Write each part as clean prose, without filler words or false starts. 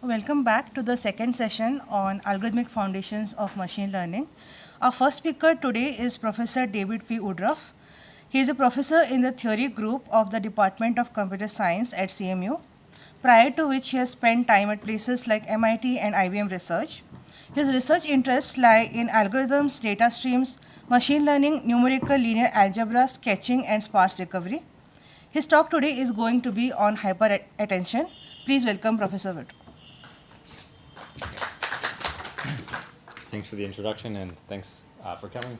Welcome back to the second session on Algorithmic Foundations of Machine Learning. Our first speaker today is Professor David P. Woodruff. He is a professor in the theory group of the Department of Computer Science at CMU, prior to which he has spent time at places like MIT and IBM Research. His research interests lie in algorithms, data streams, machine learning, numerical linear algebra, sketching, and sparse recovery. His talk today is going to be on hyperattention. Please welcome Professor Woodruff. Thanks for the introduction and thanks for coming.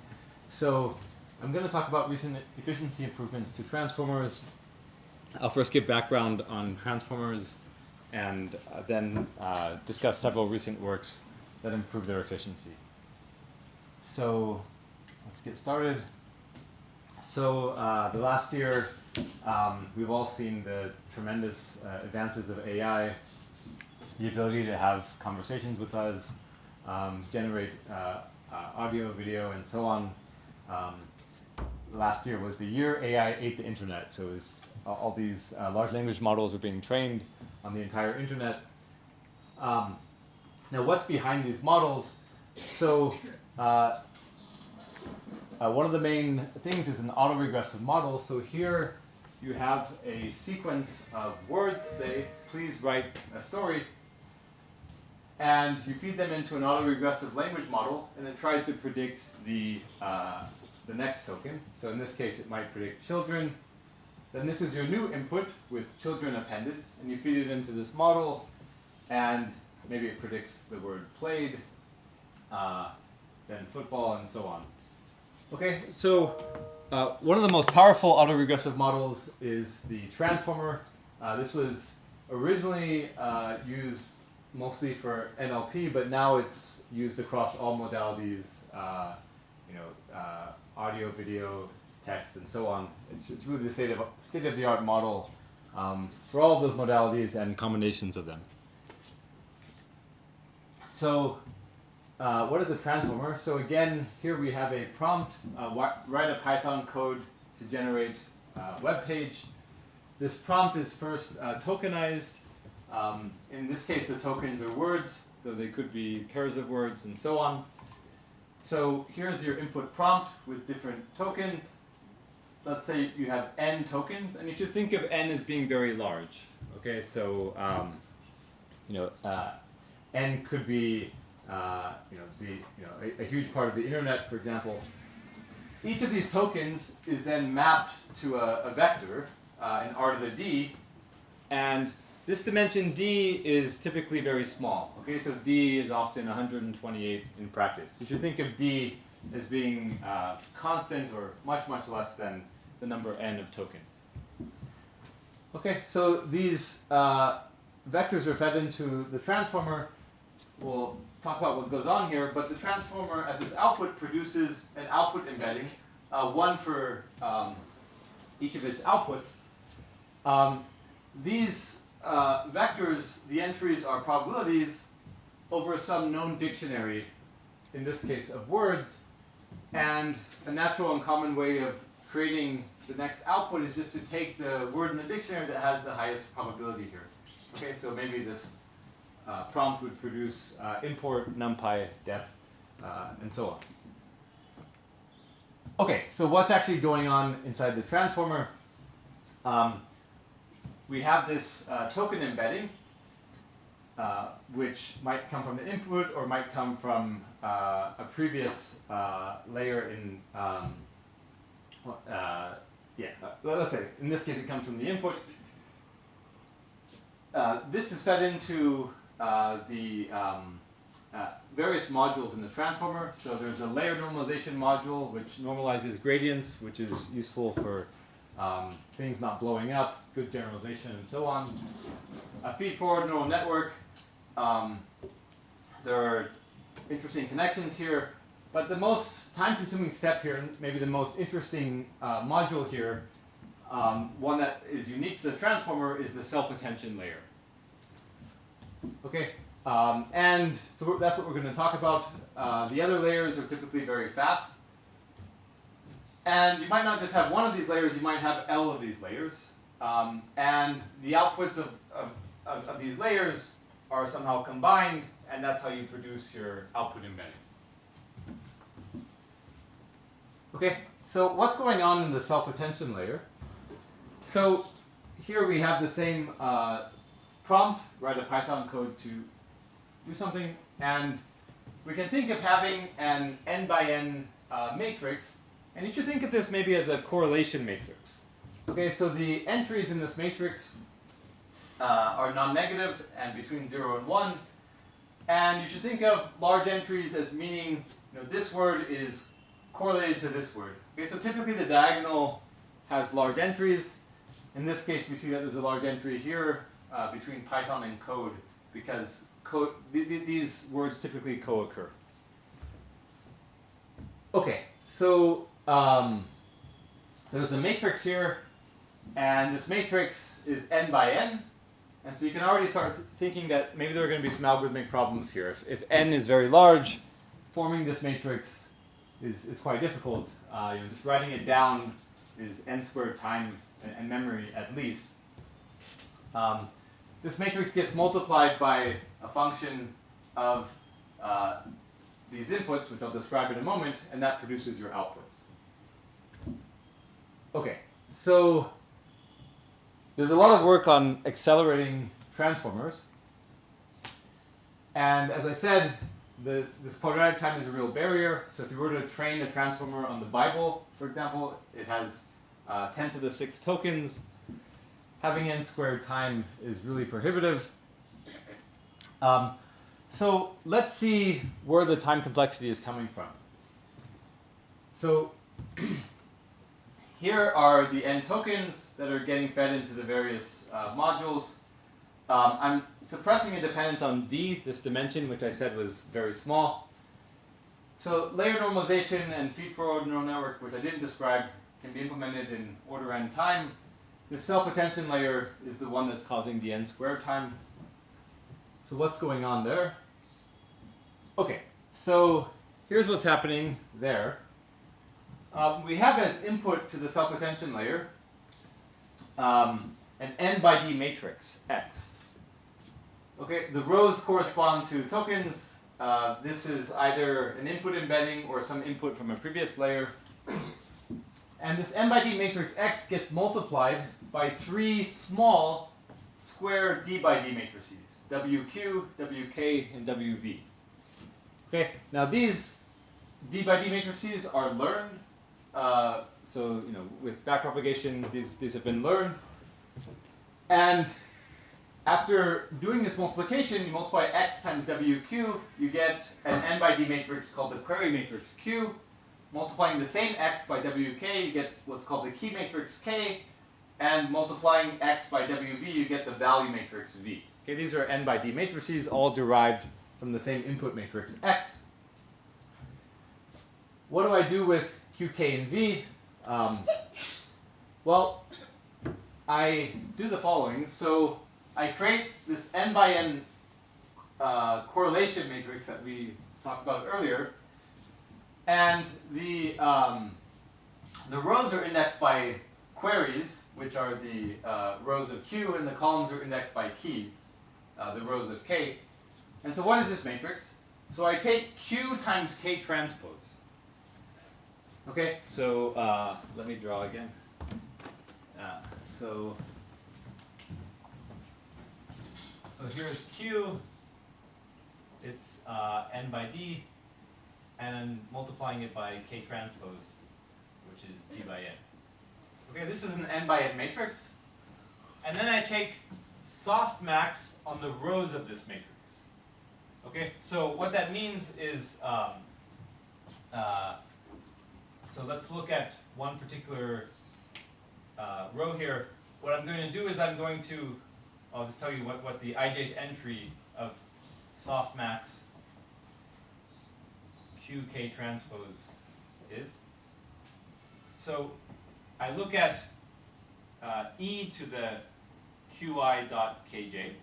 So I'm going to talk about recent efficiency improvements to transformers. I'll first give background on transformers and then discuss several recent works that improve their efficiency. So let's get started. So the last year, we've all seen the tremendous advances of AI, the ability to have conversations with us, generate audio, video, and so on. Last year was the year AI ate the internet. So it was, all these large language models were being trained on the entire internet. Now, what's behind these models? So one of the main things is an autoregressive model. So here you have a sequence of words, say, please write a story. And you feed them into an autoregressive language model, and it tries to predict the next token. So in this case, it might predict children. Then this is your new input with children appended, and you feed it into this model, and maybe it predicts the word played, then football, and so on. Okay, so one of the most powerful autoregressive models is the transformer. This was originally used mostly for NLP, but now it's used across all modalities, audio, video, text, and so on. It's really the state-of-the-art model for all of those modalities and combinations of them. So what is a transformer? So again, here we have a prompt, write a Python code to generate a web page. This prompt is first tokenized. In this case, the tokens are words, so they could be pairs of words and so on. So here's your input prompt with different tokens. Let's say you have n tokens, and you should think of n as being very large. Okay, so n could be a huge part of the internet, for example. Each of these tokens is then mapped to a vector, in r to the d, and this dimension d is typically very small. Okay, so d is often 128 in practice. You should think of d as being constant or much, much less than the number n of tokens. Okay, so these vectors are fed into the transformer. We'll talk about what goes on here, but the transformer, as its output, produces an output embedding, one for each of its outputs. These vectors, the entries are probabilities over some known dictionary, in this case of words, and a natural and common way of creating the next output is just to take the word in the dictionary that has the highest probability here. Okay, so maybe this prompt would produce import numpy def and so on. Okay, so what's actually going on inside the transformer? We have this token embedding, which might come from the input or might come from a previous layer in, let's say, in this case it comes from the input. This is fed into the various modules in the transformer. So there's a layer normalization module, which normalizes gradients, which is useful for things not blowing up, good generalization, and so on. A feed-forward neural network. There are interesting connections here, but the most time-consuming step here, and maybe the most interesting module here, one that is unique to the transformer, is the self-attention layer. Okay, and so that's what we're going to talk about. The other layers are typically very fast. And you might not just have one of these layers, you might have L of these layers. And the outputs of these layers are somehow combined, and that's how you produce your output embedding. Okay, so what's going on in the self-attention layer? So here we have the same prompt, write a Python code to do something, and we can think of having an n by n matrix, and you should think of this maybe as a correlation matrix. Okay, so the entries in this matrix are non-negative and between 0 and 1, and you should think of large entries as meaning, this word is correlated to this word. Okay, so typically the diagonal has large entries. In this case, we see that there's a large entry here between Python and code, because these words typically co-occur. Okay, so there's a matrix here, and this matrix is n by n, and so you can already start thinking that maybe there are going to be some algorithmic problems here. If n is very large, forming this matrix is quite difficult. Just writing it down is n squared time and memory at least. This matrix gets multiplied by a function of these inputs, which I'll describe in a moment, and that produces your outputs. Okay, so there's a lot of work on accelerating transformers. And as I said, this quadratic time is a real barrier. So if you were to train a transformer on the Bible, for example, it has 10 to the 6 tokens. Having n squared time is really prohibitive. So let's see where the time complexity is coming from. So here are the n tokens that are getting fed into the various modules. I'm suppressing a dependence on d, this dimension, which I said was very small. So layer normalization and feed-forward neural network, which I didn't describe, can be implemented in order n time. The self-attention layer is the one that's causing the n squared time. So what's going on there? Okay, so here's what's happening there. We have as input to the self-attention layer an n by d matrix, X. Okay, the rows correspond to tokens. This is either an input embedding or some input from a previous layer. And this n by d matrix X gets multiplied by 3 small square d by d matrices, WQ, WK, and WV. Okay, now these d by d matrices are learned. So, with backpropagation, these have been learned. And after doing this multiplication, you multiply X times WQ, you get an n by d matrix called the query matrix Q. Multiplying the same X by WK, you get what's called the key matrix K. And multiplying X by WV, you get the value matrix V. Okay, these are n by d matrices, all derived from the same input matrix X. What do I do with Q, K, and V? Well, I do the following. So I create this n by n correlation matrix that we talked about earlier, and the rows are indexed by queries, which are the rows of Q, and the columns are indexed by keys, the rows of K. And so what is this matrix? So I take Q times K transpose. Okay, so let me draw again. So here's Q, it's n by d, and multiplying it by K transpose, which is d by n. Okay, this is an n by n matrix. And then I take softmax on the rows of this matrix. Okay, so what that means is, so let's look at one particular row here. What I'm going to do is I'll just tell you what the ijth entry of softmax qk transpose is. So I look at e to the qi dot kj.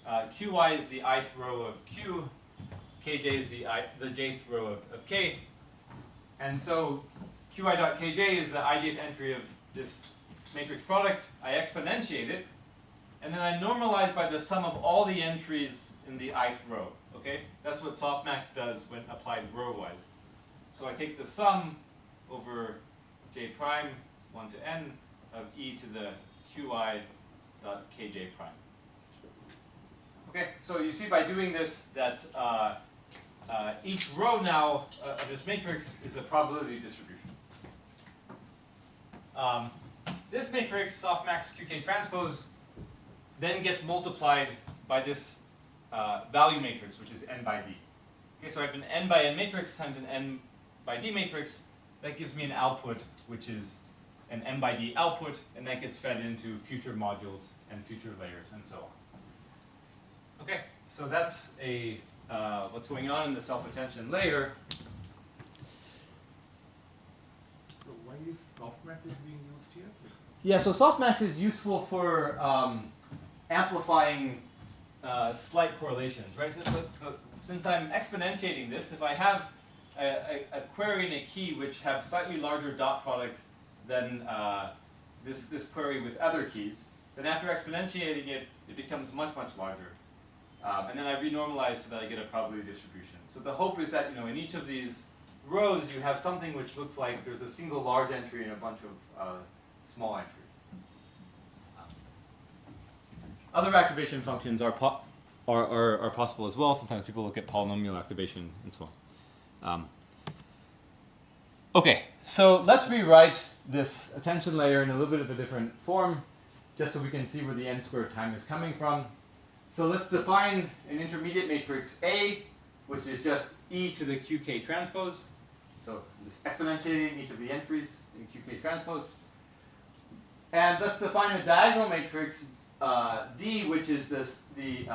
Qi is the ith row of q, kj is the jth row of k. And so qi dot kj is the ijth entry of this matrix product. I exponentiate it, and then I normalize by the sum of all the entries in the ith row. Okay, that's what softmax does when applied row-wise. So I take the sum over j prime 1 to n of e to the qi dot kj prime. Okay, so you see by doing this that each row now of this matrix is a probability distribution. This matrix, softmax qk transpose, then gets multiplied by this value matrix, which is n by d. Okay, so I have an n by n matrix times an n by d matrix. That gives me an output, which is an n by d output, and that gets fed into future modules and future layers and so on. Okay, so that's a what's going on in the self-attention layer. So why is softmax is being used here? Yeah, so softmax is useful for amplifying slight correlations, right? So since I'm exponentiating this, if I have a query and a key which have slightly larger dot product than this query with other keys, then after exponentiating it, it becomes much, much larger. And then I renormalize so that I get a probability distribution. So the hope is that, in each of these rows you have something which looks like there's a single large entry and a bunch of small entries. Other activation functions are possible as well. Sometimes people look at polynomial activation and so on. Okay, so let's rewrite this attention layer in a little bit of a different form, just so we can see where the n squared time is coming from. So let's define an intermediate matrix A, which is just e to the qk transpose. So just exponentiating each of the entries in qk transpose. And let's define a diagonal matrix D, which is the ith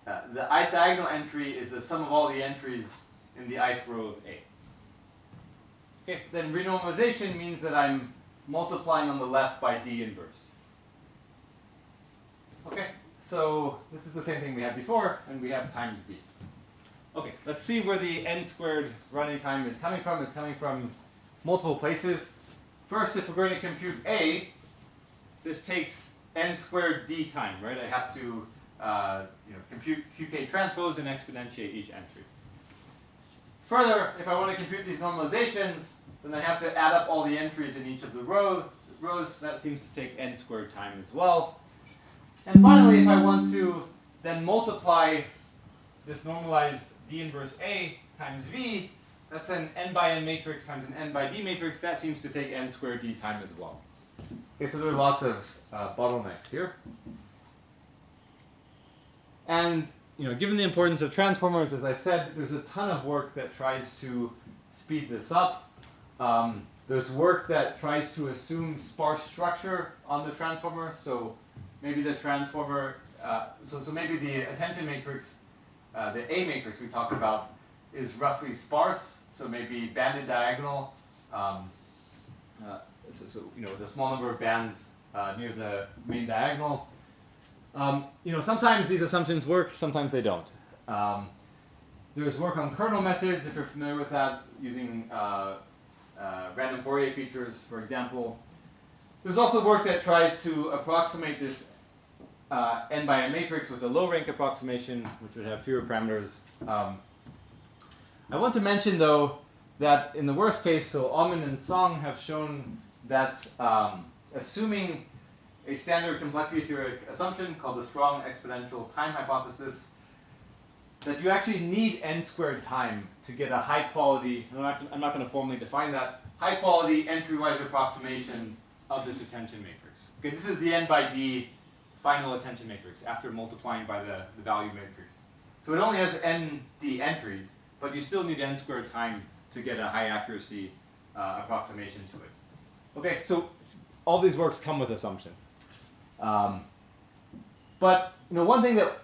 diagonal entry is the sum of all the entries in the ith row of A. Okay, then renormalization means that I'm multiplying on the left by D inverse. Okay, so this is the same thing we had before, and we have times D. Okay, let's see where the n squared running time is coming from. It's coming from multiple places. First, if we're going to compute A, this takes n squared d time, right? I have to compute qk transpose and exponentiate each entry. Further, if I want to compute these normalizations, then I have to add up all the entries in each of the rows. That seems to take n squared time as well. And finally, if I want to then multiply this normalized d inverse A times V, that's an n by n matrix times an n by d matrix. That seems to take n squared d time as well. Okay, so there are lots of bottlenecks here. And given the importance of transformers, as I said, there's a ton of work that tries to speed this up. There's work that tries to assume sparse structure on the transformer. So maybe the transformer, so maybe the attention matrix, the A matrix we talked about, is roughly sparse. So maybe banded diagonal. With a small number of bands near the main diagonal. Sometimes these assumptions work, sometimes they don't. There's work on kernel methods, if you're familiar with that, using random Fourier features, for example. There's also work that tries to approximate this n by n matrix with a low rank approximation, which would have fewer parameters. I want to mention, though, that in the worst case, so Alman and Song have shown that assuming a standard complexity theoretic assumption called the strong exponential time hypothesis, that you actually need n squared time to get a high quality, I'm not going to formally define that, high quality entry-wise approximation of this attention matrix. Okay, this is the n by d final attention matrix after multiplying by the value matrix. So it only has n d entries, but you still need n squared time to get a high accuracy approximation to it. Okay, so all these works come with assumptions. But one thing that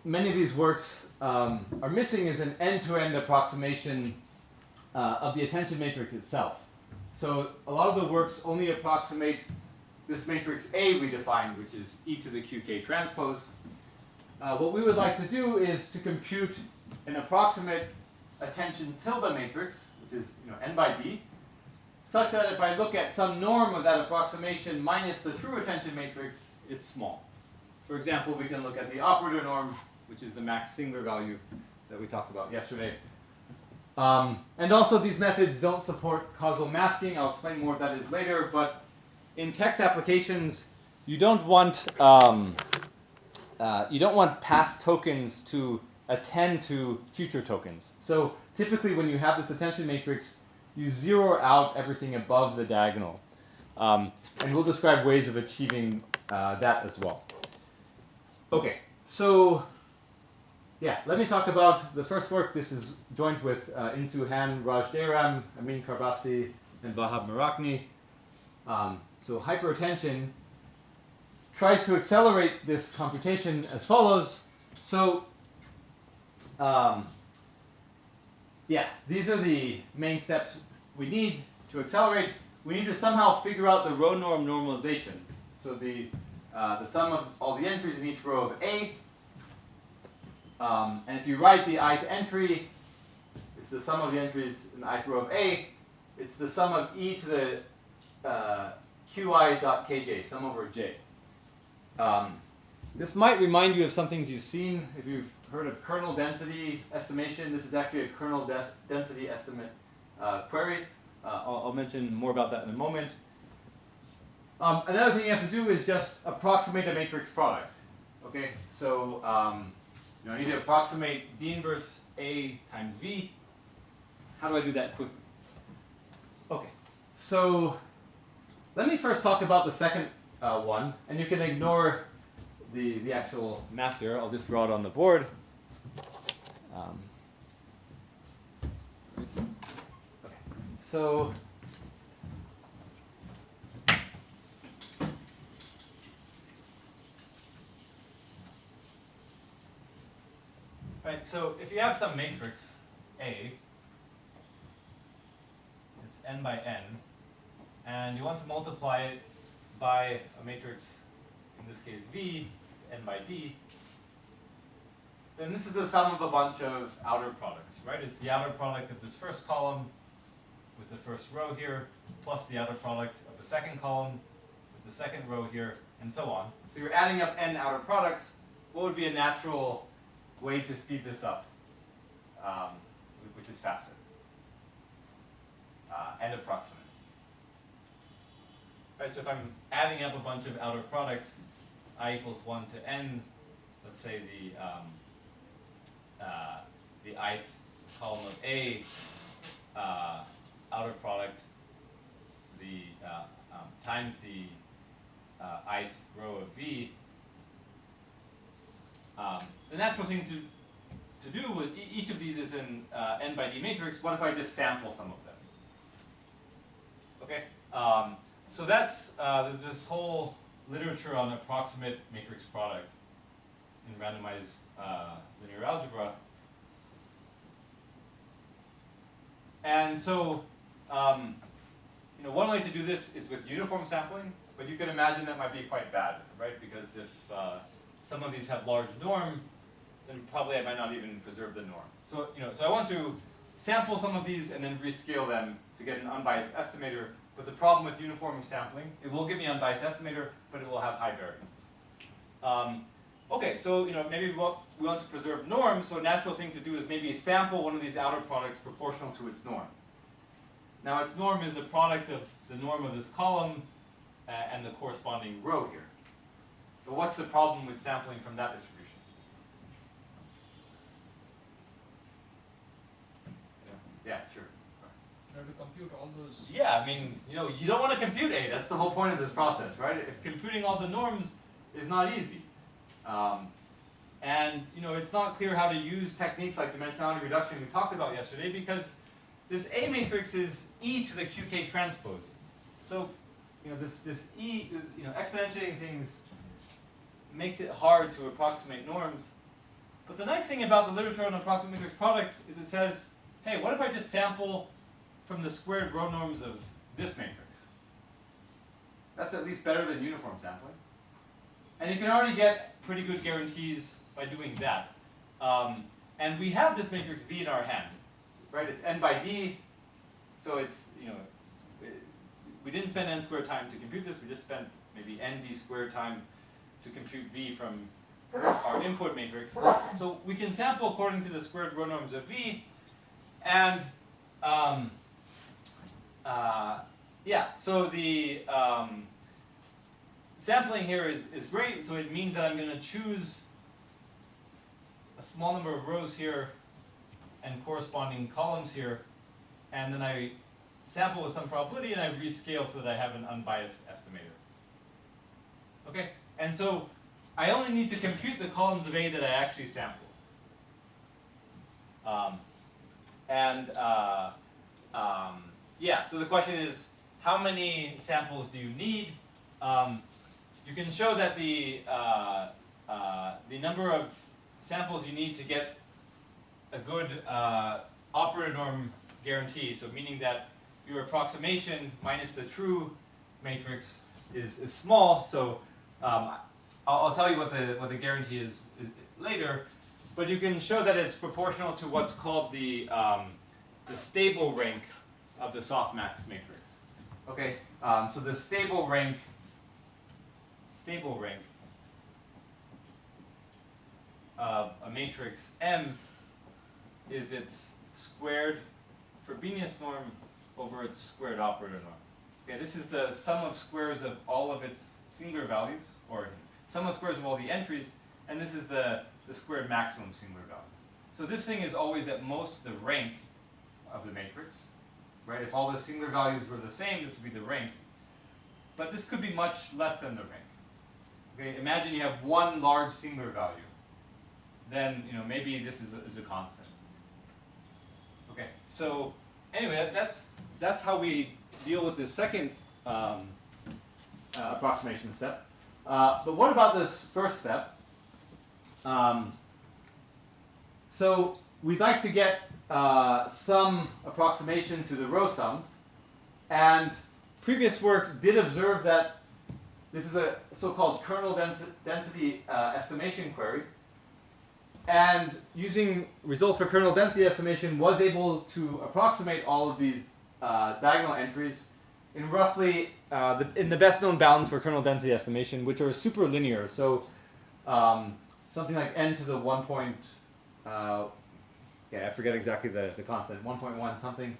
many of these works are missing is an end-to-end approximation of the attention matrix itself. So a lot of the works only approximate this matrix A we defined, which is e to the qk transpose. What we would like to do is to compute an approximate attention tilde matrix, which is n by d, such that if I look at some norm of that approximation minus the true attention matrix, it's small. for example, we can look at the operator norm, which is the max singular value that we talked about yesterday. And also these methods don't support causal masking. I'll explain more what that is later, but in text applications, you don't want past tokens to attend to future tokens. So typically when you have this attention matrix, you zero out everything above the diagonal. And we'll describe ways of achieving that as well. Okay, so yeah, let me talk about the first work. This is joint with Insu Han, Raj Jairam, Amin Karbasi, and Vahab Merakni. So HyperAttention tries to accelerate this computation as follows. So yeah, these are the main steps we need to accelerate. We need to somehow figure out the row norm normalizations. So the sum of all the entries in each row of A. And if you write the ith entry, it's the sum of the entries in the ith row of A. It's the sum of e to the qi dot kj, sum over j. This might remind you of some things you've seen. If you've heard of kernel density estimation, this is actually a kernel density estimate query. I'll mention more about that in a moment. Another thing you have to do is just approximate a matrix product. Okay, so I need to approximate D inverse A times V. How do I do that quickly? Okay, so let me first talk about the second one, and you can ignore the actual math here. I'll just draw it on the board. Okay, so right, so if you have some matrix A, it's n by n, and you want to multiply it by a matrix, in this case V, it's n by d, then this is the sum of a bunch of outer products, right? It's the outer product of this first column with the first row here, plus the outer product of the second column with the second row here, and so on. So you're adding up n outer products. What would be a natural way to speed this up, which is faster and approximate? Right, so if I'm adding up a bunch of outer products, I equals 1 to n, let's say the ith column of A outer product times the ith row of V. The natural thing to do with each of these is in n by d matrix. What if I just sample some of them? Okay, so that's there's this whole literature on approximate matrix product in randomized linear algebra. And so, one way to do this is with uniform sampling, but you can imagine that might be quite bad, right? Because if some of these have large norm, then probably I might not even preserve the norm. So, so I want to sample some of these and then rescale them to get an unbiased estimator. But the problem with uniform sampling, it will give me an unbiased estimator, but it will have high variance. Okay, so maybe we want to preserve norms, so a natural thing to do is maybe sample one of these outer products proportional to its norm. Now its norm is the product of the norm of this column and the corresponding row here. But what's the problem with sampling from that distribution? Yeah, sure. You have to compute all those. Yeah, I mean, you don't want to compute A. That's the whole point of this process, right? If computing all the norms is not easy. And it's not clear how to use techniques like dimensionality reduction we talked about yesterday, because this A matrix is e to the qk transpose. So this e, exponentiating things makes it hard to approximate norms. But the nice thing about the literature on approximate matrix products is it says, hey, what if I just sample from the squared row norms of this matrix? That's at least better than uniform sampling. And you can already get pretty good guarantees by doing that. And we have this matrix V in our hand, right? It's n by d, so it's, we didn't spend n squared time to compute this, we just spent maybe n d squared time to compute V from our input matrix. So we can sample according to the squared row norms of V, and yeah, so the sampling here is great, so it means that I'm going to choose a small number of rows here and corresponding columns here, and then I sample with some probability and I rescale so that I have an unbiased estimator. Okay, and so I only need to compute the columns of A that I actually sample. Yeah, so the question is, how many samples do you need? You can show that the number of samples you need to get a good operator norm guarantee, so meaning that your approximation minus the true matrix is small. So I'll tell you what the guarantee is later, but you can show that it's proportional to what's called the stable rank of the softmax matrix. Okay, so the stable rank of a matrix M is its squared Frobenius norm over its squared operator norm. Okay, this is the sum of squares of all of its singular values, or sum of squares of all the entries, and this is the squared maximum singular value. So this thing is always at most the rank of the matrix, right? If all the singular values were the same, this would be the rank. But this could be much less than the rank. Okay, imagine you have one large singular value. Then maybe this is a constant. Okay, so anyway, that's how we deal with the second approximation step. But what about this first step? So we'd like to get some approximation to the row sums, and previous work did observe that this is a so-called kernel density estimation query, and using results for kernel density estimation was able to approximate all of these diagonal entries in roughly in the best known bounds for kernel density estimation, which are super linear. So something like n to the 1. I forget exactly the constant, 1.1 something.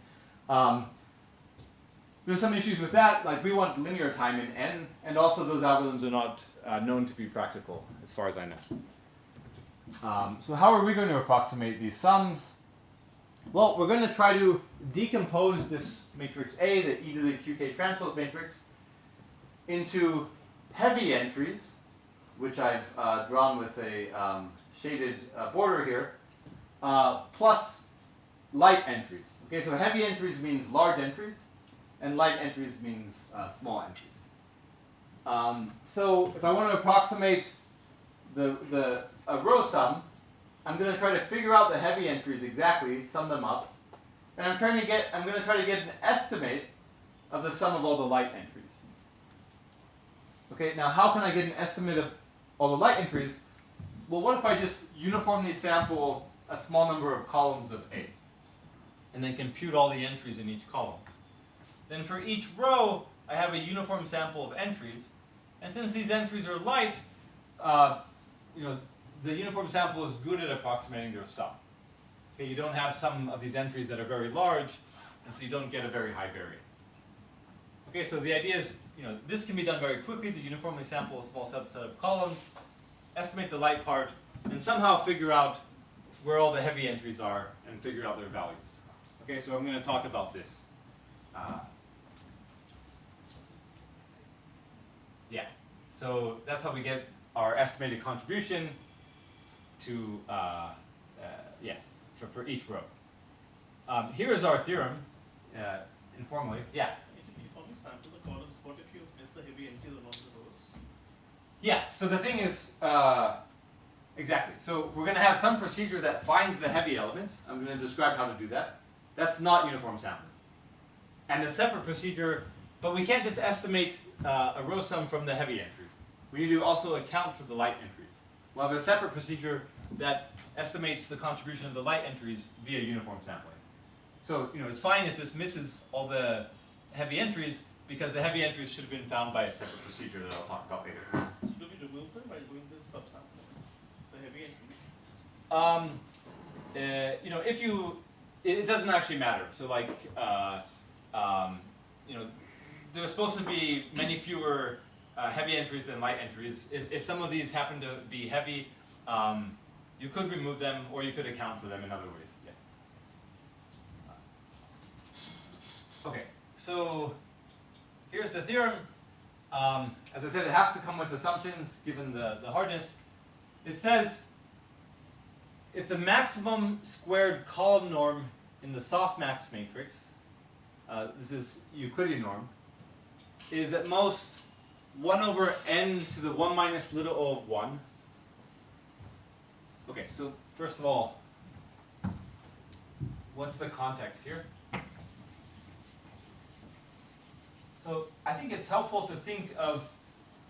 There's some issues with that, like we want linear time in n, and also those algorithms are not known to be practical, as far as I know. So how are we going to approximate these sums? Well, we're going to try to decompose this matrix A, the e to the qk transpose matrix, into heavy entries, which I've drawn with a shaded border here, plus light entries. Okay, so heavy entries means large entries, and light entries means small entries. So if I want to approximate a row sum, I'm going to try to figure out the heavy entries exactly, sum them up, and I'm going to try to get an estimate of the sum of all the light entries. Okay, now how can I get an estimate of all the light entries? Well, what if I just uniformly sample a small number of columns of A, and then compute all the entries in each column? Then for each row, I have a uniform sample of entries, and since these entries are light, the uniform sample is good at approximating their sum. Okay, you don't have some of these entries that are very large, and so you don't get a very high variance. Okay, so the idea is, this can be done very quickly to uniformly sample a small subset of columns, estimate the light part, and somehow figure out where all the heavy entries are and figure out their values. Okay, so I'm going to talk about this. Yeah, so that's how we get our estimated contribution to, for each row. Here is our theorem, informally. Yeah? If you only sample the columns, what if you miss the heavy entries along the rows? Yeah, so the thing is, exactly. So we're going to have some procedure that finds the heavy elements. I'm going to describe how to do that. That's not uniform sampling. And a separate procedure, but we can't just estimate a row sum from the heavy entries. We need to also account for the light entries. We'll have a separate procedure that estimates the contribution of the light entries via uniform sampling. So it's fine if this misses all the heavy entries, because the heavy entries should have been found by a separate procedure that I'll talk about later. So do we remove remove them by doing this subsample, the heavy entries? If you, it doesn't actually matter. So like, there's supposed to be many fewer heavy entries than light entries. If some of these happen to be heavy, you could remove them, or you could account for them in other ways. Yeah. Okay, so here's the theorem. As I said, it has to come with assumptions given the hardness. It says if the maximum squared column norm in the softmax matrix, this is Euclidean norm, is at most 1 over n to the 1 minus little o of 1. Okay, so first of all, what's the context here? So I think it's helpful to think of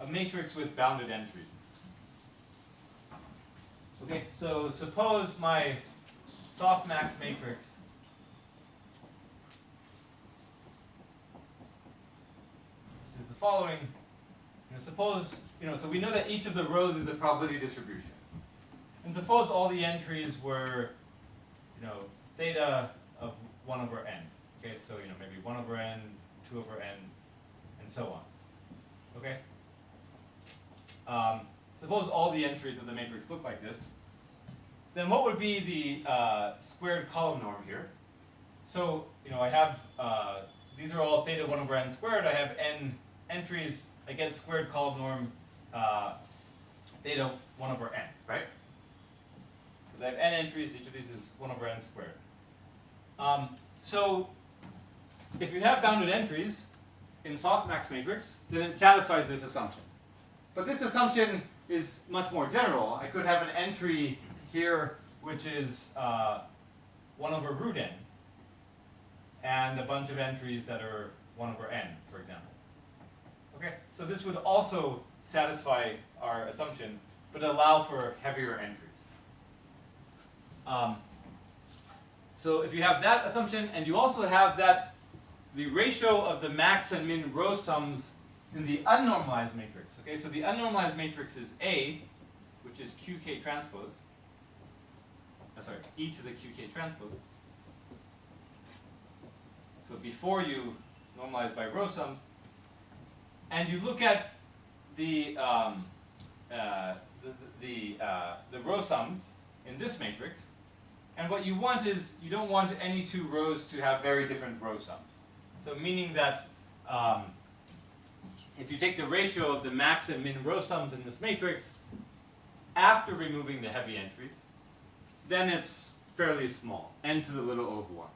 a matrix with bounded entries. Okay, so suppose my softmax matrix is the following. Suppose, so we know that each of the rows is a probability distribution. And suppose all the entries were, theta of 1 over n. Okay, so maybe 1 over n, 2 over n, and so on. Okay? Suppose all the entries of the matrix look like this. Then what would be the squared column norm here? So, I have, these are all theta 1 over n squared. I have n entries. I get squared column norm theta 1 over n, right? Because I have n entries, each of these is 1 over n squared. So if you have bounded entries in softmax matrix, then it satisfies this assumption. But this assumption is much more general. I could have an entry here which is 1 over root n, and a bunch of entries that are 1 over n, for example. Okay, so this would also satisfy our assumption, but allow for heavier entries. So if you have that assumption, and you also have that the ratio of the max and min row sums in the unnormalized matrix. Okay, so the unnormalized matrix is A, which is QK transpose. Sorry, E to the QK transpose. So before you normalize by row sums, and you look at the row sums in this matrix, and what you want is, you don't want any two rows to have very different row sums. So meaning that if you take the ratio of the max and min row sums in this matrix, after removing the heavy entries, then it's fairly small, n to the little o of 1.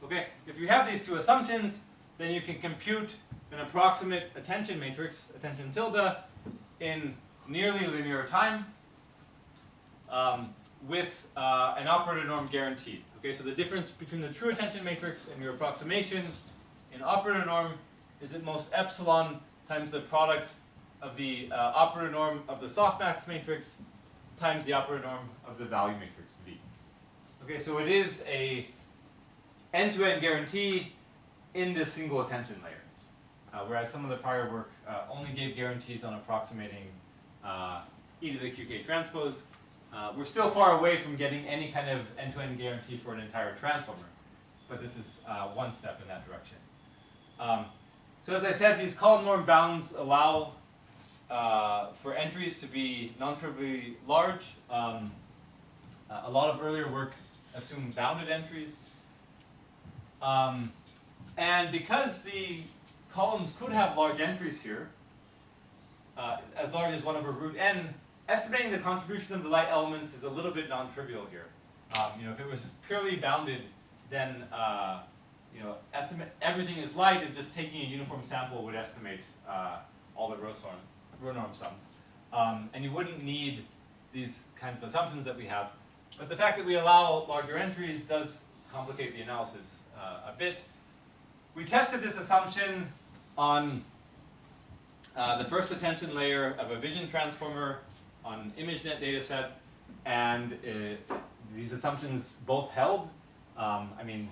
Okay, if you have these two assumptions, then you can compute an approximate attention matrix, attention tilde, in nearly linear time with an operator norm guaranteed. Okay, so the difference between the true attention matrix and your approximation in operator norm is at most epsilon times the product of the operator norm of the softmax matrix times the operator norm of the value matrix V. Okay, so it is a end-to-end guarantee in this single attention layer, whereas some of the prior work only gave guarantees on approximating e to the QK transpose. We're still far away from getting any kind of end-to-end guarantee for an entire transformer, but this is one step in that direction. So as I said, these column norm bounds allow for entries to be non-trivially large. A lot of earlier work assumed bounded entries. And because the columns could have large entries here, as large as 1 over root n, estimating the contribution of the light elements is a little bit non-trivial here. If it was purely bounded, then estimate everything is light, and just taking a uniform sample would estimate all the row norm sums. And you wouldn't need these kinds of assumptions that we have. But the fact that we allow larger entries does complicate the analysis a bit. We tested this assumption on the first attention layer of a vision transformer on ImageNet dataset, and these assumptions both held. I mean,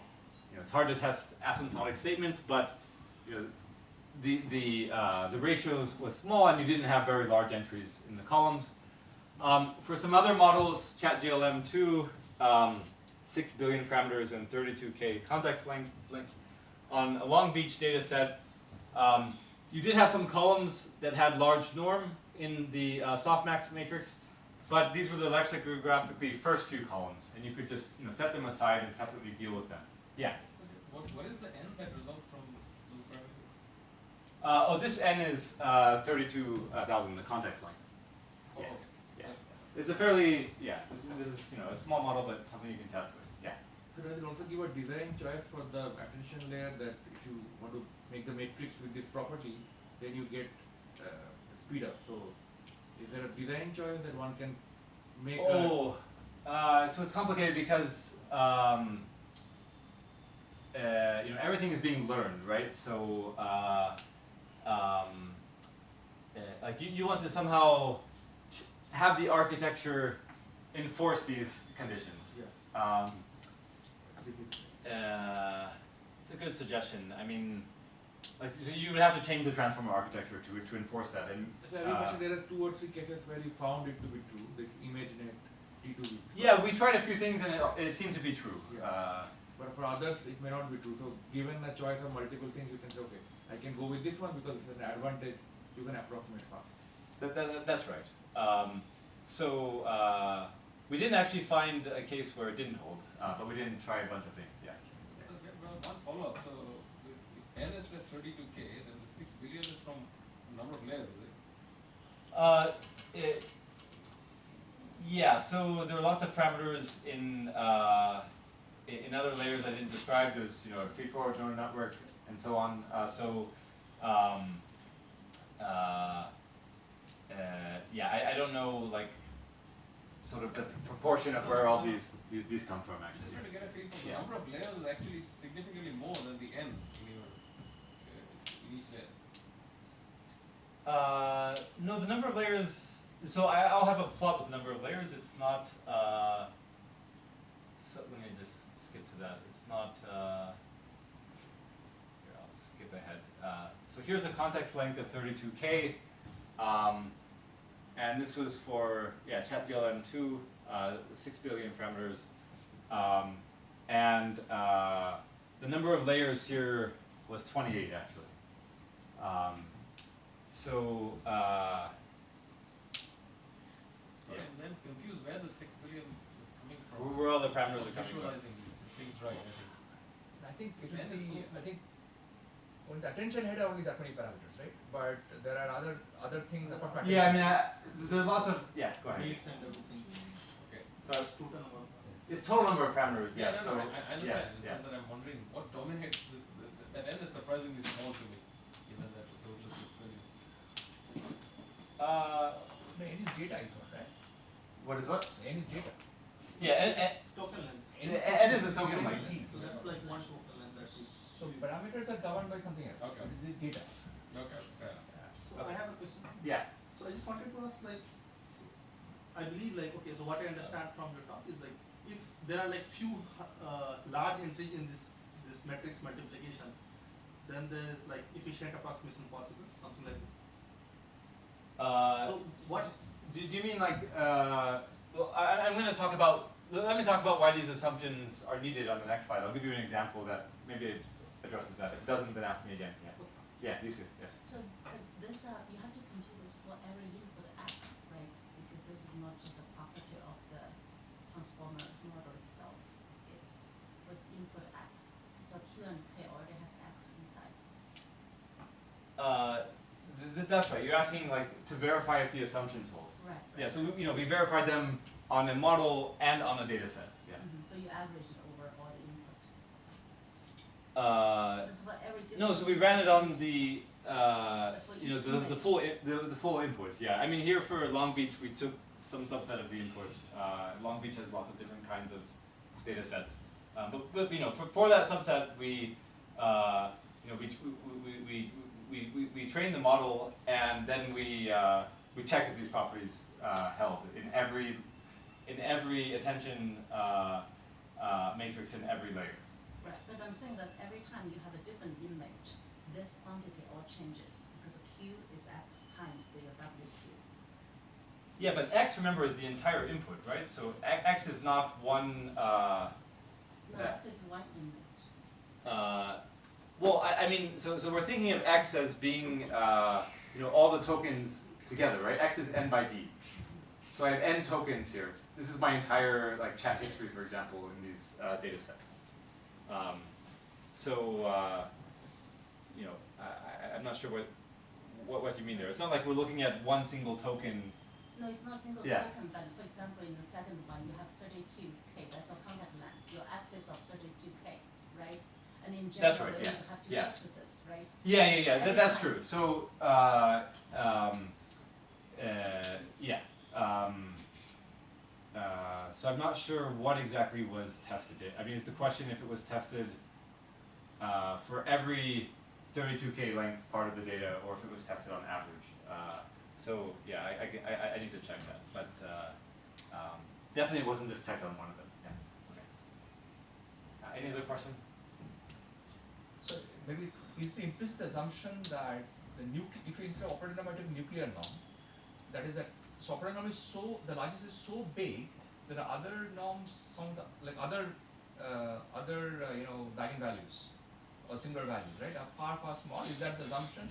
it's hard to test asymptotic statements, but the ratios was small and you didn't have very large entries in the columns. For some other models, ChatGLM2, 6 billion parameters and 32K context length. On a Long Beach data set, you did have some columns that had large norm in the softmax matrix, but these were the lexicographically first few columns, and you could just set them aside and separately deal with them. Yeah. So what is the n that results from those parameters? Oh, this n is 32,000, the context length. Oh, Yeah. okay. Yeah. It's a fairly, this is a small model, but something you can test with. Yeah. So does it also give a design choice for the attention layer that if you want to make the matrix with this property, then you get speed up. So is there a design choice that one can make? So it's complicated because everything is being learned, right? So like you want to somehow have the architecture enforce these conditions. Yeah. It's a good suggestion. I mean, like, so you would have to change the transformer architecture to enforce that. And So as you mentioned, there are 2 or 3 cases where you found it to be true. This ImageNet, T2. yeah, we tried a few things and it seemed to be true. Yeah. But for others, it may not be true. So given a choice of multiple things, you can say, okay, I can go with this one because it's an advantage. You can approximate fast. That's right. We didn't actually find a case where it didn't hold, but we didn't try a bunch of things. Yeah. So, well, one follow-up. So, if n is the 32K, then the 6 billion is from number of layers, is it? Yeah. So there are lots of parameters in other layers I didn't describe. There's a feedforward neural network and so on. I don't know like sort of the proportion of where all these come from Just actually. trying to get a feel for the Yeah. number of layers is actually significantly more than the n in your in each layer. No, the number of layers. So I'll have a plot with the number of layers. It's not. So let me just skip to that. It's not. Here, I'll skip ahead. So here's a context length of 32K, and this was for ChatGLM2, 6 billion parameters, and the number of layers here was 28 actually. So Yeah. I'm then confused where the 6 billion is coming from. Where all the parameters are coming from. Visualizing things right, I think. I think it N will is so be, small. I think on the attention head are only that many parameters, right? But there are other things apart from Yeah, I attention. mean, there are lots of. Yeah, go ahead. Meat and everything. Okay. So Total number. it's total number of parameters. Yeah, Yeah. no, So I understand. It's yeah. just that I'm wondering what dominates this. That n is surprisingly small to me, given that the total is 6 billion. No, n is data is not, right? What is what? N is data. Yeah, Total length. and is a token N length. is So that's like one total length that is. So parameters are governed by something else. Okay. It is data. Okay, fair enough. So I have a question. Yeah. So I just wanted to ask, like, I believe, like, okay, so what I understand from your talk is like, if there are like few large entries in this matrix multiplication, then there is like efficient approximation possible, something like this. So what? Do you mean like? Well, I'm going to talk about. Let me talk about why these assumptions are needed on the next slide. I'll give you an example that maybe addresses that. If it doesn't, then ask me again. Yeah. Yeah, you see. Yeah. So this, you have to compute this for every input x, right? Because this is not just a property of the transformer model itself. It's with input x. So Q and K already has x inside. That's right. You're asking like to verify if the assumptions hold. Right. Yeah. So we verified them on a model and on a data set. Yeah. So you average it over all the input. It's for every different. No, so we ran it on the for you know each the image. full input. Yeah, I mean here for Long Beach we took some subset of the input. Long Beach has lots of different kinds of data sets, but you know for that subset we we trained the model and then we checked if these properties held in every attention matrix in every layer. Right, but I'm saying that every time you have a different image, this quantity all changes because Q is X times the WQ. Yeah, but X, remember, is the entire input, right? So X is not one. No, X is one image. Well, I mean, so we're thinking of X as being, all the tokens together, right? X is n by d. So I have n tokens here. This is my entire chat history, for example, in these data sets. I'm not sure what you mean there. It's not like we're looking at one single token. No, it's not single Yeah. token, but for example, in the second one, you have 32K, that's your contact lens, your axis of 32K, right? And in That's general, right, you yeah. have to Yeah. shift this, right? Yeah. Every That's time. true. So, so I'm not sure what exactly was tested. I mean, is the question if it was tested for every 32K length part of the data, or if it was tested on average? So yeah, I need to check that. But definitely it wasn't just checked on one of them. Yeah. Okay. Any other questions? So maybe is the implicit assumption that if you instead of operator norm, I take nuclear norm, that is that so operator norm is the largest is so big that the other norms like other eigenvalues or similar values, right, are far small. Is that the assumption,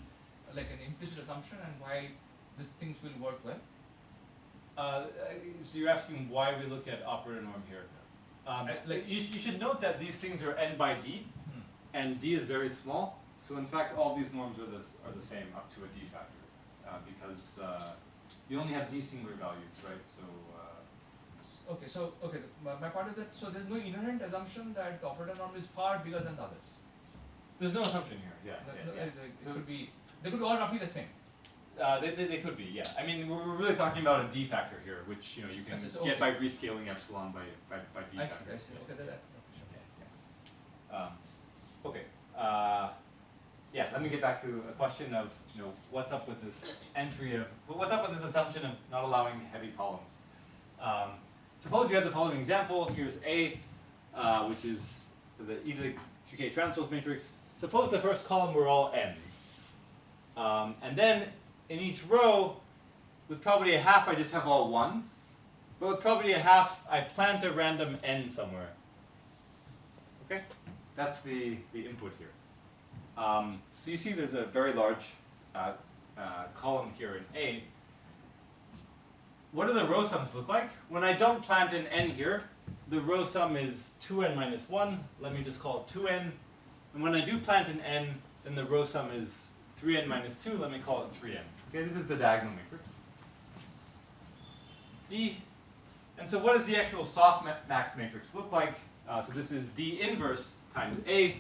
like an implicit assumption, and why these things will work well? So you're asking why we look at operator norm here. You should note that these things are n by d, and d is very small. So in fact, all these norms are the same up to a d factor, because you only have d singular values, right? So. My part is that so there's no inherent assumption that the operator norm is far bigger than the others. There's no assumption here. It could be they could be all roughly the same. They could be, yeah. I mean, we're really talking about a d factor here, which you can get by rescaling epsilon by d factor. I see. Okay, that sure. Okay. Let me get back to a question of what's up with this what's up with this assumption of not allowing heavy columns. Suppose you have the following example. Here's A, which is the e to the qk transpose matrix. Suppose the first column were all n's, and then in each row, with probability of half, I just have all ones. But with probability of half, I plant a random n somewhere. Okay? That's the input here. So you see there's a very large column here in A. What do the row sums look like? When I don't plant an n here, the row sum is 2n minus 1. Let me just call it 2n. And when I do plant an n, then the row sum is 3n minus 2. Let me call it 3n. Okay, this is the diagonal matrix. D. And so what does the actual softmax matrix look like? So this is D inverse times A.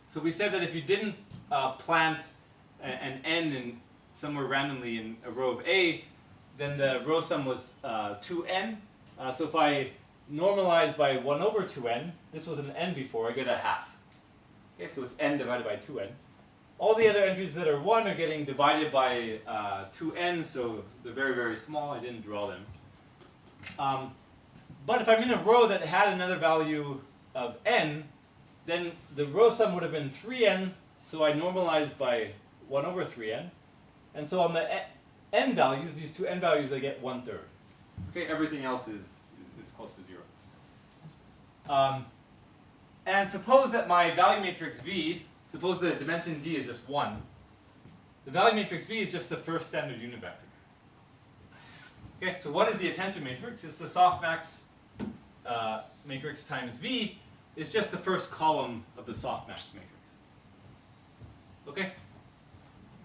So we said that if you didn't plant an n somewhere randomly in a row of A, then the row sum was 2n. So if I normalize by 1 over 2n, this was an n before, I get a half. Okay, so it's n divided by 2n. All the other entries that are 1 are getting divided by 2n, so they're very, very small. I didn't draw them. But if I'm in a row that had another value of n, then the row sum would have been 3n, so I normalize by 1 over 3n. And so on the n values, these two n values, I get 1/3. Okay, everything else is close to 0. And suppose that my value matrix V, suppose the dimension D is just 1. The value matrix V is just the first standard unit vector. Okay, so what is the attention matrix? It's the softmax matrix times V is just the first column of the softmax matrix. Okay?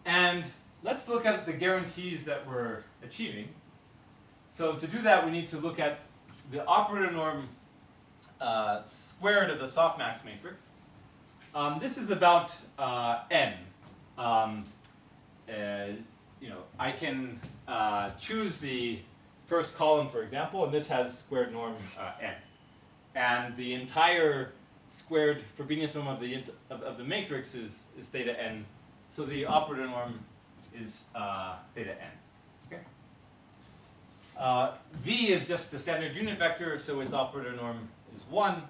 And let's look at the guarantees that we're achieving. So to do that, we need to look at the operator norm squared of the softmax matrix. This is about n. I can choose the first column, for example, and this has squared norm n. And the entire squared Frobenius norm of the matrix is theta n. So the operator norm is theta n. Okay? V is just the standard unit vector, so its operator norm is 1.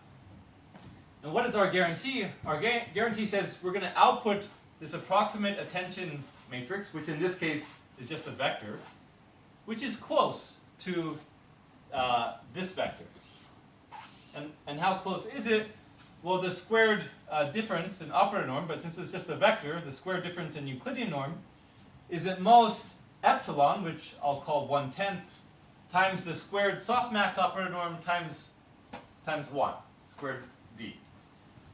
And what is our guarantee? Our guarantee says we're going to output this approximate attention matrix, which in this case is just a vector, which is close to this vector. And how close is it? Well, the squared difference in operator norm, but since it's just a vector, the square difference in Euclidean norm is at most epsilon, which I'll call 1/10, times the squared softmax operator norm times 1, squared v.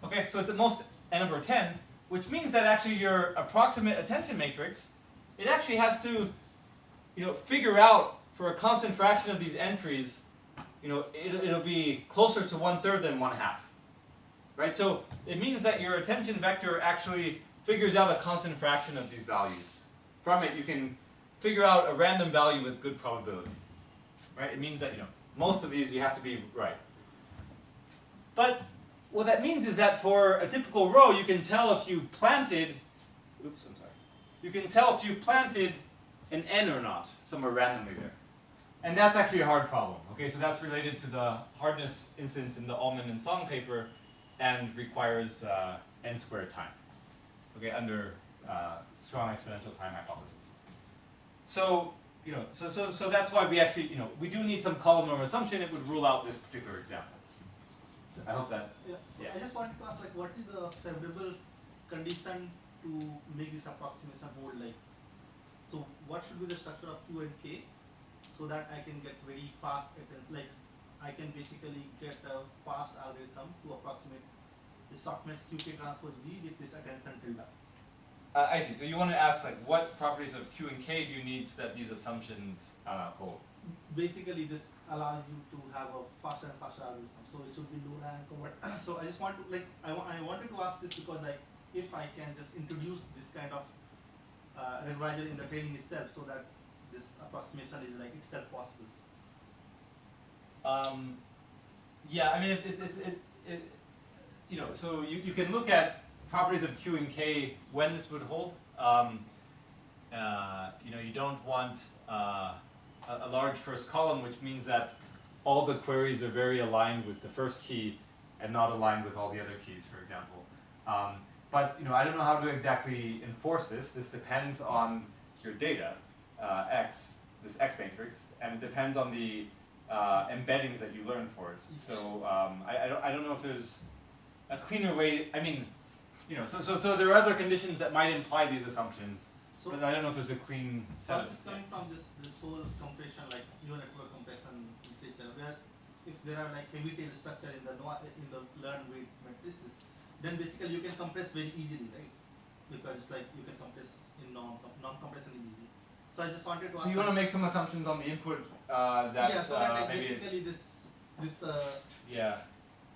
Okay, so it's at most n over 10, which means that actually your approximate attention matrix, it actually has to, figure out for a constant fraction of these entries, it'll be closer to 1/3 than 1/2. Right? So it means that your attention vector actually figures out a constant fraction of these values. From it, you can figure out a random value with good probability. Right? It means that, most of these you have to be right. But what that means is that for a typical row, you can tell if you planted, you can tell if you planted an n or not somewhere randomly there. And that's actually a hard problem. Okay, so that's related to the hardness instance in the Ullman and Song paper and requires n squared time. Okay, under strong exponential time hypothesis. So, so that's why we actually, we do need some column norm assumption. It would rule out this particular example. I hope that. Yeah. So Yeah. I just wanted to ask, like, what is the favorable condition to make this approximation hold? Like, so what should be the structure of Q and K, so that I can get very fast attention? Like, I can basically get a fast algorithm to approximate the softmax QK transpose V with this attention tilde. I see. So you want to ask, like, what properties of Q and K do you need so that these assumptions hold? Basically, this allows you to have a faster and faster algorithm. So it should be low rank or what. So I just want to, like, I wanted to ask this because, like, if I can just introduce this kind of regularization in the training itself, so that this approximation is like itself possible. Yeah, I mean, so you can look at properties of Q and K when this would hold. You don't want a large first column, which means that all the queries are very aligned with the first key and not aligned with all the other keys, for example. But I don't know how to exactly enforce this. This depends on your data, X, this X matrix, and it depends on the embeddings that you learn for it. So I don't know if there's a cleaner way. I mean, so there are other conditions that might imply these assumptions, So, but I don't know if there's a clean so set I'm of. just coming from this whole compression, like neural network compression literature, where if there are like heavy tail structure in the learned weight matrices, then basically you can compress very easily, right? Because like you can compress in norm compression is easy. So I just wanted to. So you want to make some assumptions on the input that yeah, so that like maybe basically it's, this yeah.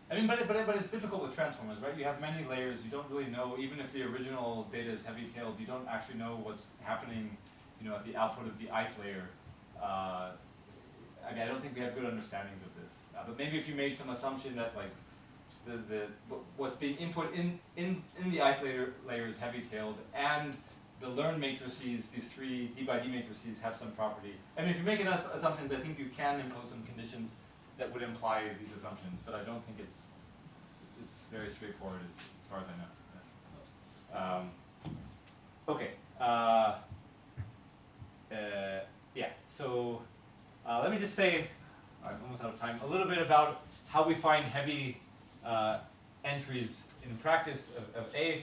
I mean, but it's difficult with transformers, right? You have many layers. You don't really know, even if the original data is heavy-tailed, you don't actually know what's happening, at the output of the ith layer. I mean, I don't think we have good understandings of this. But maybe if you made some assumption that like what's being input in the ith layer is heavy-tailed, and the learn matrices, these three D by D matrices, have some property. I mean, if you make enough assumptions, I think you can impose some conditions that would imply these assumptions, but I don't think it's very straightforward as far as I know. Okay. Yeah. So let me just say, I'm almost out of time. A little bit about how we find heavy entries in practice of A.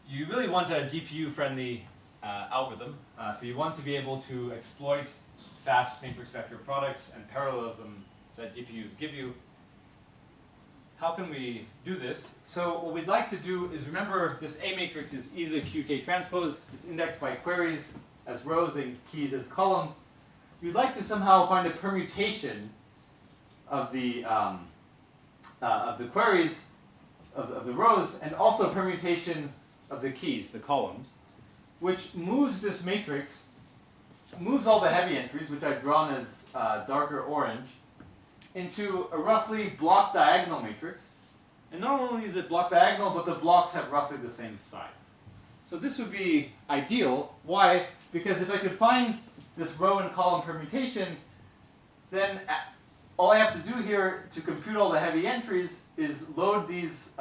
You really want a GPU-friendly algorithm. So you want to be able to exploit fast matrix vector products and parallelism that GPUs give you. How can we do this? So what we'd like to do is, remember, this A matrix is e to the QK transpose. It's indexed by queries as rows and keys as columns. We'd like to somehow find a permutation of the queries, of the rows, and also a permutation of the keys, the columns, which moves this matrix, moves all the heavy entries, which I've drawn as darker orange, into a roughly block diagonal matrix. And not only is it block diagonal, but the blocks have roughly the same size. So this would be ideal. Why? Because if I could find this row and column permutation, then all I have to do here to compute all the heavy entries is load these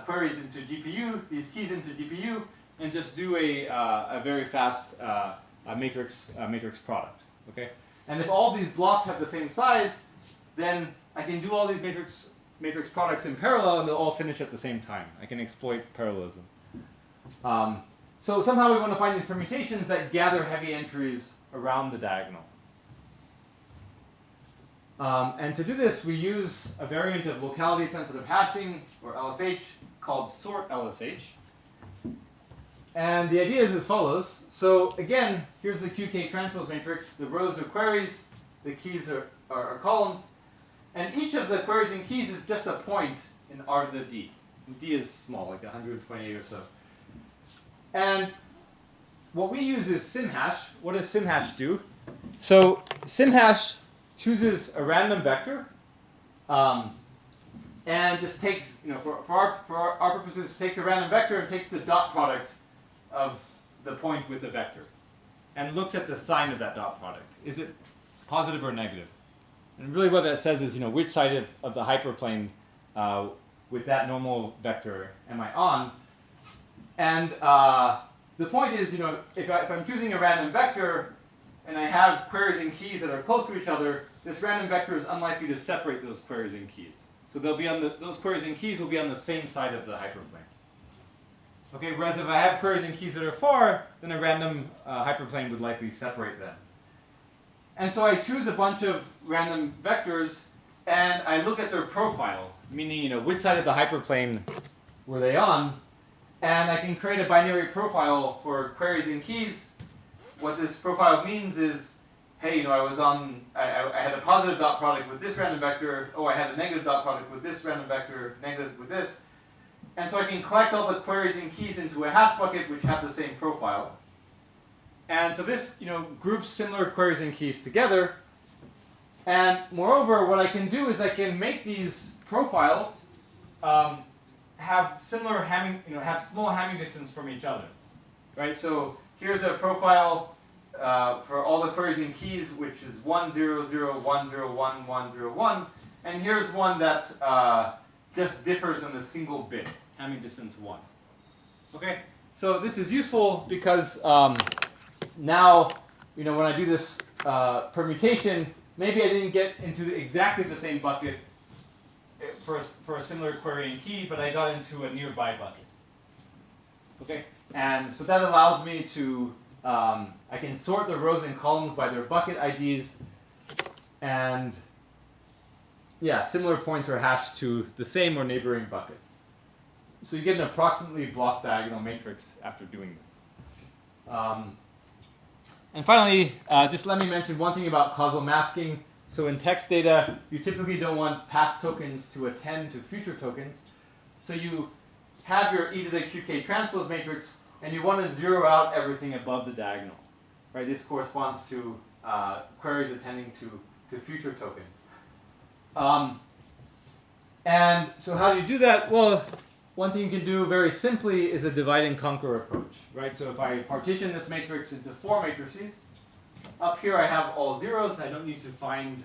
queries into GPU, these keys into GPU, and just do a very fast matrix product. Okay, and if all these blocks have the same size, then I can do all these matrix products in parallel, and they'll all finish at the same time. I can exploit parallelism. So somehow we want to find these permutations that gather heavy entries around the diagonal. And to do this, we use a variant of locality-sensitive hashing, or LSH, called sort LSH. And the idea is as follows. So again, here's the QK transpose matrix. The rows are queries, the keys are columns. And each of the queries and keys is just a point in R to the D. And D is small, like 128 or so. And what we use is simhash. What does simhash do? So simhash chooses a random vector and just takes, for our purposes, takes a random vector and takes the dot product of the point with the vector and looks at the sign of that dot product. Is it positive or negative? And really what that says is, which side of the hyperplane with that normal vector am I on? And the point is, if I'm choosing a random vector and I have queries and keys that are close to each other, this random vector is unlikely to separate those queries and keys. So they'll be on those queries and keys will be on the same side of the hyperplane. Okay, whereas if I have queries and keys that are far, then a random hyperplane would likely separate them. And so I choose a bunch of random vectors and I look at their profile, meaning which side of the hyperplane were they on, and I can create a binary profile for queries and keys. What this profile means is, hey, I had a positive dot product with this random vector. Oh, I had a negative dot product with this random vector, negative with this. And so I can collect all the queries and keys into a hash bucket which have the same profile. And so this, groups similar queries and keys together. And moreover, what I can do is I can make these profiles have similar Hamming, have small Hamming distance from each other, right? So here's a profile for all the queries and keys, which is 1, 0, 0, 1, 0, 1, 1, 0, 1. And here's one that just differs in a single bit, Hamming distance 1. Okay, so this is useful because now, when I do this permutation, maybe I didn't get into exactly the same bucket for a similar query and key, but I got into a nearby bucket. Okay, and so that allows me to, I can sort the rows and columns by their bucket IDs, and yeah, similar points are hashed to the same or neighboring buckets. So you get an approximately block diagonal matrix after doing this. And finally, just let me mention one thing about causal masking. So in text data, you typically don't want past tokens to attend to future tokens. So you have your e to the qk transpose matrix, and you want to zero out everything above the diagonal. Right? This corresponds to queries attending to future tokens. And so how do you do that? Well, one thing you can do very simply is a divide and conquer approach. Right? So if I partition this matrix into 4 matrices, up here I have all zeros. I don't need to find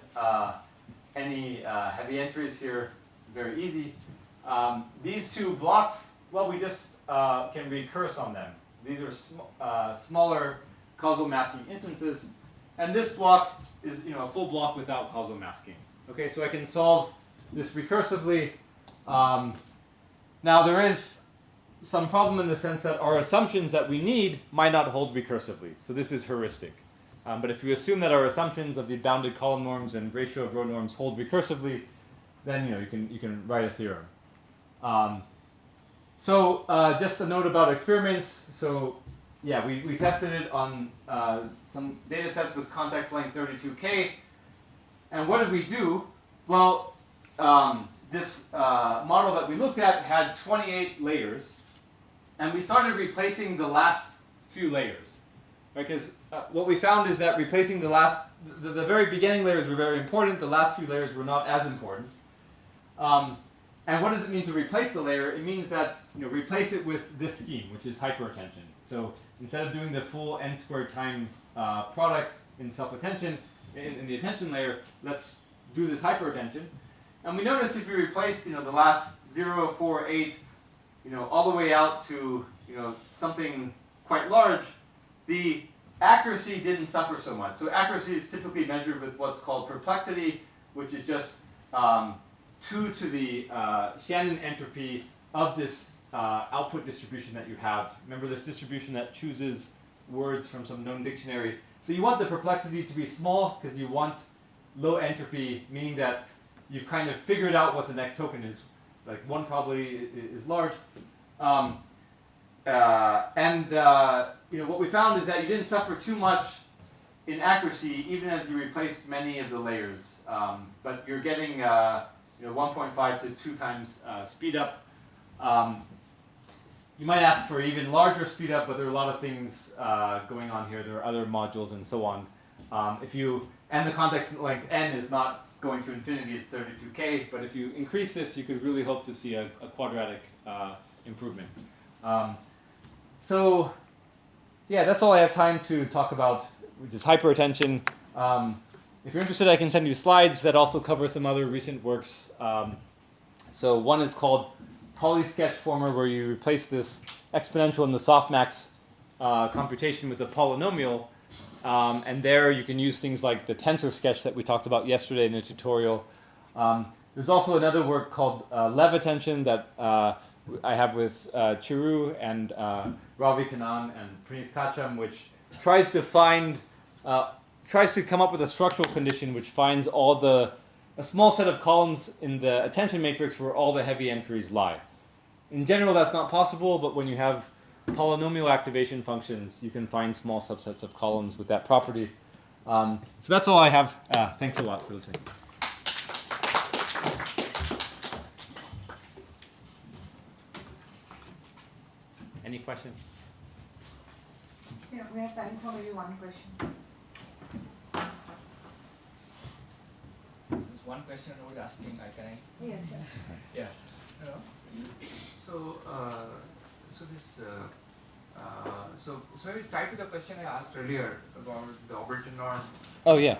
any heavy entries here. It's very easy. These two blocks, well, we just can recurse on them. These are smaller causal masking instances. And this block is a full block without causal masking. Okay, so I can solve this recursively. Now there is some problem in the sense that our assumptions that we need might not hold recursively. So this is heuristic. But if you assume that our assumptions of the bounded column norms and ratio of row norms hold recursively, then you can write a theorem. So just a note about experiments. So yeah, we tested it on some data sets with context length 32K. And what did we do? Well, this model that we looked at had 28 layers, and we started replacing the last few layers. Because what we found is that replacing the very beginning layers were very important, the last few layers were not as important. And what does it mean to replace the layer? It means that replace it with this scheme, which is hyperattention. So instead of doing the full n squared time product in self-attention, in the attention layer, let's do this hyperattention. And we notice if we replaced, the last 0, 4, 8, all the way out to, something quite large, the accuracy didn't suffer so much. So accuracy is typically measured with what's called perplexity, which is just 2 to the Shannon entropy of this output distribution that you have. Remember this distribution that chooses words from some known dictionary. So you want the perplexity to be small because you want low entropy, meaning that you've kind of figured out what the next token is. Like 1 probably is large. What we found is that you didn't suffer too much in accuracy even as you replaced many of the layers. But you're getting 1.5 to 2 times speed up. You might ask for even larger speed up, but there are a lot of things going on here. There are other modules and so on. And the context length n is not going to infinity, it's 32k, but if you increase this, you could really hope to see a quadratic improvement. So, yeah, that's all I have time to talk about, which is hyperattention. If you're interested, I can send you slides that also cover some other recent works. So one is called polysketch former, where you replace this exponential in the softmax computation with a polynomial. And there you can use things like the tensor sketch that we talked about yesterday in the tutorial. There's also another work called levattention that I have with Chiru and Ravi Kannan and Praneeth Kacham, which tries to come up with a structural condition which finds a small set of columns in the attention matrix where all the heavy entries lie. In general, that's not possible, but when you have polynomial activation functions, you can find small subsets of columns with that property. So that's all I have. Thanks a lot for listening. Any questions? Yeah, we have time for maybe one question. So there's one question I was asking. Can I? Yes, sir. Yeah. So maybe start with the question I asked earlier about the orbital norm. Oh yeah.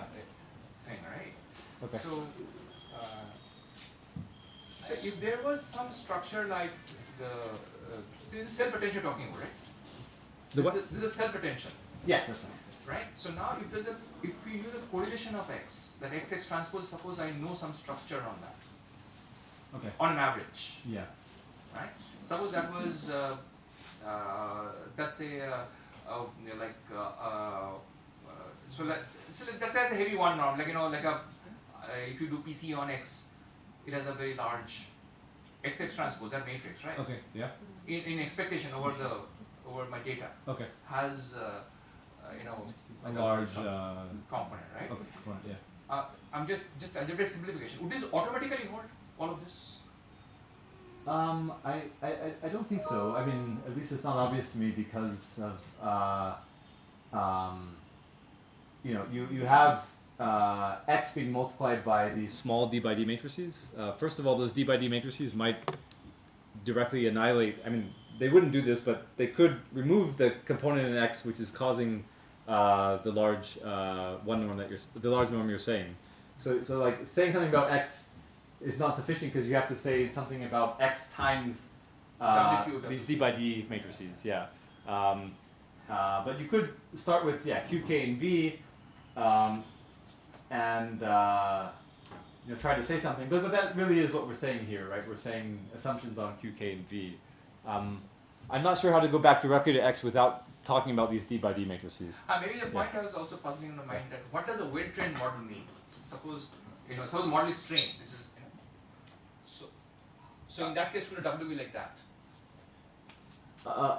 Thing, right? Okay. So if there was some structure like this is self-attention talking about, right? The what? This is self-attention. Yeah, that's right. Right? So now if we use a correlation of x, that x transpose, suppose I know some structure on that. Okay. On an average. Yeah. Right? Suppose that was that's a that's a heavy one norm, if you do PC on X, it has a very large XX transpose, that matrix, right? Okay. Yeah. In expectation over my data. Okay. Has a large component, right? Okay. Yeah. I'm just algebraic simplification. Would this automatically hold all of this? I don't think so. I mean, at least it's not obvious to me because of you have x being multiplied by these small d by d matrices. First of all, those d by d matrices might directly annihilate. I mean, they wouldn't do this, but they could remove the component in x, which is causing the large the large norm you're saying. So like saying something about x is not sufficient because you have to say something about x times these d by d matrices. Yeah. But you could start with q, k, and v, and try to say something. But that really is what we're saying here, right? We're saying assumptions on q, k, and v. I'm not sure how to go back directly to x without talking about these d by d matrices. Maybe the point I was also puzzling in my mind that what does a well-trained model mean? Suppose suppose the model is trained. This is so in that case, should a W be like that?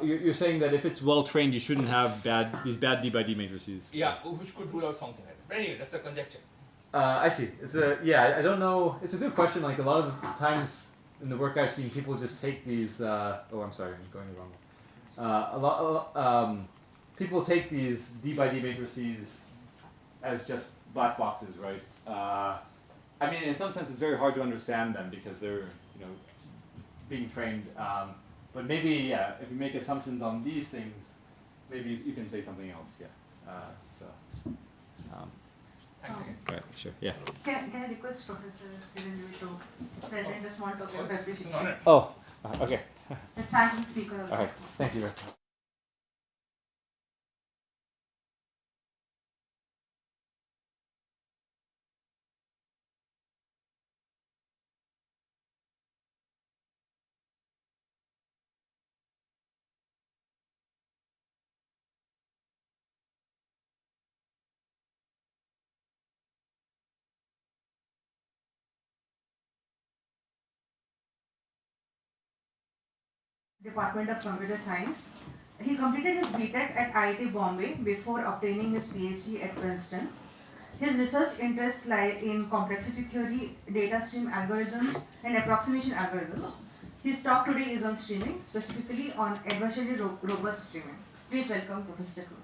You're saying that if it's well trained, you shouldn't have these bad d by d matrices. Yeah, which could rule out something like that. But anyway, that's a conjecture. I see. I don't know. It's a good question. Like a lot of times in the work I've seen, people just take these. I'm sorry, I'm going the wrong way. People take these d by d matrices as just black boxes, right? I mean, in some sense, it's very hard to understand them because they're being trained. But maybe, if you make assumptions on these things, maybe you can say something else. Yeah. Thanks again. Right, sure, yeah. Can I request Professor Chiranjeev to present a small talk about It's an appreciation? honor. Oh, okay. Just thanking the speaker also. All right, thank you very much. Department of Computer Science. He completed his BTech at IIT Bombay before obtaining his PhD at Princeton. His research interests lie in complexity theory, data stream algorithms, and approximation algorithms. His talk today is on streaming, specifically on adversarial robust streaming. Please welcome Professor Kuth.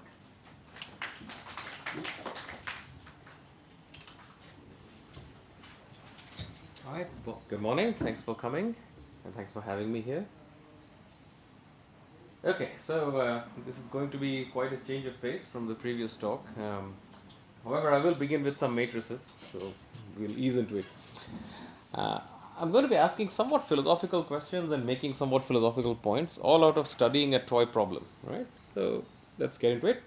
All right, well, good morning. Thanks for coming and thanks for having me here. Okay, so this is going to be quite a change of pace from the previous talk. However, I will begin with some matrices, so we'll ease into it. I'm going to be asking somewhat philosophical questions and making somewhat philosophical points, all out of studying a toy problem, right? So let's get into it.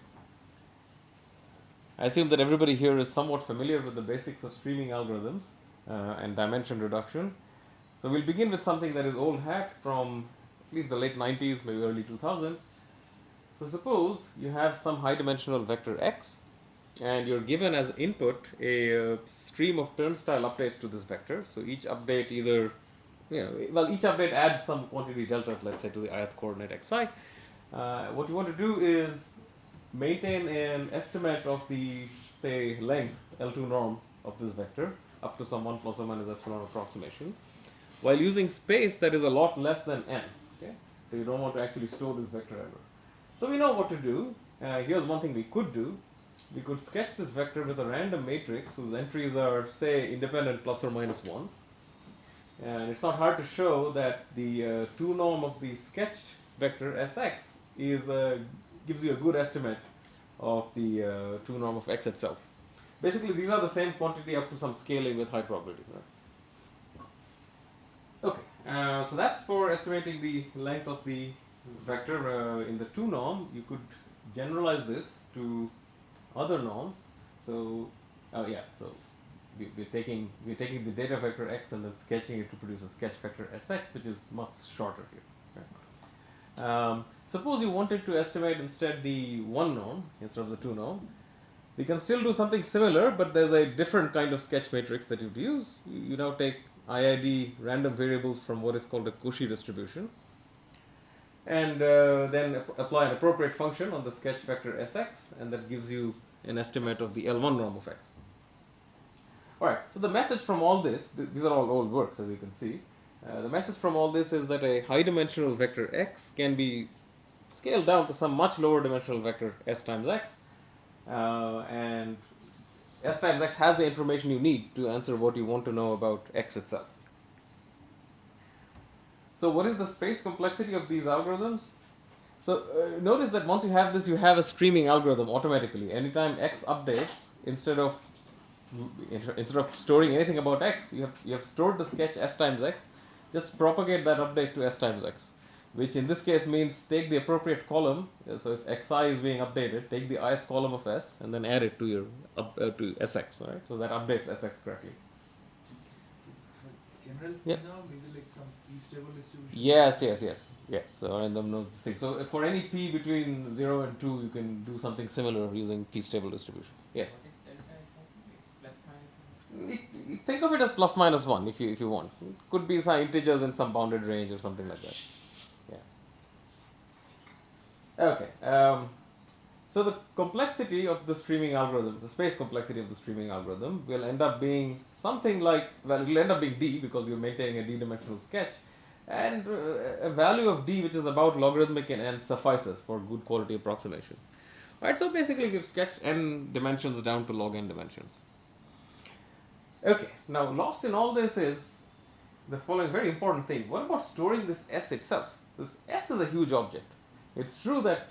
I assume that everybody here is somewhat familiar with the basics of streaming algorithms and dimension reduction. So we'll begin with something that is old hat from at least the late 90s, maybe early 2000s. So suppose you have some high dimensional vector x and you're given as input a stream of turnstile updates to this vector. So each update either, each update adds some quantity delta, let's say, to the ith coordinate xi. What you want to do is maintain an estimate of the, say, length L2 norm of this vector up to some 1 plus or minus epsilon approximation, while using space that is a lot less than n. Okay? So you don't want to actually store this vector ever. So we know what to do. Here's one thing we could do. We could sketch this vector with a random matrix whose entries are, say, independent plus or minus 1s. And it's not hard to show that the 2 norm of the sketched vector Sx is gives you a good estimate of the 2 norm of x itself. Basically, these are the same quantity up to some scaling with high probability. Right? Okay, so that's for estimating the length of the vector in the 2 norm. You could generalize this to other norms. So, so we're taking the data vector x and then sketching it to produce a sketch vector Sx, which is much shorter here. Right? Suppose you wanted to estimate instead the 1 norm instead of the 2 norm. We can still do something similar, but there's a different kind of sketch matrix that you'd use. You now take IID random variables from what is called a Cauchy distribution, and then apply an appropriate function on the sketch vector Sx, and that gives you an estimate of the L1 norm of x. Alright, so the message from all this, these are all old works as you can see. The message from all this is that a high dimensional vector x can be scaled down to some much lower dimensional vector s times x, and s times x has the information you need to answer what you want to know about x itself. So what is the space complexity of these algorithms? So notice that once you have this, you have a streaming algorithm automatically. Anytime x updates, instead of storing anything about x, you have stored the sketch s times x. Just propagate that update to s times x, which in this case means take the appropriate column. So if xi is being updated, take the ith column of s and then add it to your to sx. Right? So that updates sx correctly. General Yeah. now, maybe like some p-stable distribution. Yes. So randomness thing. So for any p between 0 and 2, you can do something similar using p-stable distributions. Yes. What is delta exactly? Like plus minus? Think of it as plus minus 1 if you want. It could be some integers in some bounded range or something like that. Yeah. Okay. So the complexity of the streaming algorithm, the space complexity of the streaming algorithm, will end up being something like, well, it will end up being d because you're maintaining a d-dimensional sketch, and a value of d which is about logarithmic in n suffices for good quality approximation. Right, so basically we've sketched n dimensions down to log n dimensions. Okay, now lost in all this is the following very important thing. What about storing this s itself? This s is a huge object. It's true that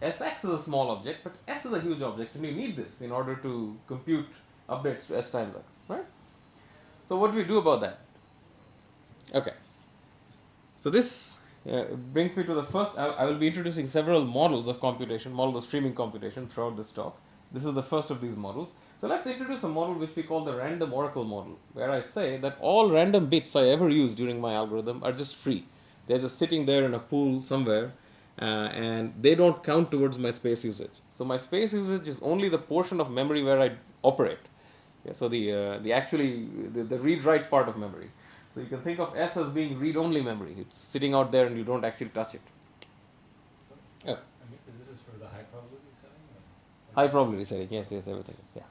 Sx is a small object, but S is a huge object, and you need this in order to compute updates to s times x, right? So what do we do about that? Okay. So this brings me to the first. I will be introducing several models of computation, models of streaming computation throughout this talk. This is the first of these models. So let's introduce a model which we call the random oracle model, where I say that all random bits I ever use during my algorithm are just free. They're just sitting there in a pool somewhere, and they don't count towards my space usage. So my space usage is only the portion of memory where I operate. Yeah, so the read-write part of memory. So you can think of S as being read-only memory. It's sitting out there and you don't actually touch it. Yeah. I mean, this is for the high probability setting? High probability setting, yes, everything is, yeah.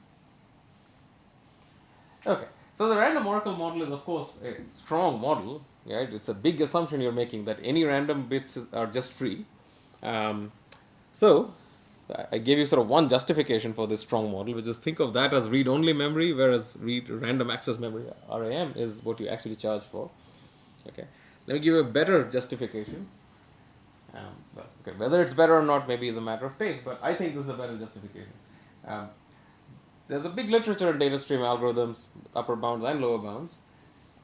Okay, so the random oracle model is of course a strong model, right? It's a big assumption you're making that any random bits are just free. So I gave you sort of one justification for this strong model, which is think of that as read-only memory, whereas random access memory, RAM, is what you actually charge for. Okay, let me give you a better justification. Whether it's better or not maybe is a matter of taste, but I think this is a better justification. There's a big literature on data stream algorithms, upper bounds and lower bounds.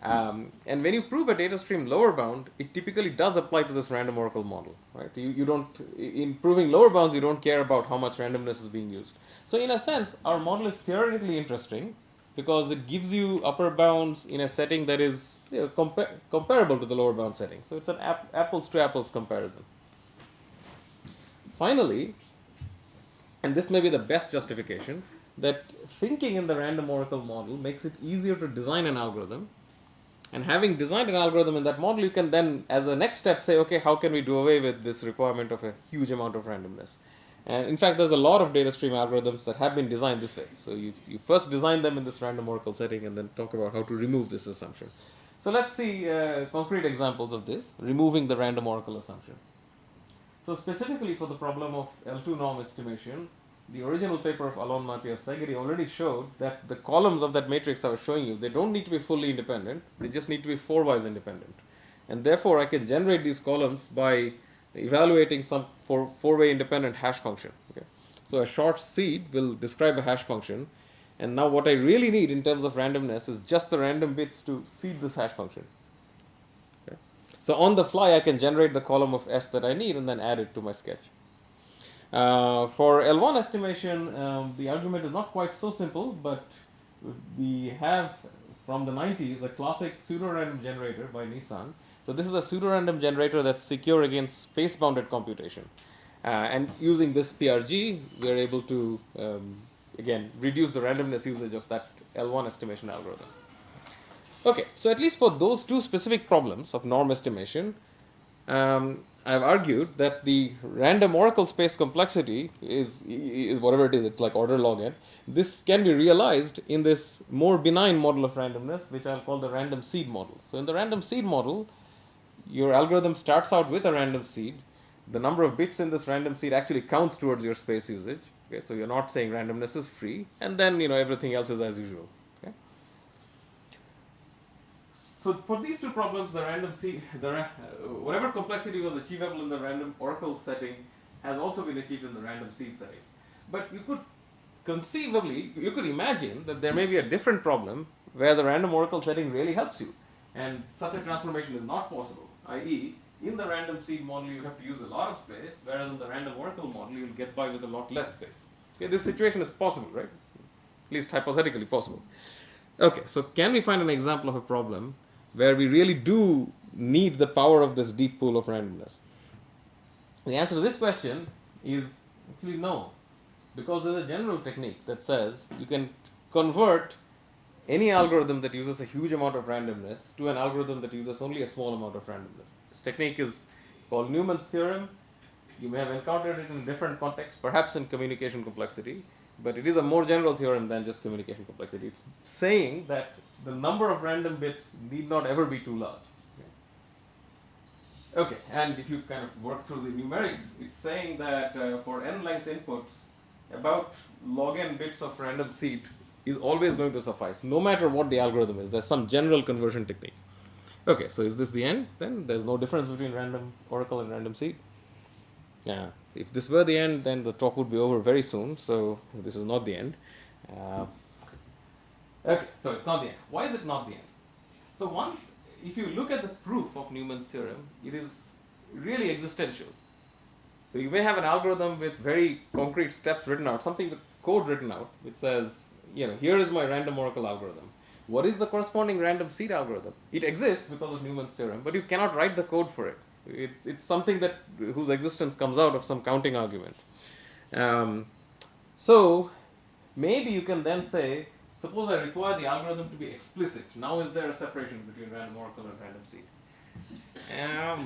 And when you prove a data stream lower bound, it typically does apply to this random oracle model, right? You don't, in proving lower bounds, you don't care about how much randomness is being used. So in a sense, our model is theoretically interesting because it gives you upper bounds in a setting that is comparable to the lower bound setting. So it's an apples to apples comparison. Finally, and this may be the best justification, that thinking in the random oracle model makes it easier to design an algorithm. And having designed an algorithm in that model, you can then, as a next step, say, okay, how can we do away with this requirement of a huge amount of randomness? And in fact, there's a lot of data stream algorithms that have been designed this way. So you first design them in this random oracle setting and then talk about how to remove this assumption. So let's see concrete examples of this, removing the random oracle assumption. So specifically for the problem of L2 norm estimation, the original paper of Alon Matthias Segeri already showed that the columns of that matrix I was showing you, they don't need to be fully independent, they just need to be four-wise independent. And therefore I can generate these columns by evaluating some four-way independent hash function. Okay? So a short seed will describe a hash function, and now what I really need in terms of randomness is just the random bits to seed this hash function. Okay? So on the fly I can generate the column of S that I need and then add it to my sketch. For L1 estimation, the argument is not quite so simple, but we have from the 90s a classic pseudo-random generator by Nissan. So this is a pseudo-random generator that's secure against space-bounded computation. And using this PRG, we are able to, again, reduce the randomness usage of that L1 estimation algorithm. Okay, so at least for those two specific problems of norm estimation, I've argued that the random oracle space complexity is whatever it is, it's like order log n. This can be realized in this more benign model of randomness, which I'll call the random seed model. So in the random seed model, your algorithm starts out with a random seed. The number of bits in this random seed actually counts towards your space usage. Okay, so you're not saying randomness is free, and then everything else is as usual. Okay. So for these two problems, the random seed, whatever complexity was achievable in the random oracle setting has also been achieved in the random seed setting. But you could conceivably, you could imagine that there may be a different problem where the random oracle setting really helps you, and such a transformation is not possible, i.e. in the random seed model you have to use a lot of space, whereas in the random oracle model you will get by with a lot less space. Okay, this situation is possible, right? At least hypothetically possible. Okay, so can we find an example of a problem where we really do need the power of this deep pool of randomness? The answer to this question is actually no, because there's a general technique that says you can convert any algorithm that uses a huge amount of randomness to an algorithm that uses only a small amount of randomness. This technique is called Newman's theorem. You may have encountered it in a different context, perhaps in communication complexity, but it is a more general theorem than just communication complexity. It's saying that the number of random bits need not ever be too large. Okay, and if you kind of work through the numerics, it's saying that for n length inputs, about log n bits of random seed is always going to suffice, no matter what the algorithm is. There's some general conversion technique. Okay, so is this the end? Then there's no difference between random oracle and random seed. Yeah, if this were the end, then the talk would be over very soon. So this is not the end. Okay, so it's not the end. Why is it not the end? So one, if you look at the proof of Newman's theorem, it is really existential. So you may have an algorithm with very concrete steps written out, something with code written out, which says, here is my random oracle algorithm. What is the corresponding random seed algorithm? It exists because of Newman's theorem, but you cannot write the code for it. It's something that whose existence comes out of some counting argument. So maybe you can then say, suppose I require the algorithm to be explicit. Now is there a separation between random oracle and random seed?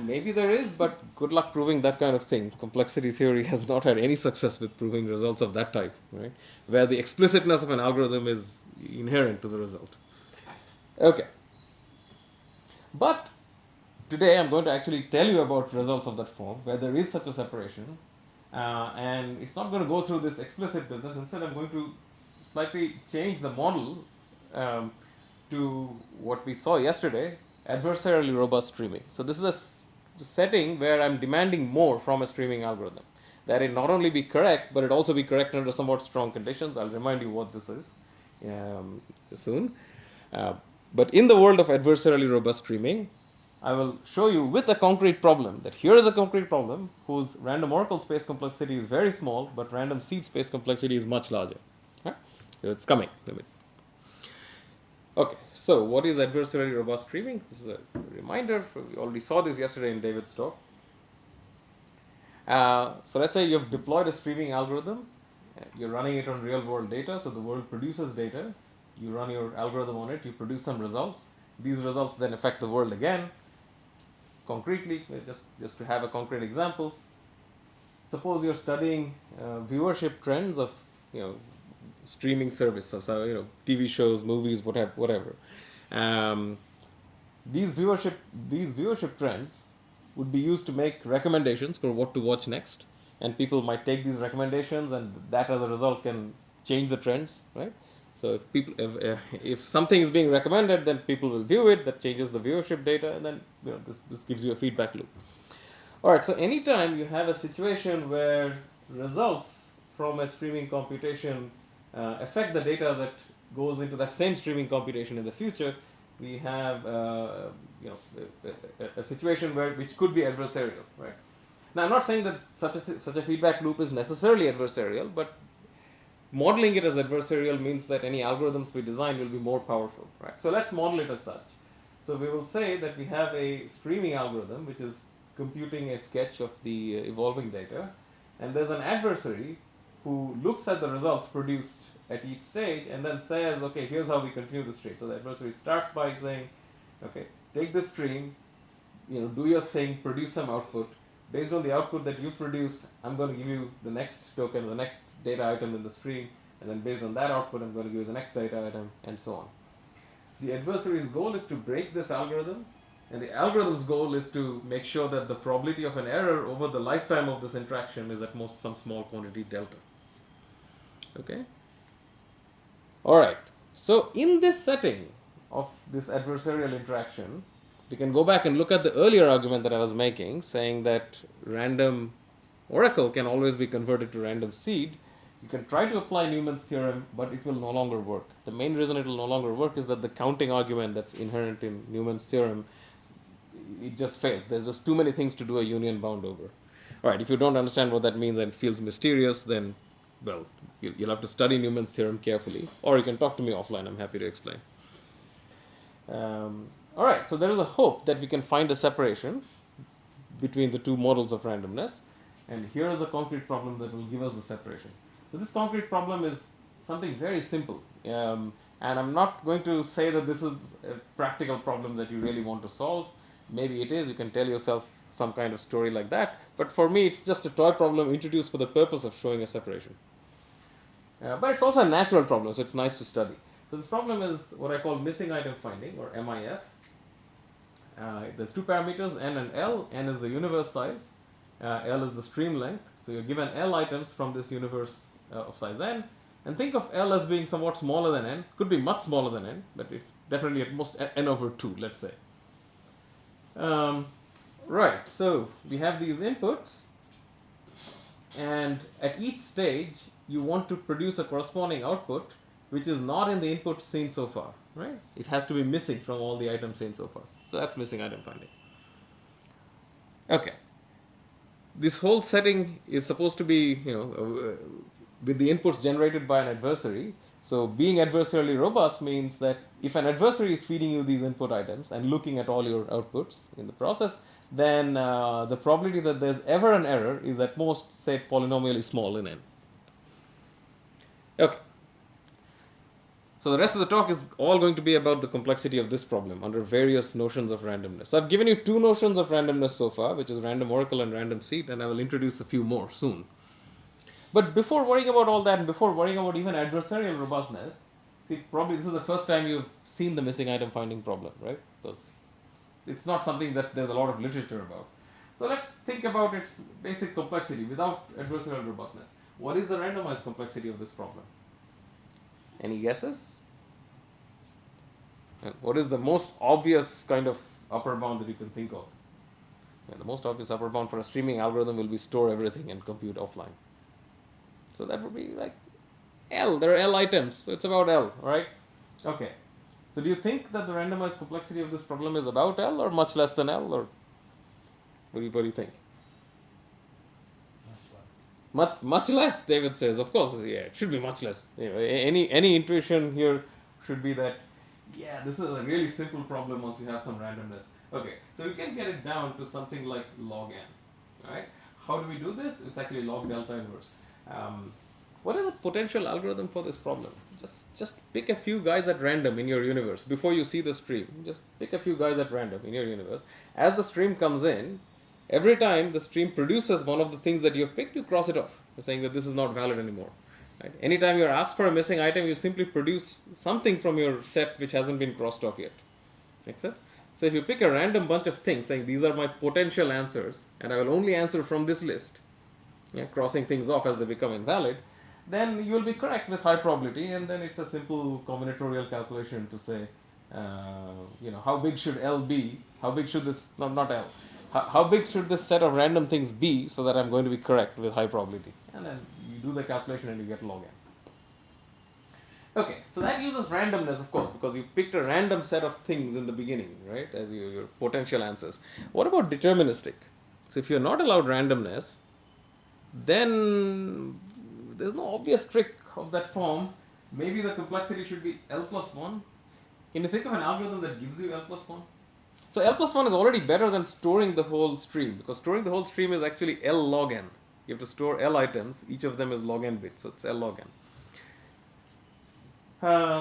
Maybe there is, but good luck proving that kind of thing. Complexity theory has not had any success with proving results of that type, right? Where the explicitness of an algorithm is inherent to the result. Okay. But today I'm going to actually tell you about results of that form, where there is such a separation. And it's not going to go through this explicit business. Instead, I'm going to slightly change the model to what we saw yesterday, adversarially robust streaming. So this is a setting where I'm demanding more from a streaming algorithm. That it not only be correct, but it also be correct under somewhat strong conditions. I'll remind you what this is soon. But in the world of adversarially robust streaming, I will show you with a concrete problem that here is a concrete problem whose random oracle space complexity is very small, but random seed space complexity is much larger. Right? So it's coming. Okay, so what is adversarially robust streaming? This is a reminder. We already saw this yesterday in David's talk. So let's say you've deployed a streaming algorithm. You're running it on real world data. So the world produces data. You run your algorithm on it. You produce some results. These results then affect the world again. Concretely, just to have a concrete example, suppose you're studying viewership trends of streaming services, so TV shows, movies, whatever. These viewership trends would be used to make recommendations for what to watch next, and people might take these recommendations, and that as a result can change the trends, right? So if something is being recommended, then people will view it. That changes the viewership data, and then this gives you a feedback loop. All right. So anytime you have a situation where results from a streaming computation affect the data that goes into that same streaming computation in the future, we have a situation which could be adversarial, right? Now I'm not saying that such a feedback loop is necessarily adversarial, but modeling it as adversarial means that any algorithms we design will be more powerful, right? So let's model it as such. So we will say that we have a streaming algorithm which is computing a sketch of the evolving data, and there's an adversary who looks at the results produced at each stage and then says, okay, here's how we continue the stream. So the adversary starts by saying, okay, take this stream, do your thing, produce some output. Based on the output that you produced, I'm going to give you the next token, the next data item in the stream, and then based on that output, I'm going to give you the next data item, and so on. The adversary's goal is to break this algorithm, and the algorithm's goal is to make sure that the probability of an error over the lifetime of this interaction is at most some small quantity delta. Okay? All right. So in this setting of this adversarial interaction, we can go back and look at the earlier argument that I was making, saying that random oracle can always be converted to random seed. You can try to apply Newman's theorem, but it will no longer work. The main reason it will no longer work is that the counting argument that's inherent in Newman's theorem, it just fails. There's just too many things to do a union bound over. All right, if you don't understand what that means and it feels mysterious, then, well, you'll have to study Newman's theorem carefully, or you can talk to me offline. I'm happy to explain. All right, so there is a hope that we can find a separation between the two models of randomness, and here is a concrete problem that will give us the separation. So this concrete problem is something very simple, and I'm not going to say that this is a practical problem that you really want to solve. Maybe it is, you can tell yourself some kind of story like that, but for me it's just a toy problem introduced for the purpose of showing a separation. But it's also a natural problem, so it's nice to study. So this problem is what I call missing item finding, or MIF. There's two parameters, n and l. N is the universe size, l is the stream length. So you're given l items from this universe of size n, and think of l as being somewhat smaller than n. Could be much smaller than n, but it's definitely at most n over 2, let's say. Right, so we have these inputs, and at each stage you want to produce a corresponding output which is not in the input seen so far, right? It has to be missing from all the items seen so far. So that's missing item finding. Okay. This whole setting is supposed to be, with the inputs generated by an adversary. So being adversarially robust means that if an adversary is feeding you these input items and looking at all your outputs in the process, then the probability that there's ever an error is at most, say, polynomially small in n. Okay. So the rest of the talk is all going to be about the complexity of this problem under various notions of randomness. So I've given you two notions of randomness so far, which is random oracle and random seed, and I will introduce a few more soon. But before worrying about all that, and before worrying about even adversarial robustness, see, probably this is the first time you've seen the missing item finding problem, right? Because it's not something that there's a lot of literature about. So let's think about its basic complexity without adversarial robustness. What is the randomized complexity of this problem? Any guesses? And what is the most obvious kind of upper bound that you can think of? And the most obvious upper bound for a streaming algorithm will be store everything and compute offline. So that would be like L. There are L items. So it's about L, right? Okay. So do you think that the randomized complexity of this problem is about L or much less than L? Or what do you think? Much less, David says. Of course, yeah, it should be much less. Any intuition here should be that, yeah, this is a really simple problem once you have some randomness. Okay, so you can get it down to something like log n, right? How do we do this? It's actually log delta inverse. What is a potential algorithm for this problem? Just pick a few guys at random in your universe before you see the stream. Just pick a few guys at random in your universe. As the stream comes in, every time the stream produces one of the things that you have picked, you cross it off. You're saying that this is not valid anymore. Right? Anytime you're asked for a missing item, you simply produce something from your set which hasn't been crossed off yet. Make sense? So if you pick a random bunch of things saying these are my potential answers and I will only answer from this list, crossing things off as they become invalid, then you will be correct with high probability, and then it's a simple combinatorial calculation to say, how big should L be? How big should this, not L, how big should this set of random things be so that I'm going to be correct with high probability? And then you do the calculation and you get log n. Okay, so that uses randomness, of course, because you picked a random set of things in the beginning, right, as your potential answers. What about deterministic? So if you're not allowed randomness, then there's no obvious trick of that form. Maybe the complexity should be L plus 1. Can you think of an algorithm that gives you L plus 1? So L plus 1 is already better than storing the whole stream, because storing the whole stream is actually L log n. You have to store L items, each of them is log n bits, so it's L log n.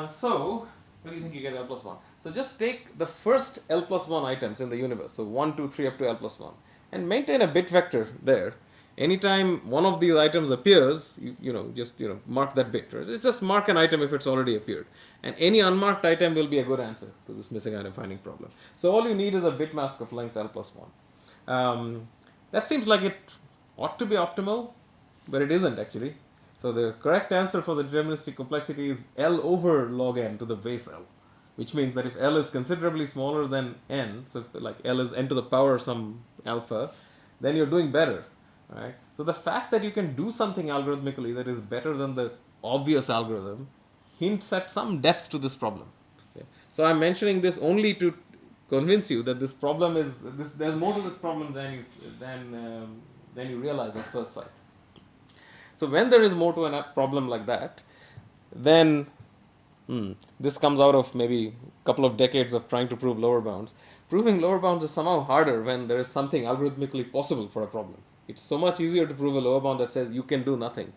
So, what do you think you get L plus 1? So just take the first L plus 1 items in the universe, so 1, 2, 3 up to L plus 1, and maintain a bit vector there. Anytime one of these items appears, just mark that bit. Right? It's just mark an item if it's already appeared. And any unmarked item will be a good answer to this missing item finding problem. So all you need is a bit mask of length L plus 1. That seems like it ought to be optimal, but it isn't actually. So the correct answer for the deterministic complexity is L over log n to the base L, which means that if L is considerably smaller than n, so if like L is n to the power some alpha, then you're doing better. Right? So the fact that you can do something algorithmically that is better than the obvious algorithm hints at some depth to this problem. Okay? So I'm mentioning this only to convince you that this problem is there's more to this problem than you realize at first sight. So when there is more to a problem like that, then this comes out of maybe a couple of decades of trying to prove lower bounds. Proving lower bounds is somehow harder when there is something algorithmically possible for a problem. It's so much easier to prove a lower bound that says you can do nothing,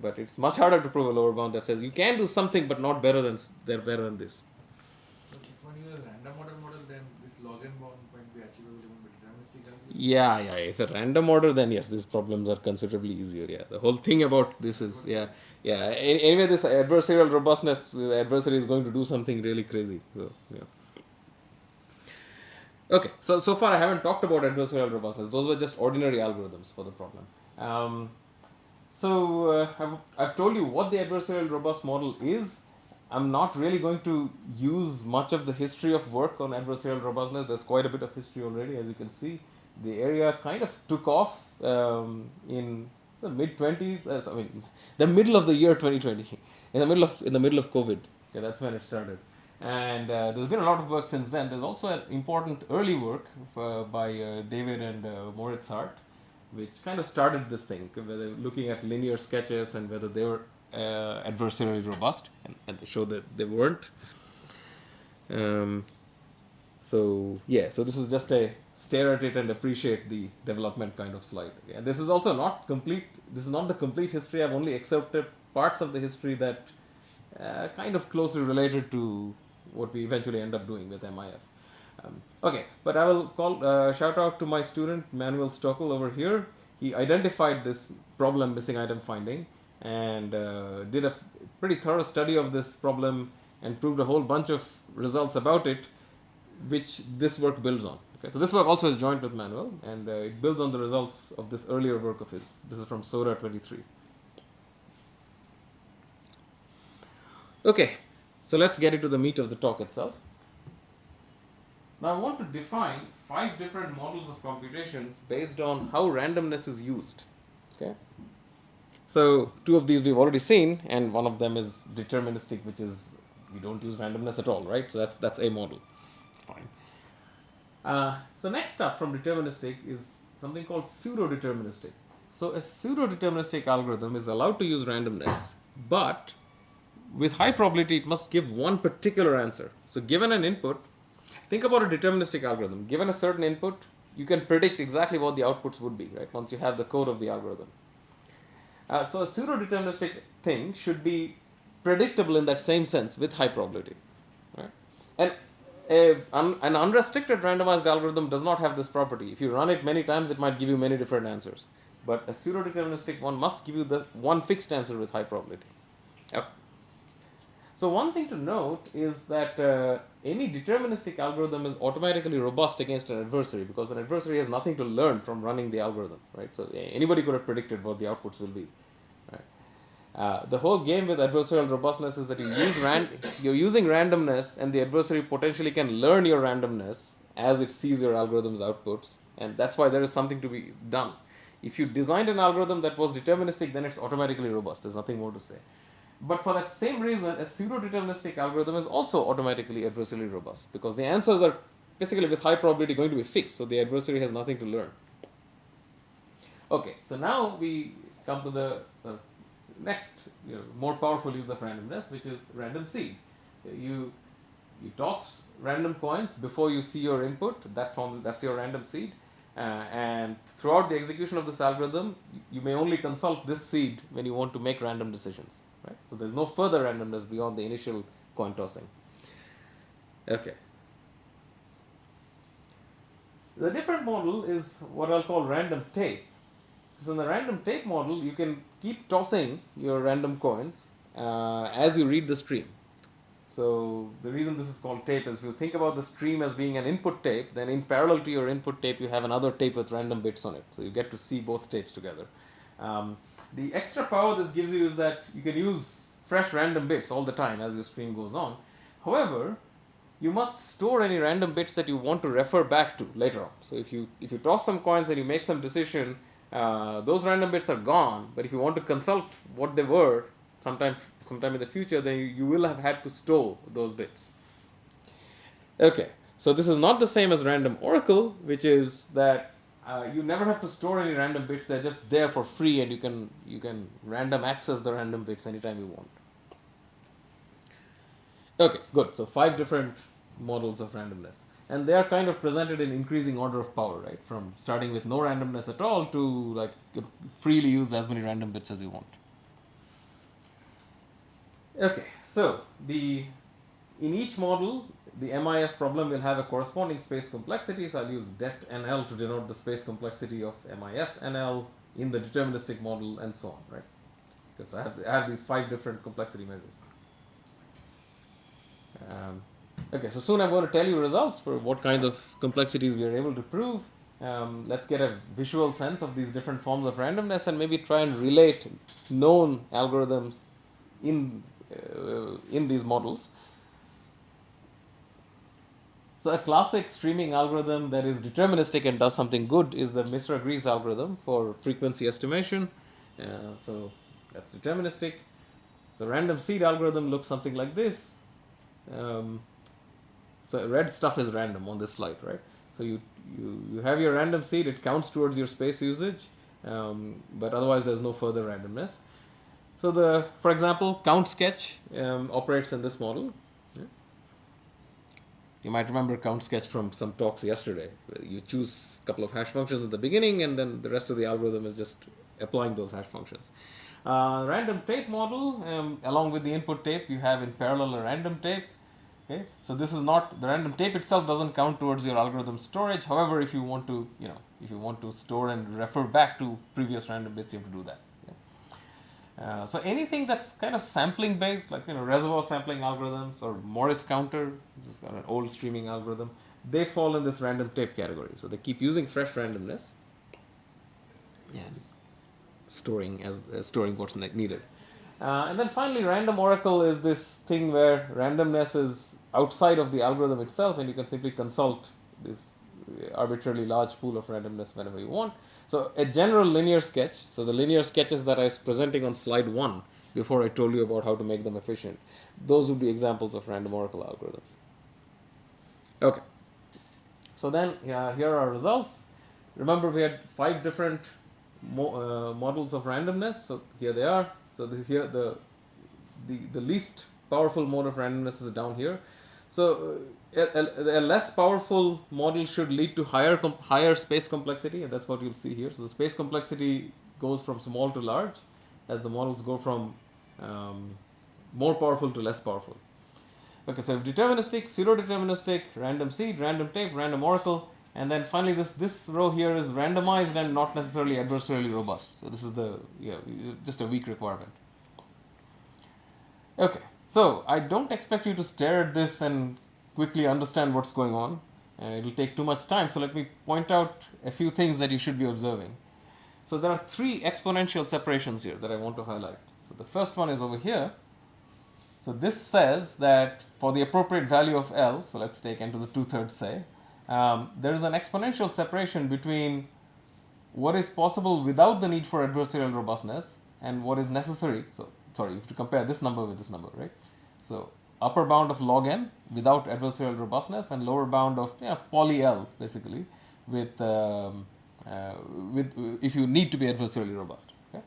but it's much harder to prove a lower bound that says you can do something but not better than this. So if one uses random model, then this log n bound might be achievable even with deterministic algorithm. Yeah. If a random order, then yes, these problems are considerably easier. Yeah, the whole thing about this is Anyway, this adversarial robustness, the adversary is going to do something really crazy. So yeah. Okay, so far I haven't talked about adversarial robustness. Those were just ordinary algorithms for the problem. I've told you what the adversarial robust model is. I'm not really going to use much of the history of work on adversarial robustness. There's quite a bit of history already, as you can see. The area kind of took off in the mid-20s. I mean, the middle of the year 2020, in the middle of COVID. Okay, that's when it started. And there's been a lot of work since then. There's also an important early work by David and Moritz Hart, which kind of started this thing, where they're looking at linear sketches and whether they were adversarially robust, and they showed that they weren't. So this is just a stare at it and appreciate the development kind of slide. Okay? And this is also not complete. This is not the complete history. I've only accepted parts of the history that kind of closely related to what we eventually end up doing with MIF. Okay, but I will shout out to my student Manuel Stockel over here. He identified this problem, missing item finding, and did a pretty thorough study of this problem and proved a whole bunch of results about it, which this work builds on. Okay, so this work also is joint with Manuel, and it builds on the results of this earlier work of his. This is from Sora 23. Okay, so let's get into the meat of the talk itself. Now I want to define 5 different models of computation based on how randomness is used. Okay, so 2 of these we've already seen, and one of them is deterministic, which is we don't use randomness at all, right? So that's a model. Fine. So next up from deterministic is something called pseudo-deterministic. So a pseudo-deterministic algorithm is allowed to use randomness, but with high probability it must give one particular answer. So given an input, think about a deterministic algorithm. Given a certain input, you can predict exactly what the outputs would be, right, once you have the code of the algorithm. So a pseudo-deterministic thing should be predictable in that same sense with high probability. Right? And an unrestricted randomized algorithm does not have this property. If you run it many times, it might give you many different answers. But a pseudo-deterministic one must give you the one fixed answer with high probability. Okay. So one thing to note is that any deterministic algorithm is automatically robust against an adversary, because an adversary has nothing to learn from running the algorithm, right? So anybody could have predicted what the outputs will be. Right? The whole game with adversarial robustness is that you're using randomness, and the adversary potentially can learn your randomness as it sees your algorithm's outputs, and that's why there is something to be done. If you designed an algorithm that was deterministic, then it's automatically robust. There's nothing more to say. But for that same reason, a pseudo-deterministic algorithm is also automatically adversarially robust, because the answers are basically with high probability going to be fixed, so the adversary has nothing to learn. Okay, so now we come to the next more powerful use of randomness, which is random seed. You toss random coins before you see your input. That's your random seed. And throughout the execution of this algorithm, you may only consult this seed when you want to make random decisions. Right? So there's no further randomness beyond the initial coin tossing. Okay. The different model is what I'll call random tape. So in the random tape model, you can keep tossing your random coins as you read the stream. So the reason this is called tape is if you think about the stream as being an input tape, then in parallel to your input tape, you have another tape with random bits on it. So you get to see both tapes together. The extra power this gives you is that you can use fresh random bits all the time as your stream goes on. However, you must store any random bits that you want to refer back to later on. So if you toss some coins and you make some decision, those random bits are gone. But if you want to consult what they were sometime in the future, then you will have had to store those bits. Okay, so this is not the same as random oracle, which is that you never have to store any random bits. They're just there for free, and you can random access the random bits anytime you want. Okay, good. So 5 different models of randomness, and they are kind of presented in increasing order of power, right? From starting with no randomness at all to like freely use as many random bits as you want. Okay, so in each model, the MIF problem will have a corresponding space complexity. So I'll use det NL to denote the space complexity of MIF NL in the deterministic model, and so on, right? Because I have these 5 different complexity measures. Okay, so soon I'm going to tell you results for what kinds of complexities we are able to prove. Let's get a visual sense of these different forms of randomness and maybe try and relate known algorithms in these models. So a classic streaming algorithm that is deterministic and does something good is the Misra-Gries algorithm for frequency estimation. So that's deterministic. So random seed algorithm looks something like this. So red stuff is random on this slide, right? So you have your random seed, it counts towards your space usage, but otherwise there's no further randomness. So for example, count sketch operates in this model. Yeah. You might remember count sketch from some talks yesterday. You choose a couple of hash functions at the beginning, and then the rest of the algorithm is just applying those hash functions. Random tape model, along with the input tape, you have in parallel a random tape. Okay, so this is not, the random tape itself doesn't count towards your algorithm storage. However, if you want to, if you want to store and refer back to previous random bits, you have to do that. Okay. So anything that's kind of sampling based, like reservoir sampling algorithms or Morris counter, this is kind of an old streaming algorithm, they fall in this random tape category. So they keep using fresh randomness and storing what's needed. And then finally, random oracle is this thing where randomness is outside of the algorithm itself, and you can simply consult this arbitrarily large pool of randomness whenever you want. So a general linear sketch, so the linear sketches that I was presenting on slide 1 before I told you about how to make them efficient, those would be examples of random oracle algorithms. Okay. So then here are our results. Remember, we had 5 different models of randomness. So here they are. So here the least powerful mode of randomness is down here. So a less powerful model should lead to higher space complexity, and that's what you'll see here. So the space complexity goes from small to large as the models go from more powerful to less powerful. Okay, so deterministic, pseudo-deterministic, random seed, random tape, random oracle, and then finally this row here is randomized and not necessarily adversarially robust. So this is just a weak requirement. Okay, so I don't expect you to stare at this and quickly understand what's going on. It'll take too much time, so let me point out a few things that you should be observing. So there are 3 exponential separations here that I want to highlight. So the first one is over here. So this says that for the appropriate value of L, so let's take n to the 2/3 say, there is an exponential separation between what is possible without the need for adversarial robustness and what is necessary. So sorry, you have to compare this number with this number, right? So upper bound of log n without adversarial robustness, and lower bound of poly L basically with if you need to be adversarially robust. Okay.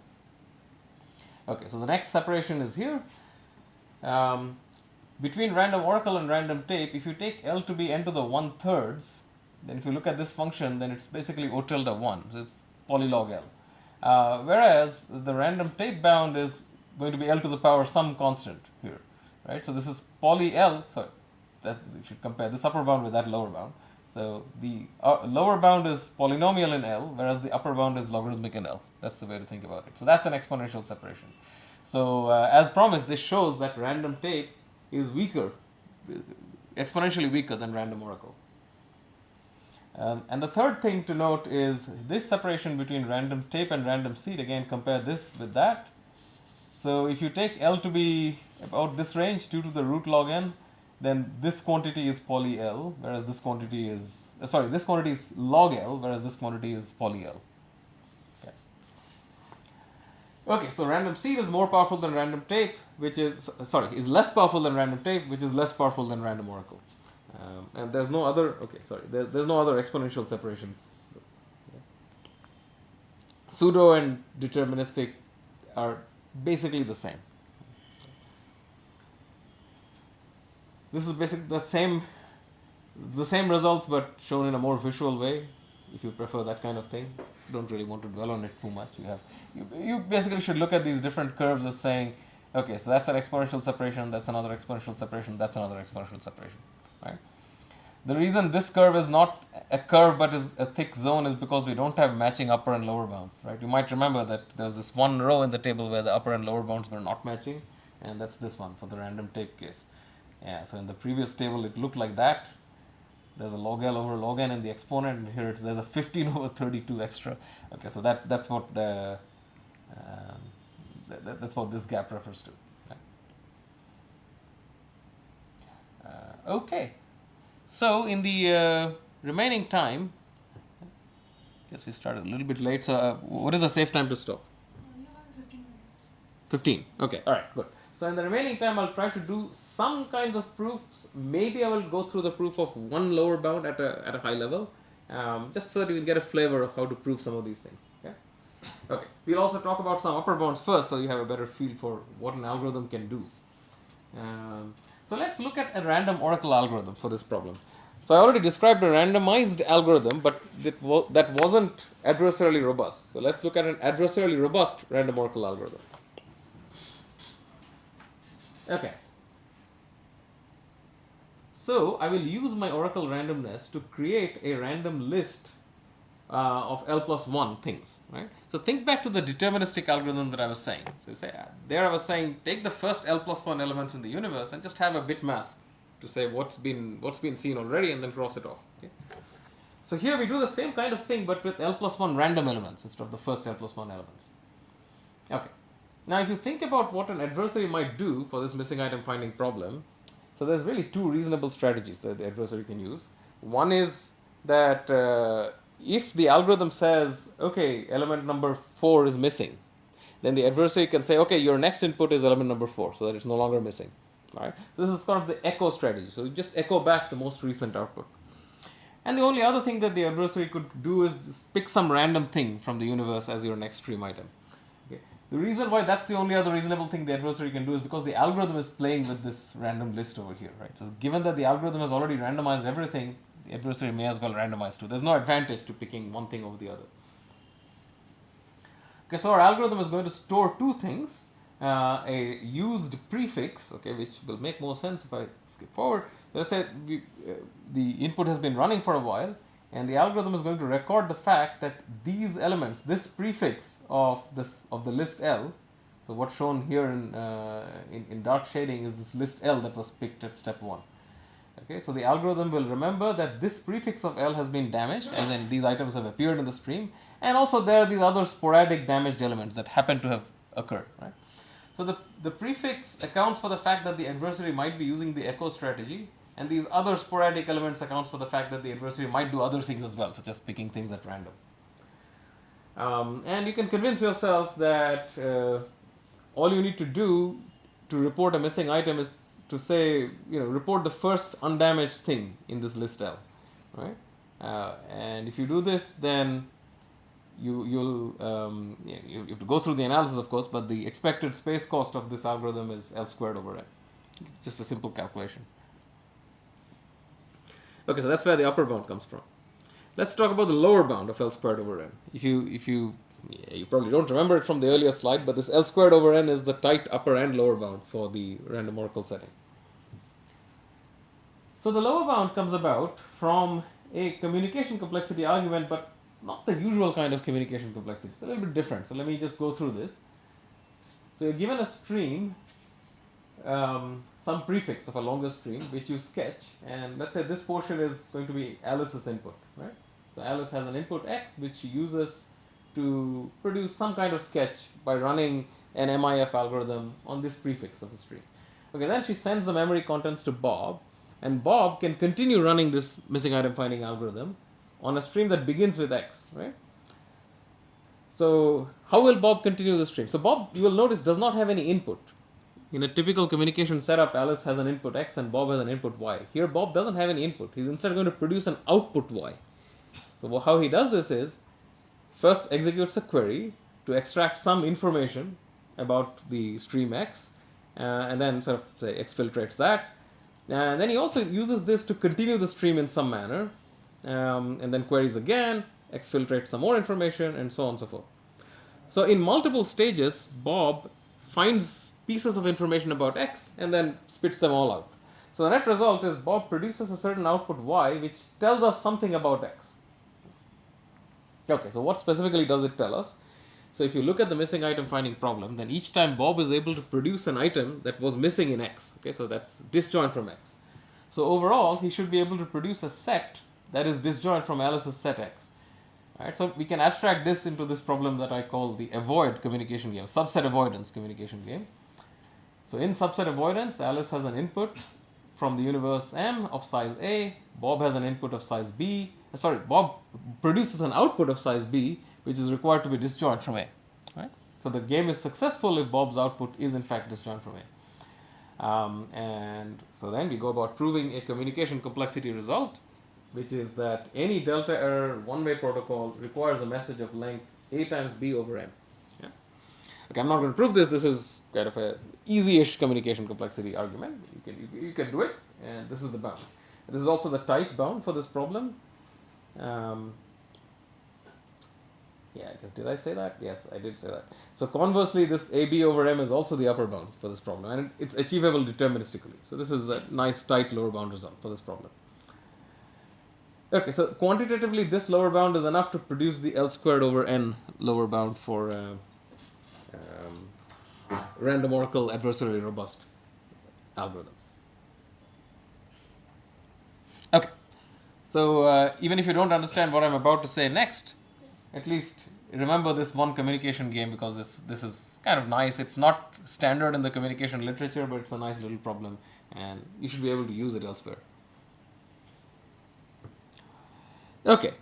Okay. So the next separation is here. Between random oracle and random tape, if you take L to be n to the 1/3, then if you look at this function, then it's basically O tilde 1, so it's polylog L. Whereas the random tape bound is going to be L to the power some constant here, right? So this is poly L, sorry, you should compare this upper bound with that lower bound. So the lower bound is polynomial in L, whereas the upper bound is logarithmic in L. That's the way to think about it. So that's an exponential separation. So as promised, this shows that random tape is weaker, exponentially weaker than random oracle. And the third thing to note is this separation between random tape and random seed. Again, compare this with that. So if you take L to be about this range, 2 to the root log n, then this quantity is poly L, whereas this quantity is, this quantity is log L, whereas this quantity is poly L. Okay, so random seed is more powerful than random tape, which is, is less powerful than random tape, which is less powerful than random oracle. And there's no other, there's no other exponential separations. Pseudo and deterministic are basically the same. This is basically the same results, but shown in a more visual way, if you prefer that kind of thing. Don't really want to dwell on it too much. You basically should look at these different curves as saying, okay, so that's an exponential separation, that's another exponential separation, that's another exponential separation, right? The reason this curve is not a curve but is a thick zone is because we don't have matching upper and lower bounds, right? You might remember that there's this one row in the table where the upper and lower bounds were not matching, and that's this one for the random tape case. Yeah, so in the previous table it looked like that. There's a log L over log n in the exponent, and here there's a 15 over 32 extra. Okay, so that's what that's what this gap refers to. Okay, so in the remaining time, I guess we started a little bit late. So what is the safe time to stop? 15. Okay, all right, good. So in the remaining time, I'll try to do some kinds of proofs. Maybe I will go through the proof of one lower bound at a high level, just so that you can get a flavor of how to prove some of these things. Okay. Okay. We'll also talk about some upper bounds first, so you have a better feel for what an algorithm can do. So let's look at a random oracle algorithm for this problem. So I already described a randomized algorithm, but that wasn't adversarially robust. So let's look at an adversarially robust random oracle algorithm. Okay. So I will use my oracle randomness to create a random list of L plus 1 things, right? So think back to the deterministic algorithm that I was saying. So say there I was saying take the first L plus 1 elements in the universe and just have a bit mask to say what's been seen already and then cross it off. Okay? So here we do the same kind of thing but with L plus 1 random elements instead of the first L plus 1 elements. Okay. Now if you think about what an adversary might do for this missing item finding problem, so there's really two reasonable strategies that the adversary can use. One is that if the algorithm says, okay, element number 4 is missing, then the adversary can say, okay, your next input is element number 4, so that it's no longer missing. Right? This is sort of the echo strategy. So you just echo back the most recent output. And the only other thing that the adversary could do is just pick some random thing from the universe as your next stream item. Okay. The reason why that's the only other reasonable thing the adversary can do is because the algorithm is playing with this random list over here. Right? So given that the algorithm has already randomized everything, the adversary may as well randomize too. There's no advantage to picking one thing over the other. Okay, so our algorithm is going to store two things. A used prefix, okay, which will make more sense if I skip forward. Let's say the input has been running for a while, and the algorithm is going to record the fact that these elements, this prefix of the list L. So what's shown here in dark shading is this list L that was picked at step 1. Okay, so the algorithm will remember that this prefix of L has been damaged, and then these items have appeared in the stream, and also there are these other sporadic damaged elements that happen to have occurred. Right? So the prefix accounts for the fact that the adversary might be using the echo strategy, and these other sporadic elements accounts for the fact that the adversary might do other things as well, such as picking things at random. And you can convince yourself that all you need to do to report a missing item is to say, report the first undamaged thing in this list L, right? And if you do this, then you have to go through the analysis, of course, but the expected space cost of this algorithm is L squared over N. It's just a simple calculation. Okay, so that's where the upper bound comes from. Let's talk about the lower bound of L squared over N. You probably don't remember it from the earlier slide, but this L squared over N is the tight upper and lower bound for the random oracle setting. So the lower bound comes about from a communication complexity argument, but not the usual kind of communication complexity. It's a little bit different. So let me just go through this. So you're given a stream, some prefix of a longer stream, which you sketch, and let's say this portion is going to be Alice's input, right? So Alice has an input X, which she uses to produce some kind of sketch by running an MIF algorithm on this prefix of the stream. Okay, then she sends the memory contents to Bob, and Bob can continue running this missing item finding algorithm on a stream that begins with X, right? So how will Bob continue the stream? So Bob, you will notice, does not have any input. In a typical communication setup, Alice has an input X and Bob has an input Y. Here Bob doesn't have any input. He's instead going to produce an output Y. So how he does this is, first executes a query to extract some information about the stream X, and then sort of say exfiltrates that. And then he also uses this to continue the stream in some manner, and then queries again, exfiltrates some more information, and so on and so forth. So in multiple stages, Bob finds pieces of information about X and then spits them all out. So the net result is Bob produces a certain output Y which tells us something about X. Okay, so what specifically does it tell us? So if you look at the missing item finding problem, then each time Bob is able to produce an item that was missing in X. Okay, so that's disjoint from X. So overall, he should be able to produce a set that is disjoint from Alice's set X. Right, so we can abstract this into this problem that I call the avoid communication game, subset avoidance communication game. So in subset avoidance, Alice has an input from the universe M of size A, Bob has an input of size B, Bob produces an output of size B, which is required to be disjoint from A. Right? So the game is successful if Bob's output is in fact disjoint from A. And so then we go about proving a communication complexity result, which is that any delta error one-way protocol requires a message of length A times B over M. Yeah. Okay, I'm not going to prove this. This is kind of a easy-ish communication complexity argument. You can do it, and this is the bound. This is also the tight bound for this problem. Yeah, I guess, did I say that? Yes, I did say that. So conversely, this AB over M is also the upper bound for this problem, and it's achievable deterministically. So this is a nice tight lower bound result for this problem. Okay, so quantitatively, this lower bound is enough to produce the L squared over N lower bound for random oracle adversarially robust algorithms. Okay, so even if you don't understand what I'm about to say next, at least remember this one communication game, because this is kind of nice. It's not standard in the communication literature, but it's a nice little problem, and you should be able to use it elsewhere. Okay,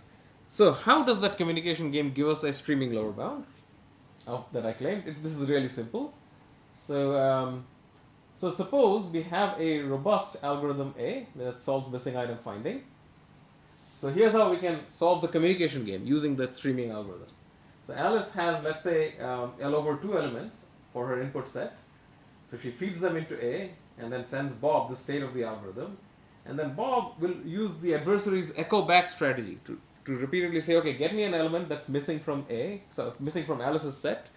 so how does that communication game give us a streaming lower bound that I claimed? This is really simple. So, so suppose we have a robust algorithm A that solves missing item finding. So here's how we can solve the communication game using that streaming algorithm. So Alice has, let's say, L over 2 elements for her input set. So she feeds them into A and then sends Bob the state of the algorithm. And then Bob will use the adversary's echo back strategy to repeatedly say, okay, get me an element that's missing from A, so missing from Alice's set.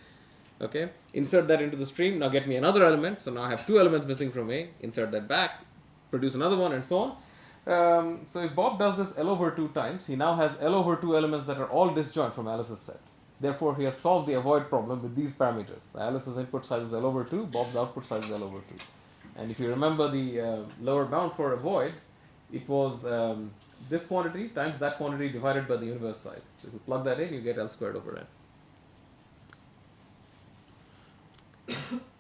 Okay, insert that into the stream. Now get me another element. So now I have 2 elements missing from A. Insert that back, produce another one, and so on. So if Bob does this L over 2 times, he now has L over 2 elements that are all disjoint from Alice's set. Therefore, he has solved the avoid problem with these parameters. So Alice's input size is L over 2, Bob's output size is L over 2. And if you remember the lower bound for avoid, it was this quantity times that quantity divided by the universe size. So if you plug that in, you get L squared over N.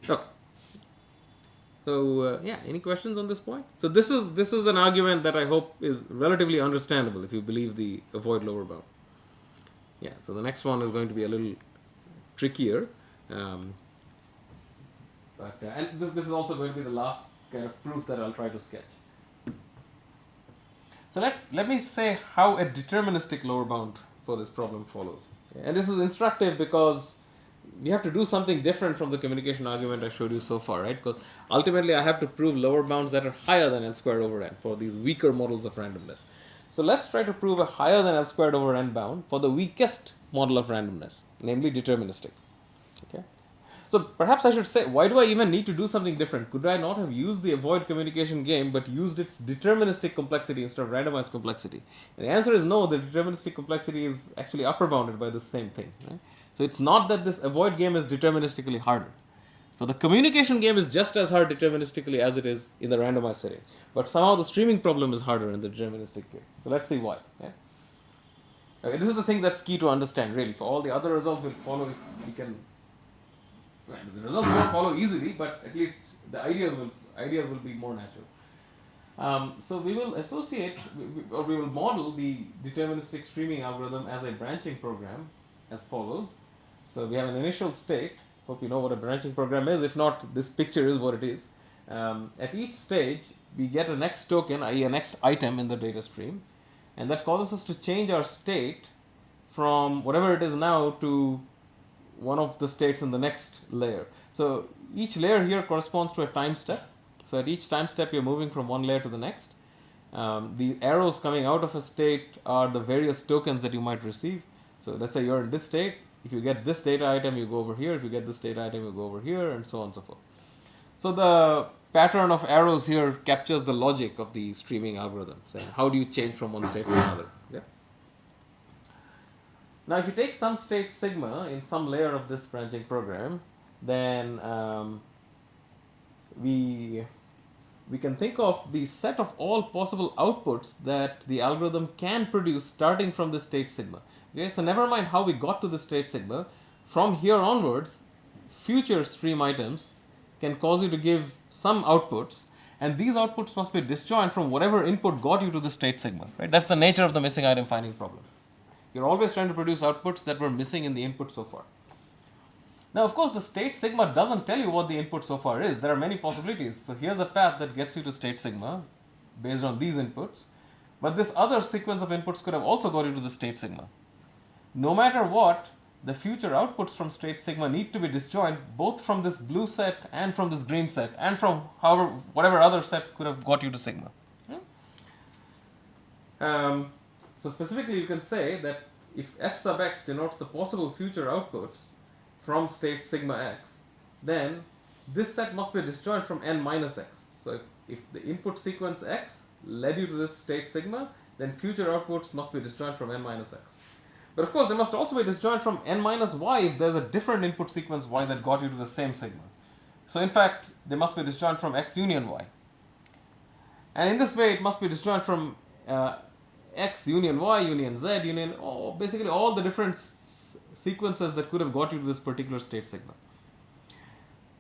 Okay. So yeah, any questions on this point? So this is an argument that I hope is relatively understandable if you believe the avoid lower bound. Yeah. So the next one is going to be a little trickier, and this is also going to be the last kind of proof that I'll try to sketch. So let me say how a deterministic lower bound for this problem follows. And this is instructive because we have to do something different from the communication argument I showed you so far, right? Because ultimately I have to prove lower bounds that are higher than L squared over N for these weaker models of randomness. So let's try to prove a higher than L squared over N bound for the weakest model of randomness, namely deterministic. Okay. So perhaps I should say, why do I even need to do something different? Could I not have used the avoid communication game but used its deterministic complexity instead of randomized complexity? And the answer is no, the deterministic complexity is actually upper bounded by the same thing. Right? So it's not that this avoid game is deterministically harder. So the communication game is just as hard deterministically as it is in the randomized setting. But somehow the streaming problem is harder in the deterministic case. So let's see why. Okay, this is the thing that's key to understand really. For all the other results will follow if we can. Well, the results won't follow easily, but at least the ideas will be more natural. So we will associate, or we will model the deterministic streaming algorithm as a branching program as follows. So we have an initial state. Hope you know what a branching program is. If not, this picture is what it is. At each stage, we get a next token, i.e. a next item in the data stream, and that causes us to change our state from whatever it is now to one of the states in the next layer. So each layer here corresponds to a time step. So at each time step, you're moving from one layer to the next. The arrows coming out of a state are the various tokens that you might receive. So let's say you're in this state. If you get this data item, you go over here. If you get this data item, you go over here, and so on and so forth. So the pattern of arrows here captures the logic of the streaming algorithm, saying how do you change from one state to another. Yeah? Now, if you take some state sigma in some layer of this branching program, then we can think of the set of all possible outputs that the algorithm can produce starting from the state sigma. Okay, so never mind how we got to the state sigma. From here onwards, future stream items can cause you to give some outputs, and these outputs must be disjoint from whatever input got you to the state sigma. Right? That's the nature of the missing item finding problem. You're always trying to produce outputs that were missing in the input so far. Now, of course, the state sigma doesn't tell you what the input so far is. There are many possibilities. So here's a path that gets you to state sigma based on these inputs. But this other sequence of inputs could have also got you to the state sigma. No matter what, the future outputs from state sigma need to be disjoint both from this blue set and from this green set and from whatever other sets could have got you to sigma. So specifically, you can say that if f sub x denotes the possible future outputs from state sigma x, then this set must be disjoint from n minus x. So if the input sequence x led you to this state sigma, then future outputs must be disjoint from n minus x. But of course, they must also be disjoint from n minus y if there's a different input sequence y that got you to the same sigma. So in fact, they must be disjoint from x union y. And in this way, it must be disjoint from x union y, union z, union, basically all the different sequences that could have got you to this particular state sigma.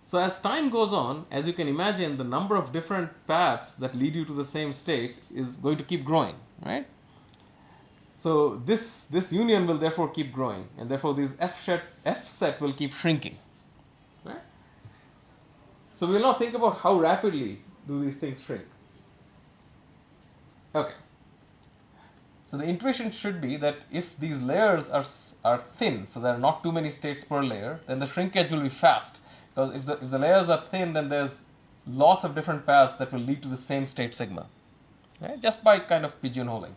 So as time goes on, as you can imagine, the number of different paths that lead you to the same state is going to keep growing, right? So this union will therefore keep growing, and therefore this f set will keep shrinking, right? So we will now think about how rapidly do these things shrink. Okay. So the intuition should be that if these layers are thin, so there are not too many states per layer, then the shrinkage will be fast. Because if the layers are thin, then there's lots of different paths that will lead to the same state sigma, right? Just by kind of pigeonholing.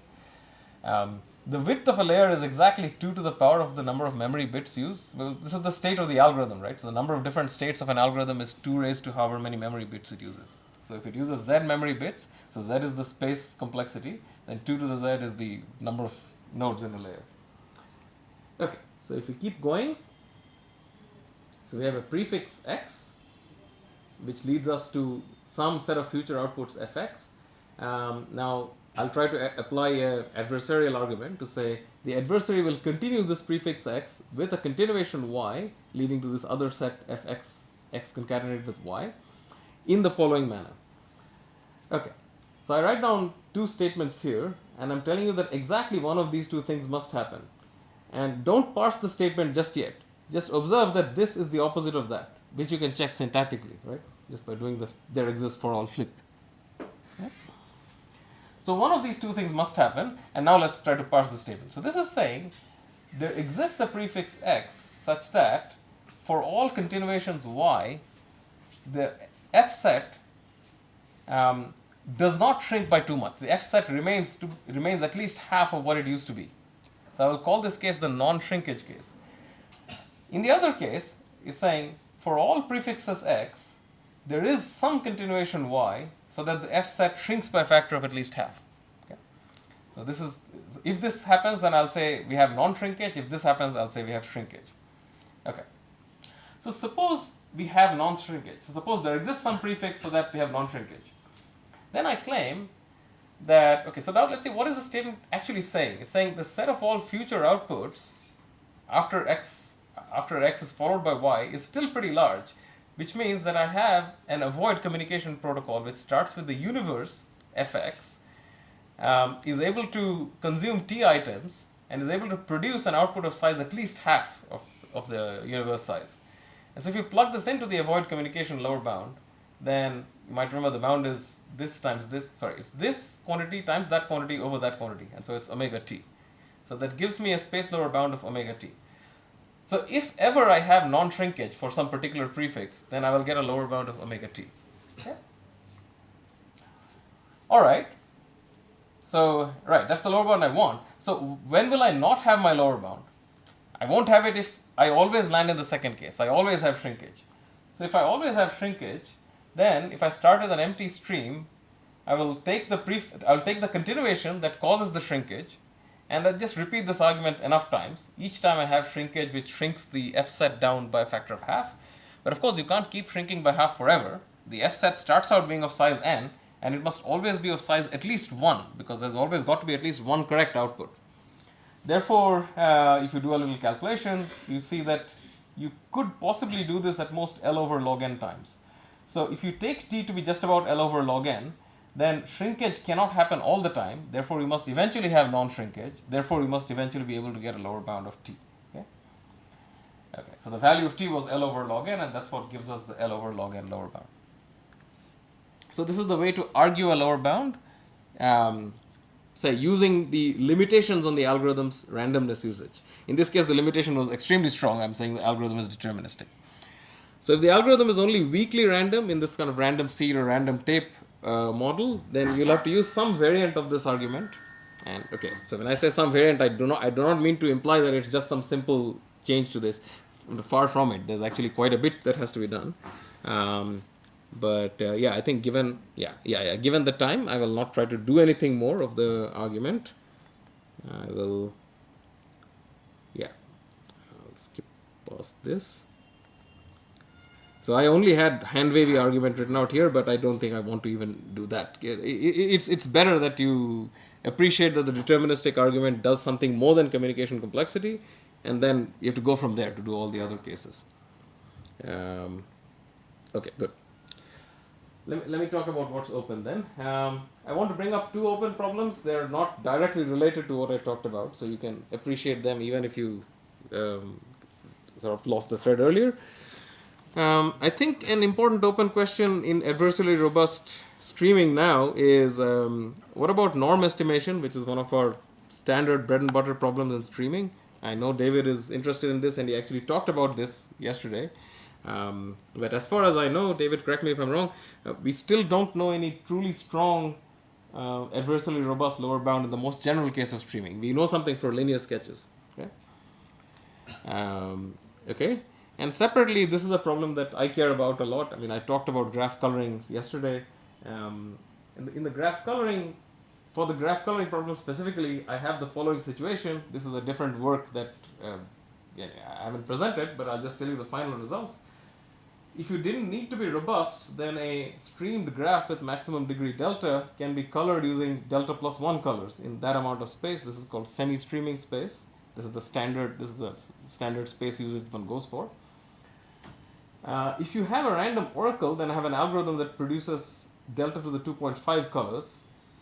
The width of a layer is exactly 2 to the power of the number of memory bits used. Well, this is the state of the algorithm, right? So the number of different states of an algorithm is 2 raised to however many memory bits it uses. So if it uses z memory bits, so z is the space complexity, then 2 to the z is the number of nodes in the layer. Okay, so if we keep going, so we have a prefix x, which leads us to some set of future outputs fx. Now, I'll try to apply an adversarial argument to say the adversary will continue this prefix x with a continuation y leading to this other set fx, x concatenated with y, in the following manner. Okay, so I write down 2 statements here, and I'm telling you that exactly one of these 2 things must happen. And don't parse the statement just yet. Just observe that this is the opposite of that, which you can check syntactically, right? Just by doing the there exists for all flipped. Okay? So one of these 2 things must happen, and now let's try to parse the statement. So this is saying there exists a prefix x such that for all continuations y, the f set does not shrink by too much. The f set remains at least half of what it used to be. So I will call this case the non-shrinkage case. In the other case, it's saying for all prefixes x, there is some continuation y, so that the f set shrinks by a factor of at least half. Okay? So this is, if this happens, then I'll say we have non-shrinkage. If this happens, I'll say we have shrinkage. Okay. So suppose we have non-shrinkage. So suppose there exists some prefix so that we have non-shrinkage. Then I claim that, okay, so now let's see, what is the statement actually saying? It's saying the set of all future outputs after x is followed by y is still pretty large, which means that I have an avoid communication protocol which starts with the universe fx, is able to consume t items, and is able to produce an output of size at least half of the universe size. And so if you plug this into the avoid communication lower bound, then you might remember the bound is this times this, it's this quantity times that quantity over that quantity, and so it's omega t. So that gives me a space lower bound of omega t. So if ever I have non-shrinkage for some particular prefix, then I will get a lower bound of omega t. Okay? Alright. So, right, that's the lower bound I want. So when will I not have my lower bound? I won't have it if I always land in the second case. I always have shrinkage. So if I always have shrinkage, then if I start with an empty stream, I will take the continuation that causes the shrinkage, and I'll just repeat this argument enough times. Each time I have shrinkage which shrinks the f set down by a factor of half. But of course you can't keep shrinking by half forever. The f set starts out being of size n, and it must always be of size at least 1, because there's always got to be at least one correct output. Therefore, if you do a little calculation, you see that you could possibly do this at most L over log n times. So if you take t to be just about L over log n, then shrinkage cannot happen all the time. Therefore, you must eventually have non-shrinkage. Therefore, you must eventually be able to get a lower bound of t. Okay? Okay, so the value of t was L over log n, and that's what gives us the L over log n lower bound. So this is the way to argue a lower bound, say using the limitations on the algorithm's randomness usage. In this case, the limitation was extremely strong. I'm saying the algorithm is deterministic. So if the algorithm is only weakly random in this kind of random seed or random tape model, then you'll have to use some variant of this argument. And okay, so when I say some variant, I do not mean to imply that it's just some simple change to this. Far from it. There's actually quite a bit that has to be done. But yeah, I think given given the time, I will not try to do anything more of the argument. I will I'll skip past this. So I only had hand wavy argument written out here, but I don't think I want to even do that. It's better that you appreciate that the deterministic argument does something more than communication complexity, and then you have to go from there to do all the other cases. Okay, good. Let me talk about what's open then. I want to bring up two open problems. They're not directly related to what I talked about, so you can appreciate them even if you sort of lost the thread earlier. I think an important open question in adversarially robust streaming now is what about norm estimation, which is one of our standard bread and butter problems in streaming. I know David is interested in this, and he actually talked about this yesterday. But as far as I know, David, correct me if I'm wrong, we still don't know any truly strong adversarially robust lower bound in the most general case of streaming. We know something for linear sketches. Okay. And separately, this is a problem that I care about a lot. I mean, I talked about graph coloring yesterday. In the graph coloring, for the graph coloring problem specifically, I have the following situation. This is a different work that I haven't presented, but I'll just tell you the final results. If you didn't need to be robust, then a streamed graph with maximum degree delta can be colored using delta plus 1 colors in that amount of space. This is called semi-streaming space. This is the standard space usage one goes for. If you have a random oracle, then I have an algorithm that produces delta to the 2.5 colors.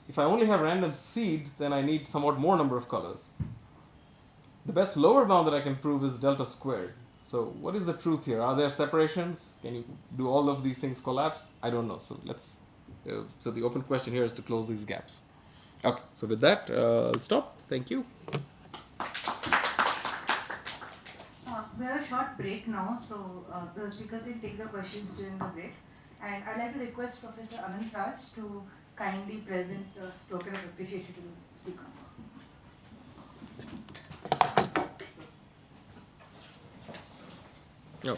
If I only have random seed, then I need somewhat more number of colors. The best lower bound that I can prove is delta squared. So what is the truth here? Are there separations? Can you do all of these things collapse? I don't know. So let's. So the open question here is to close these gaps. Okay. So with that, I'll stop. Thank you. We have a short break now, so the speaker can take the questions during the break. And I'd like to request Professor Anant Raj to kindly present the token of appreciation to the speaker. No.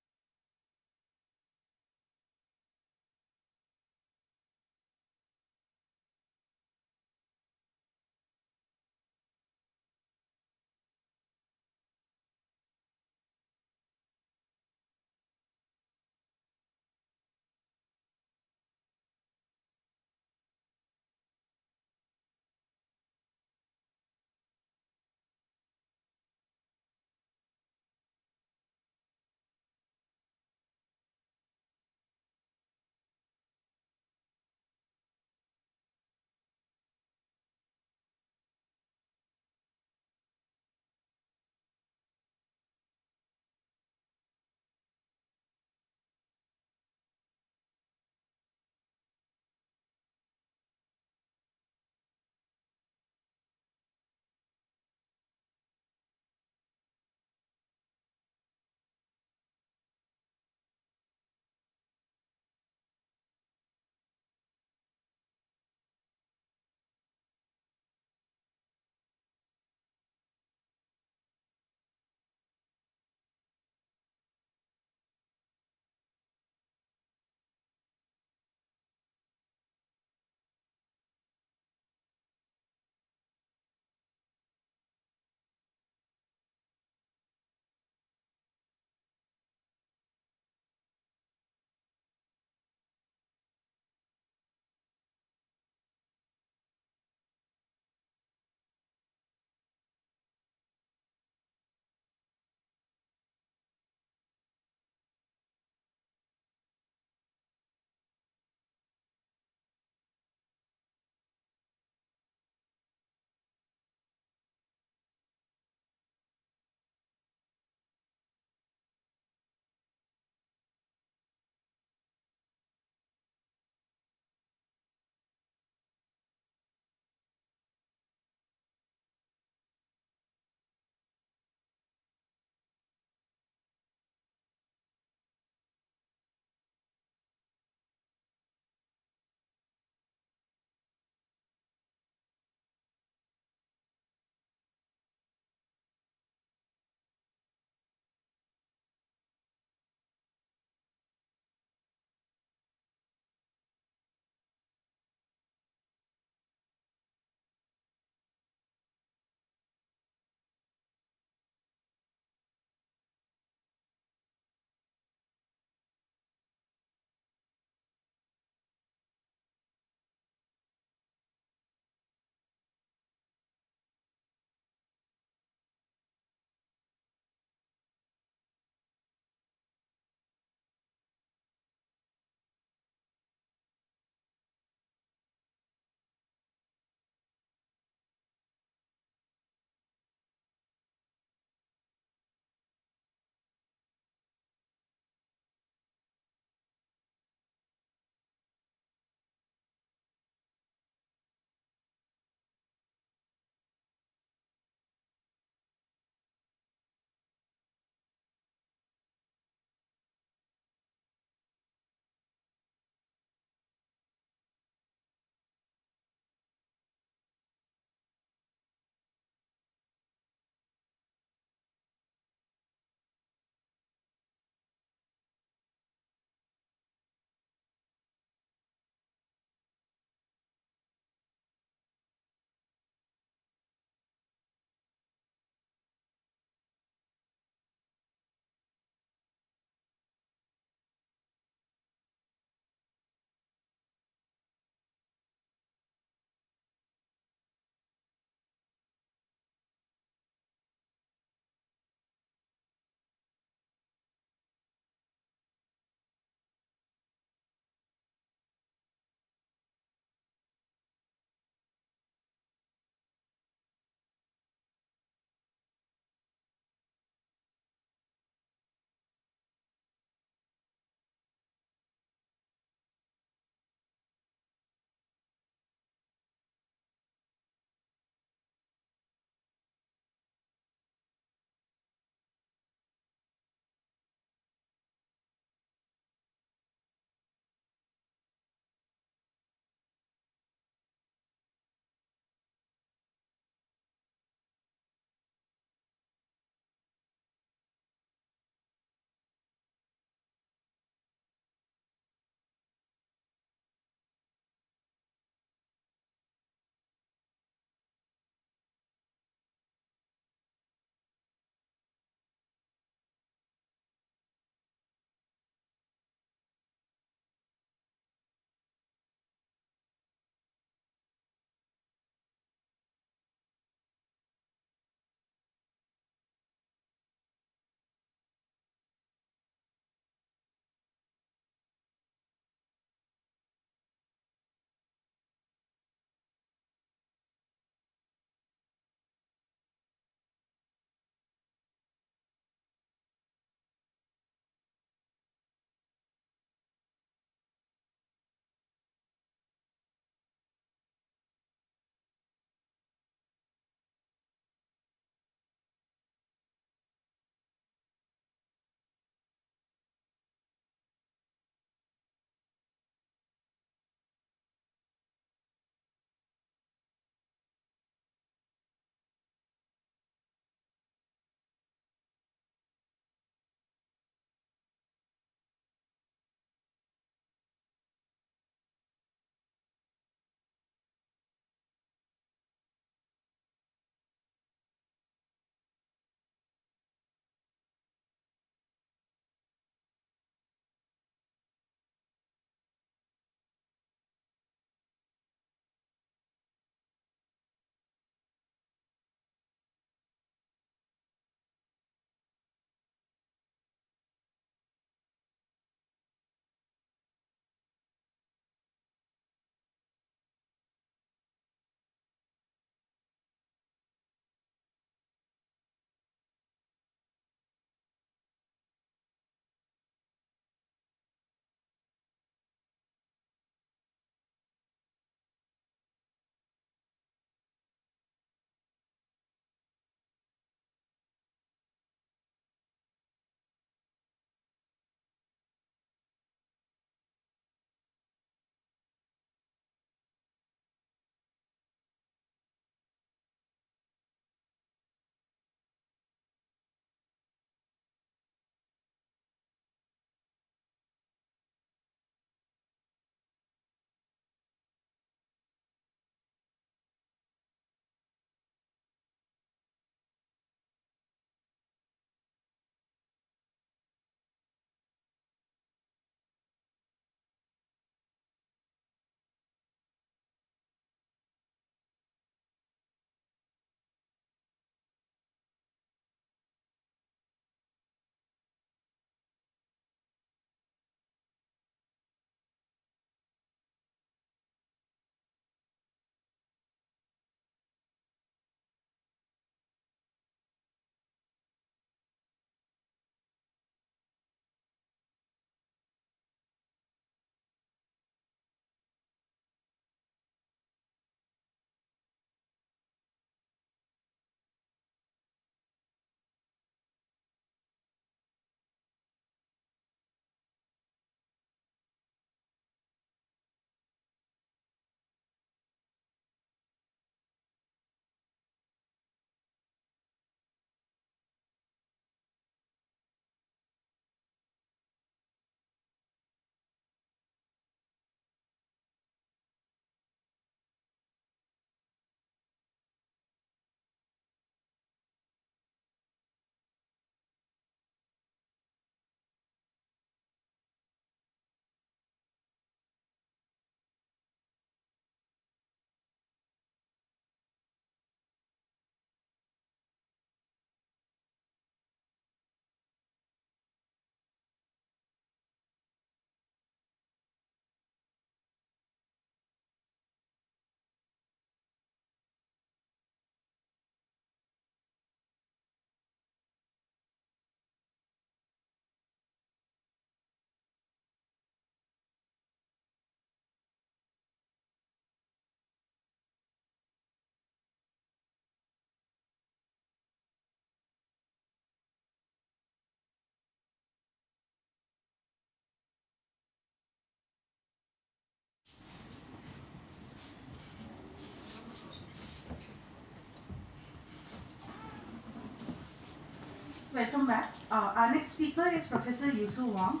welcome back. Our next speaker is Professor Yusu Wang.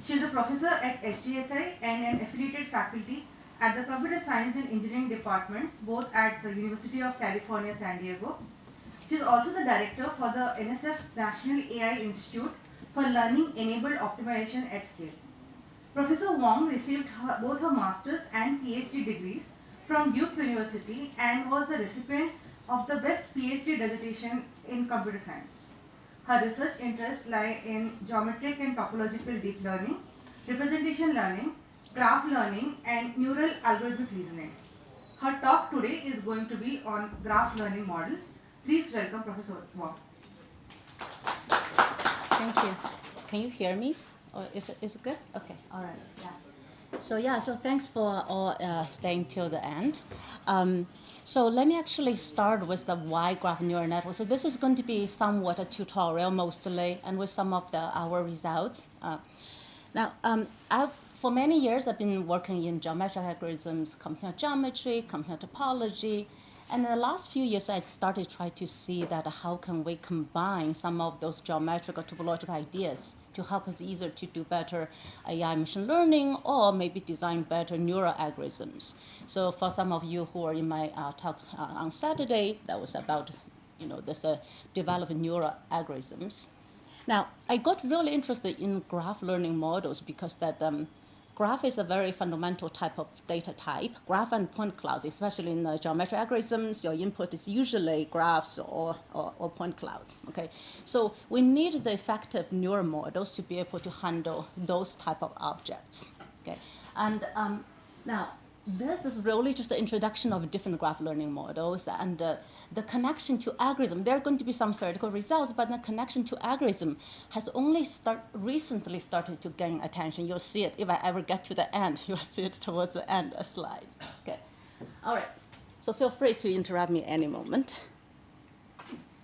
She is a professor at HDSI and an affiliated faculty at the Computer Science and Engineering Department, both at the University of California, San Diego. She is also the director for the NSF National AI Institute for Learning-Enabled Optimization at Scale. Professor Wang received both her master's and PhD degrees from Duke University and was the recipient of the Best PhD dissertation in computer science. Her research interests lie in geometric and topological deep learning, representation learning, graph learning, and neural algorithmic reasoning. Her talk today is going to be on graph learning models. Please welcome Professor Wang. Thank you. Can you hear me? Or is it good? Okay, all right, yeah. So thanks for all staying till the end. So let me actually start with the why graph neural network. So this is going to be somewhat a tutorial mostly, and with some of our results. For many years, I've been working in geometric algorithms, computational geometry, computational topology. And in the last few years, I started to try to see that how can we combine some of those geometric or topological ideas to help us either to do better AI machine learning or maybe design better neural algorithms. So for some of you who are in my talk on Saturday, that was about this developing neural algorithms. Now, I got really interested in graph learning models because that graph is a very fundamental type of data type. Graph and point clouds, especially in geometric algorithms, your input is usually graphs or point clouds. Okay, so we need the effective neural models to be able to handle those type of objects. Okay, and now this is really just the introduction of different graph learning models and the connection to algorithm. There are going to be some theoretical results, but the connection to algorithm has only recently started to gain attention. You'll see it if I ever get to the end. You'll see it towards the end of slide. Okay, all right. So feel free to interrupt me any moment.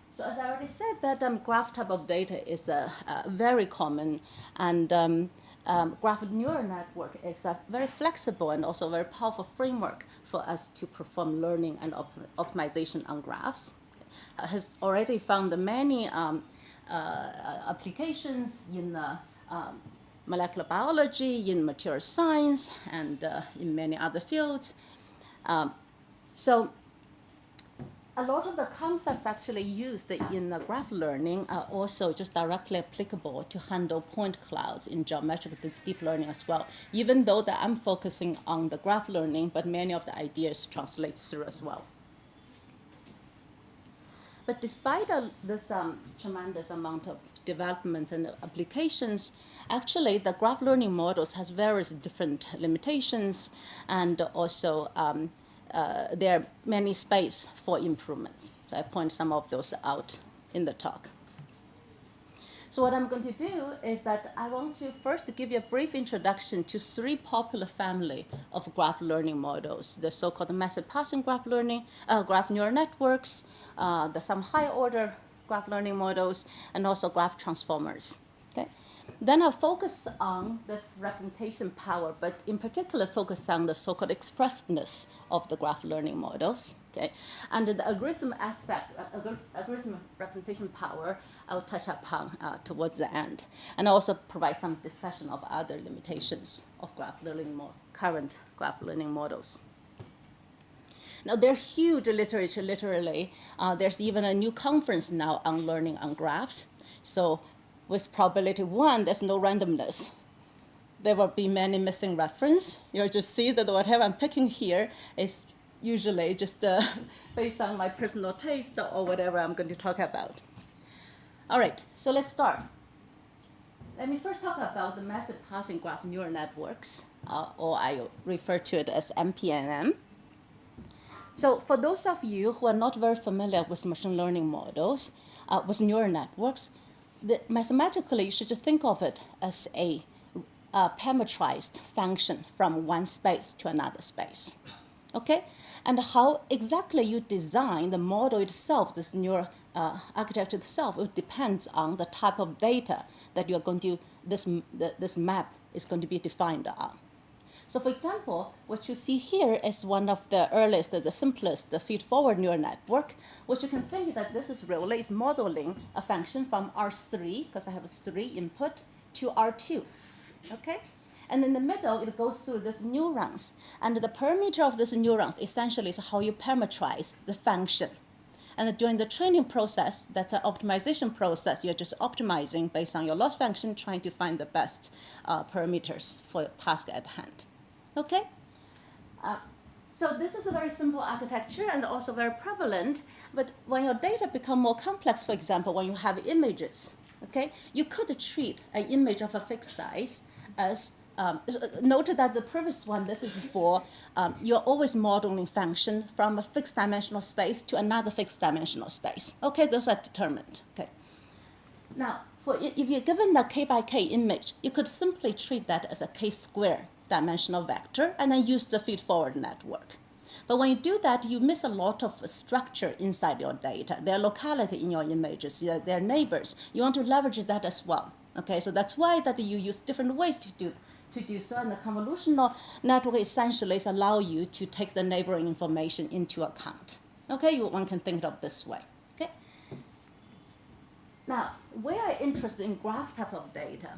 So as I already said, that graph type of data is very common, and graph neural network is a very flexible and also very powerful framework for us to perform learning and optimization on graphs. Has already found many applications in molecular biology, in material science, and in many other fields. So a lot of the concepts actually used in graph learning are also just directly applicable to handle point clouds in geometric deep learning as well, even though that I'm focusing on the graph learning, but many of the ideas translate through as well. But despite this tremendous amount of developments and applications, actually the graph learning models has various different limitations, and also there are many space for improvements. So I point some of those out in the talk. So what I'm going to do is that I want to first give you a brief introduction to three popular family of graph learning models: the so-called method passing graph neural networks, some high order graph learning models, and also graph transformers. Okay. Then I'll focus on this representation power, but in particular focus on the so-called expressiveness of the graph learning models. Okay, and the algorithm aspect, algorithm representation power, I'll touch upon towards the end, and also provide some discussion of other limitations of current graph learning models. Now, there's huge literature, literally. There's even a new conference now on learning on graphs. So with probability 1, there's no randomness. There will be many missing reference. You'll just see that whatever I'm picking here is usually just based on my personal taste or whatever I'm going to talk about. All right, so let's start. Let me first talk about the method passing graph neural networks, or I refer to it as MPNM. So for those of you who are not very familiar with machine learning models, with neural networks, mathematically, you should just think of it as a parameterized function from one space to another space. Okay? And how exactly you design the model itself, this neural architecture itself, it depends on the type of data that you're going to, this map is going to be defined on. So for example, what you see here is one of the earliest, the simplest, the feed-forward neural network, which you can think that this is really is modeling a function from R3, because I have a 3 input, to R2, okay? And in the middle, it goes through these neurons. And the parameter of these neurons essentially is how you parameterize the function. And during the training process, that's an optimization process. You're just optimizing based on your loss function, trying to find the best parameters for your task at hand. Okay? So this is a very simple architecture and also very prevalent. But when your data become more complex, for example, when you have images, okay, you could treat an image of a fixed size as note that the previous one, this is for, you're always modeling function from a fixed dimensional space to another fixed dimensional space. Okay, those are determined. Okay. Now, if you're given a k by k image, you could simply treat that as a k-square dimensional vector and then use the feed-forward network. But when you do that, you miss a lot of structure inside your data. Their locality in your images, their neighbors. You want to leverage that as well. Okay, so that's why that you use different ways to do so, and the convolutional network essentially is allow you to take the neighboring information into account. Okay, one can think of this way. Okay. Now, we are interested in graph type of data.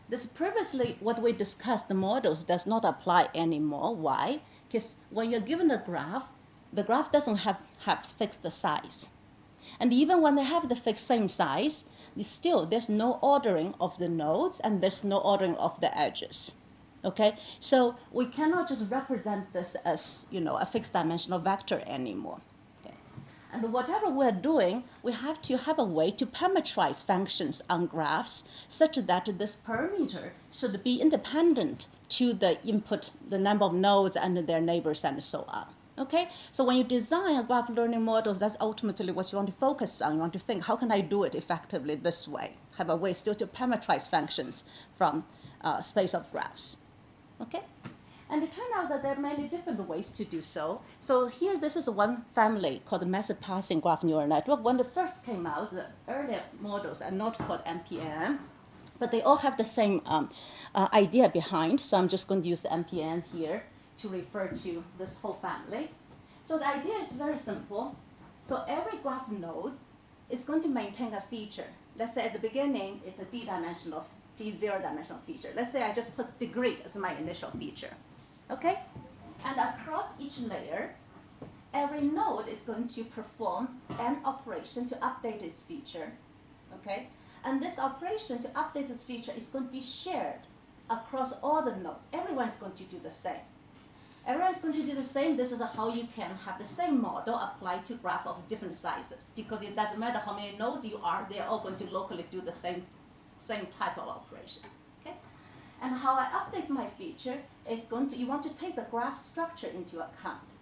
This previously, what we discussed, the models does not apply anymore. Why? Because when you're given a graph, the graph doesn't have fixed size. And even when they have the fixed same size, still there's no ordering of the nodes and there's no ordering of the edges. Okay, so we cannot just represent this as, a fixed dimensional vector anymore. Okay. And whatever we're doing, we have to have a way to parameterize functions on graphs such that this parameter should be independent to the input, the number of nodes and their neighbors and so on. Okay, so when you design a graph learning models, that's ultimately what you want to focus on. You want to think, how can I do it effectively this way? Have a way still to parameterize functions from space of graphs. Okay, and it turned out that there are many different ways to do so. So here, this is one family called the method passing graph neural network. When they first came out, the earlier models are not called MPN, but they all have the same idea behind. So I'm just going to use MPN here to refer to this whole family. So the idea is very simple. So every graph node is going to maintain a feature. Let's say at the beginning, it's a d-zero-dimensional feature. Let's say I just put degree as my initial feature. Okay? And across each layer, every node is going to perform an operation to update its feature. Okay? And this operation to update this feature is going to be shared across all the nodes. Everyone's going to do the same. Everyone's going to do the same. This is how you can have the same model applied to graph of different sizes, because it doesn't matter how many nodes you are, they're all going to locally do the same type of operation. Okay? And how I update my feature is you want to take the graph structure into account.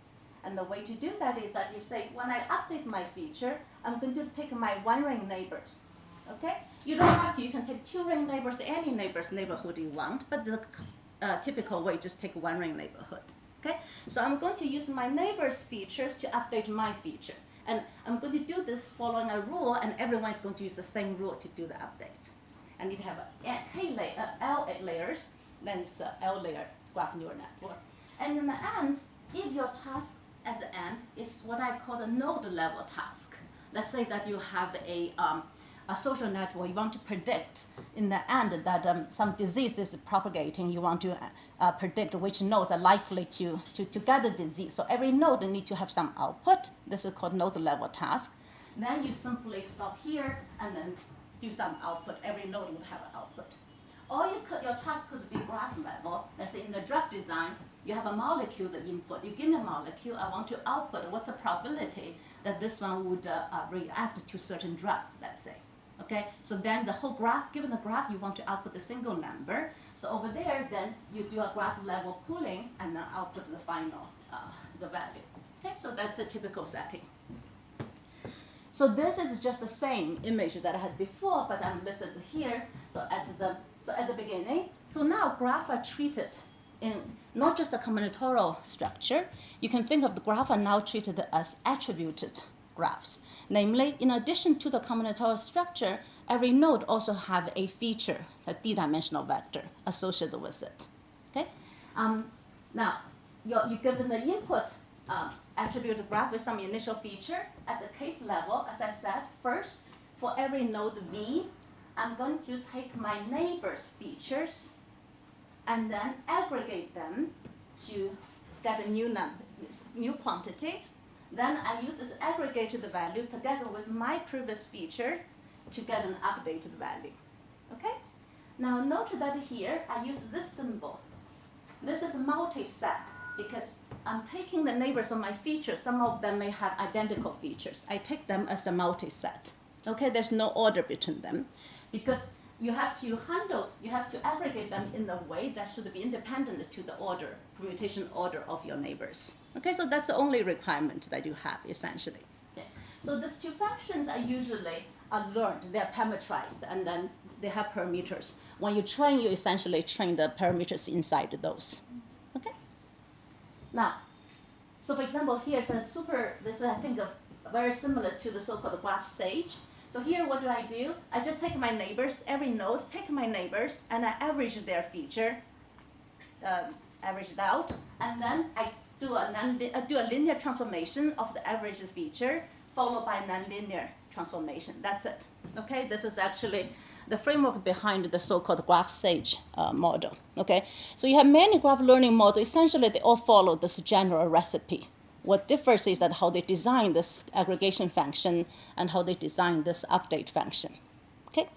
And the way to do that is that you say, when I update my feature, I'm going to take my one-ring neighbors. Okay? You don't have to. You can take two-ring neighbors, any neighborhood you want, but the typical way, just take one-ring neighborhood. Okay? So I'm going to use my neighbor's features to update my feature. And I'm going to do this following a rule, and everyone is going to use the same rule to do the updates. And you have L layers, then it's a L layer graph neural network. And in the end, if your task at the end is what I call the node level task, let's say that you have a social network, you want to predict in the end that some disease is propagating, you want to predict which nodes are likely to get the disease. So every node needs to have some output. This is called node level task. Then you simply stop here and then do some output. Every node would have an output. Or your task could be graph level. Let's say in the drug design, you have a molecule that input. You give me a molecule, I want to output. What's the probability that this one would react to certain drugs, let's say. Okay, so then the whole graph, given the graph, you want to output a single number. So over there, then you do a graph level pooling and then output the final, the value. Okay, so that's a typical setting. So this is just the same image that I had before, but I'm listed here. So at the beginning, so now graphs are treated in not just a combinatorial structure. You can think of the graph are now treated as attributed graphs. Namely, in addition to the combinatorial structure, every node also have a feature, a d-dimensional vector associated with it. Okay? Now, you're given the input attribute graph with some initial feature. At the case level, as I said, first, for every node V, I'm going to take my neighbor's features and then aggregate them to get a new quantity. Then I use this aggregated value together with my previous feature to get an updated value. Okay? Now note that here I use this symbol. This is multi-set because I'm taking the neighbors of my features. Some of them may have identical features. I take them as a multi-set. Okay, there's no order between them because you have to aggregate them in a way that should be independent to the order, permutation order of your neighbors. Okay, so that's the only requirement that you have essentially. Okay. So these two functions are usually learned, they're parameterized, and then they have parameters. When you train, you essentially train the parameters inside those. Okay? Now, so for example, here's this is I think very similar to the so-called graph stage. So here what do? I just take my neighbors, every node, take my neighbors, and I average their feature, average it out, and then I do a linear transformation of the average feature, followed by nonlinear transformation. That's it. Okay, this is actually the framework behind the so-called graph stage model. Okay, so you have many graph learning models. Essentially, they all follow this general recipe. What differs is that how they design this aggregation function and how they design this update function. Okay,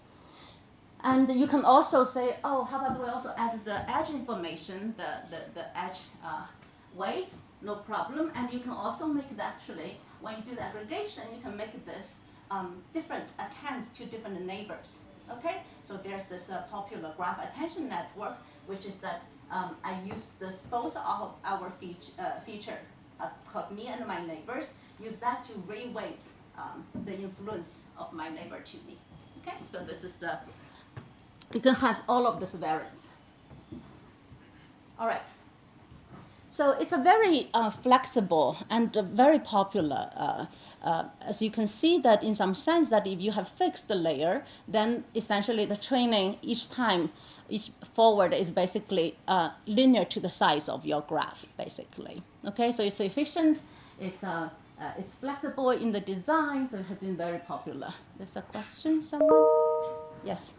and you can also say, oh, how about we also add the edge information, the edge weights, no problem. And you can also make it actually, when you do the aggregation, you can make this different attends to different neighbors. Okay, so there's this popular graph attention network, which is that I use this both of our feature, called me and my neighbors, use that to reweight the influence of my neighbor to me. Okay, so this is you can have all of this variance. All right. So it's a very flexible and very popular, as you can see that in some sense that if you have fixed the layer, then essentially the training each forward is basically linear to the size of your graph, basically. Okay, so it's efficient, it's flexible in the design, so it has been very popular. There's a question, someone? Yes?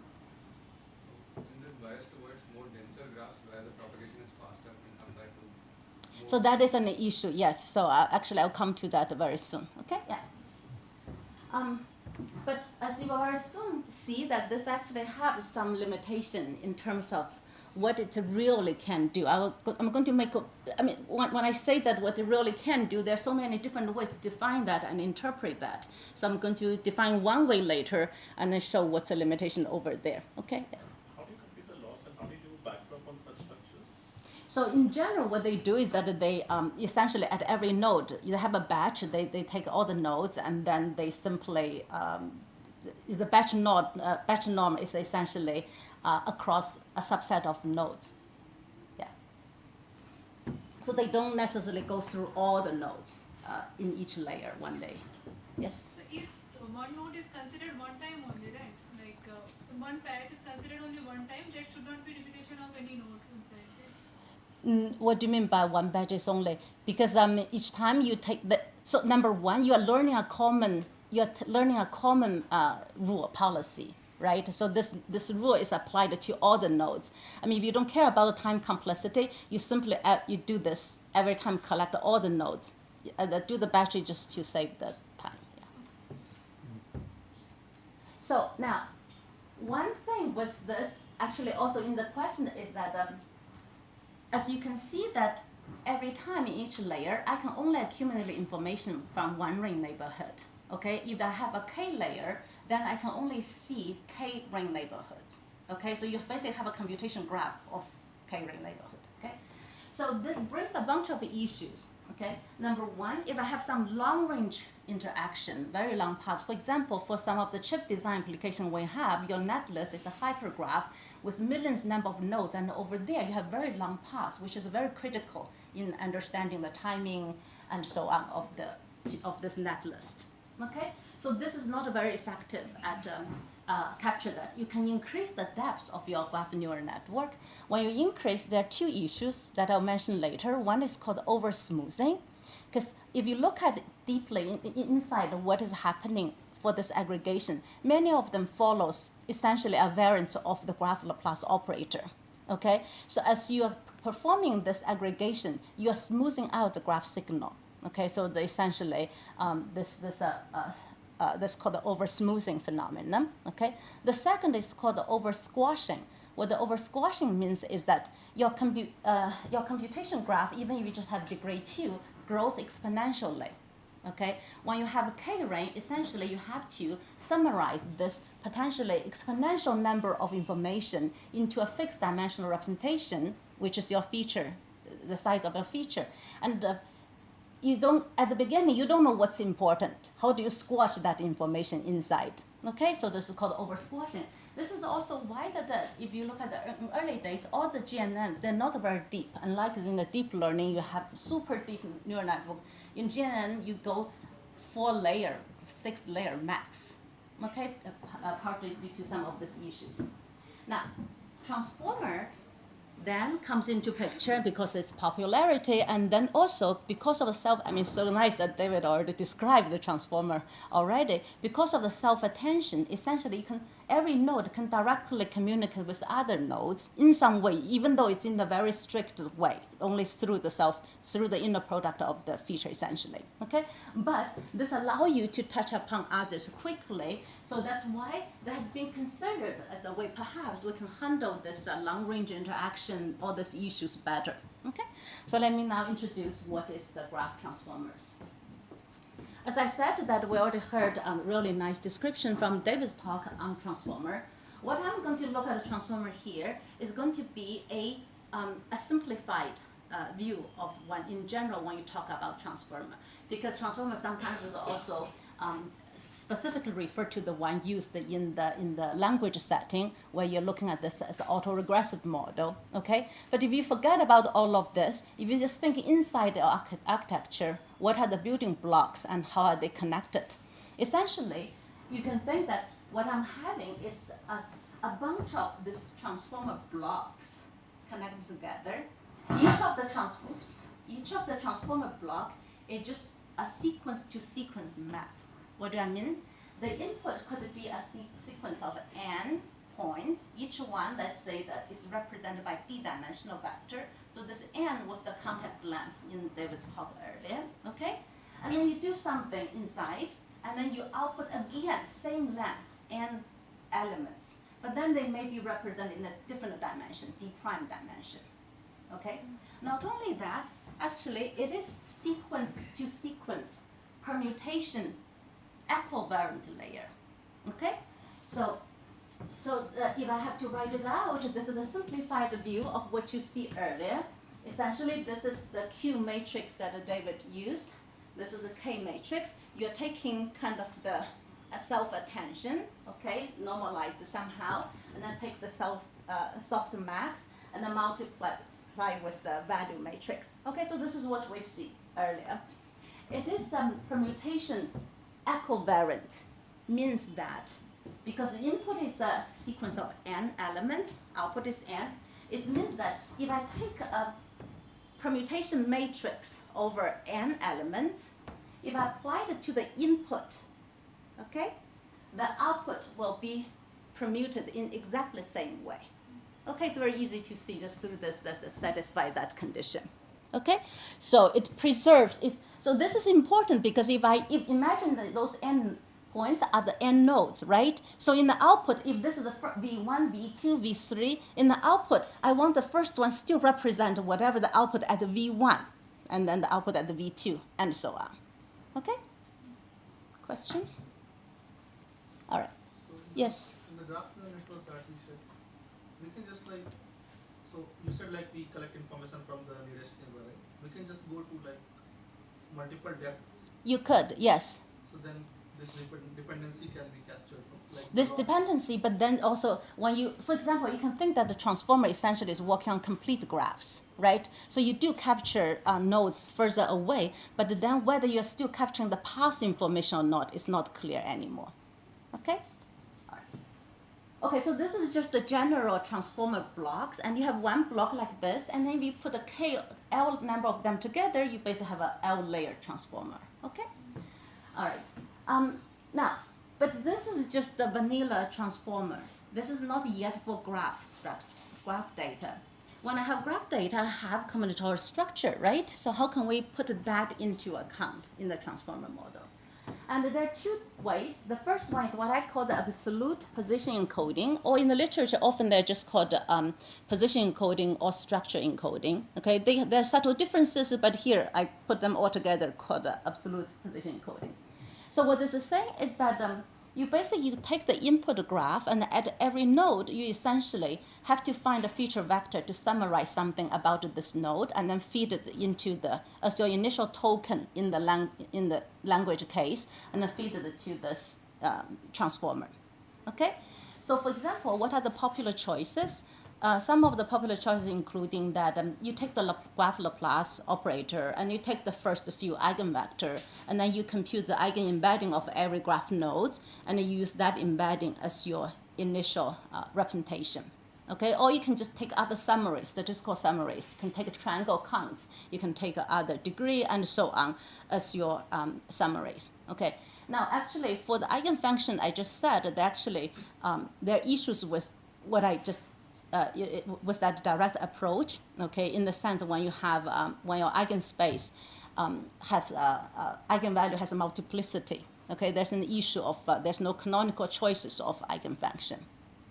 Isn't this biased towards more denser graphs where the propagation is faster when compared to more? So that is an issue, yes. So actually I'll come to that very soon, okay? Yeah. But as you will soon see that this actually has some limitation in terms of what it really can do. I'm going to make when I say that what it really can do, there are so many different ways to define that and interpret that. So I'm going to define one way later and then show what's the limitation over there, okay? Yeah. How do you compute the loss and how do you do backup on such structures? So in general, what they do is that they essentially at every node, you have a batch, they take all the nodes and then they simply, the batch norm is essentially across a subset of nodes. Yeah. So they don't necessarily go through all the nodes in each layer one day. Yes? So if one node is considered one time only, right? Like one patch is considered only one time, there should not be repetition of any nodes inside, right? What do you mean by one batch is only? Because each time you take so number one, you are learning a common rule policy, right? So this rule is applied to all the nodes. I mean, if you don't care about the time complexity, you simply you do this every time, collect all the nodes, do the battery just to save the time. Yeah. So now, one thing was this actually also in the question is that as you can see that every time in each layer, I can only accumulate information from one ring neighborhood. Okay, if I have a k layer, then I can only see k ring neighborhoods. Okay, so you basically have a computation graph of k ring neighborhood. Okay, so this brings a bunch of issues. Okay, number one, if I have some long range interaction, very long paths. For example, for some of the chip design application we have, your netlist is a hypergraph with millions number of nodes, and over there you have very long paths, which is very critical in understanding the timing and so on of this netlist. Okay, so this is not very effective at capture that. You can increase the depth of your graph neural network. When you increase, there are two issues that I'll mention later. One is called over-smoothing, because if you look at it deeply inside what is happening for this aggregation, many of them follows essentially a variant of the graph Laplace operator. Okay, so as you are performing this aggregation, you are smoothing out the graph signal. Okay, so essentially that's called the over-smoothing phenomenon. Okay, the second is called the over-squashing. What the over-squashing means is that your computation graph, even if you just have degree 2, grows exponentially. Okay, when you have a k-ring, essentially you have to summarize this potentially exponential number of information into a fixed dimensional representation, which is your feature, the size of a feature. And you don't, at the beginning, you don't know what's important. How do you squash that information inside? Okay, so this is called over-squashing. This is also why if you look at the early days, all the GNNs, they're not very deep. Unlike in the deep learning, you have super deep neural network. In GNN, you go 4 layer, 6 layer max. Okay, partly due to some of these issues. Now, transformer then comes into picture because its popularity, and then also because of the so nice that David already described the transformer already. Because of the self-attention, essentially every node can directly communicate with other nodes in some way, even though it's in a very strict way, only through the inner product of the feature essentially. Okay, but this allows you to touch upon others quickly. So that's why that has been considered as a way perhaps we can handle this long-range interaction, all these issues better. Okay, so let me now introduce what is the graph transformers. As I said that we already heard a really nice description from David's talk on transformer. What I'm going to look at the transformer here is going to be a simplified view of one in general when you talk about transformer, because transformer sometimes is also specifically refer to the one used in the language setting where you're looking at this as an autoregressive model, okay? But if you forget about all of this, if you just think inside the architecture, what are the building blocks and how are they connected? Essentially, you can think that what I'm having is a bunch of these transformer blocks connected together. Each of the transformer block is just a sequence-to-sequence map. What do I mean? The input could be a sequence of n points. Each one, let's say that is represented by d-dimensional vector. So this n was the context length in David's talk earlier, okay? And then you do something inside, and then you output again same length, n elements. But then they may be represented in a different dimension, d prime dimension, okay? Not only that, actually it is sequence-to-sequence permutation equivariant layer, okay? So if I have to write it out, this is a simplified view of what you see earlier. Essentially, this is the Q matrix that David used. This is a K matrix. You're taking kind of the self-attention, okay, normalized somehow, and then take the soft max, and then multiply with the value matrix. Okay, so this is what we see earlier. It is permutation equivariant, means that because the input is a sequence of n elements, output is n, it means that if I take a permutation matrix over n elements, if I apply it to the input, okay, the output will be permuted in exactly the same way. Okay, it's very easy to see just through this that satisfy that condition. Okay, so it preserves it. So this is important because if imagine that those n points are the n nodes, right? So in the output, if this is the v1, v2, v3, in the output, I want the first one still represent whatever the output at the v1, and then the output at the v2, and so on. Okay? Questions? All right. So Yes. in the graph neural network that you said, we can just like, so you said like we collect information from the nearest neighbor, right? We can just go to like multiple depths. You could, yes. So then this dependency can be captured. Like This dependency, but then also when you, for example, you can think that the transformer essentially is working on complete graphs, right? So you do capture nodes further away, but then whether you're still capturing the path information or not is not clear anymore. Okay? All right. Okay, so this is just the general transformer blocks, and you have one block like this, and then you put L number of them together, you basically have a L layer transformer. Okay? All right. Now, but this is just the vanilla transformer. This is not yet for graph data. When I have graph data, I have combinatorial structure, right? So how can we put that into account in the transformer model? And there are two ways. The first one is what I call the absolute position encoding, or in the literature, often they're just called position encoding or structure encoding. Okay, there are subtle differences, but here I put them all together called the absolute position encoding. So what this is saying is that you take the input graph, and at every node, you essentially have to find a feature vector to summarize something about this node, and then feed it into as your initial token in the language case, and then feed it to this transformer. Okay? So for example, what are the popular choices? Some of the popular choices including that you take the graph Laplace operator, and you take the first few eigenvector, and then you compute the eigenembedding of every graph nodes, and you use that embedding as your initial representation. Okay, or you can just take other summaries, statistical summaries. You can take triangle counts, you can take other degree, and so on as your summaries. Okay. Now, actually, for the eigenfunction, I just said that actually there are issues with what I just was that direct approach, okay, in the sense when you have, when your eigenspace has, eigenvalue has a multiplicity, okay, there's an issue of, there's no canonical choices of eigenfunction.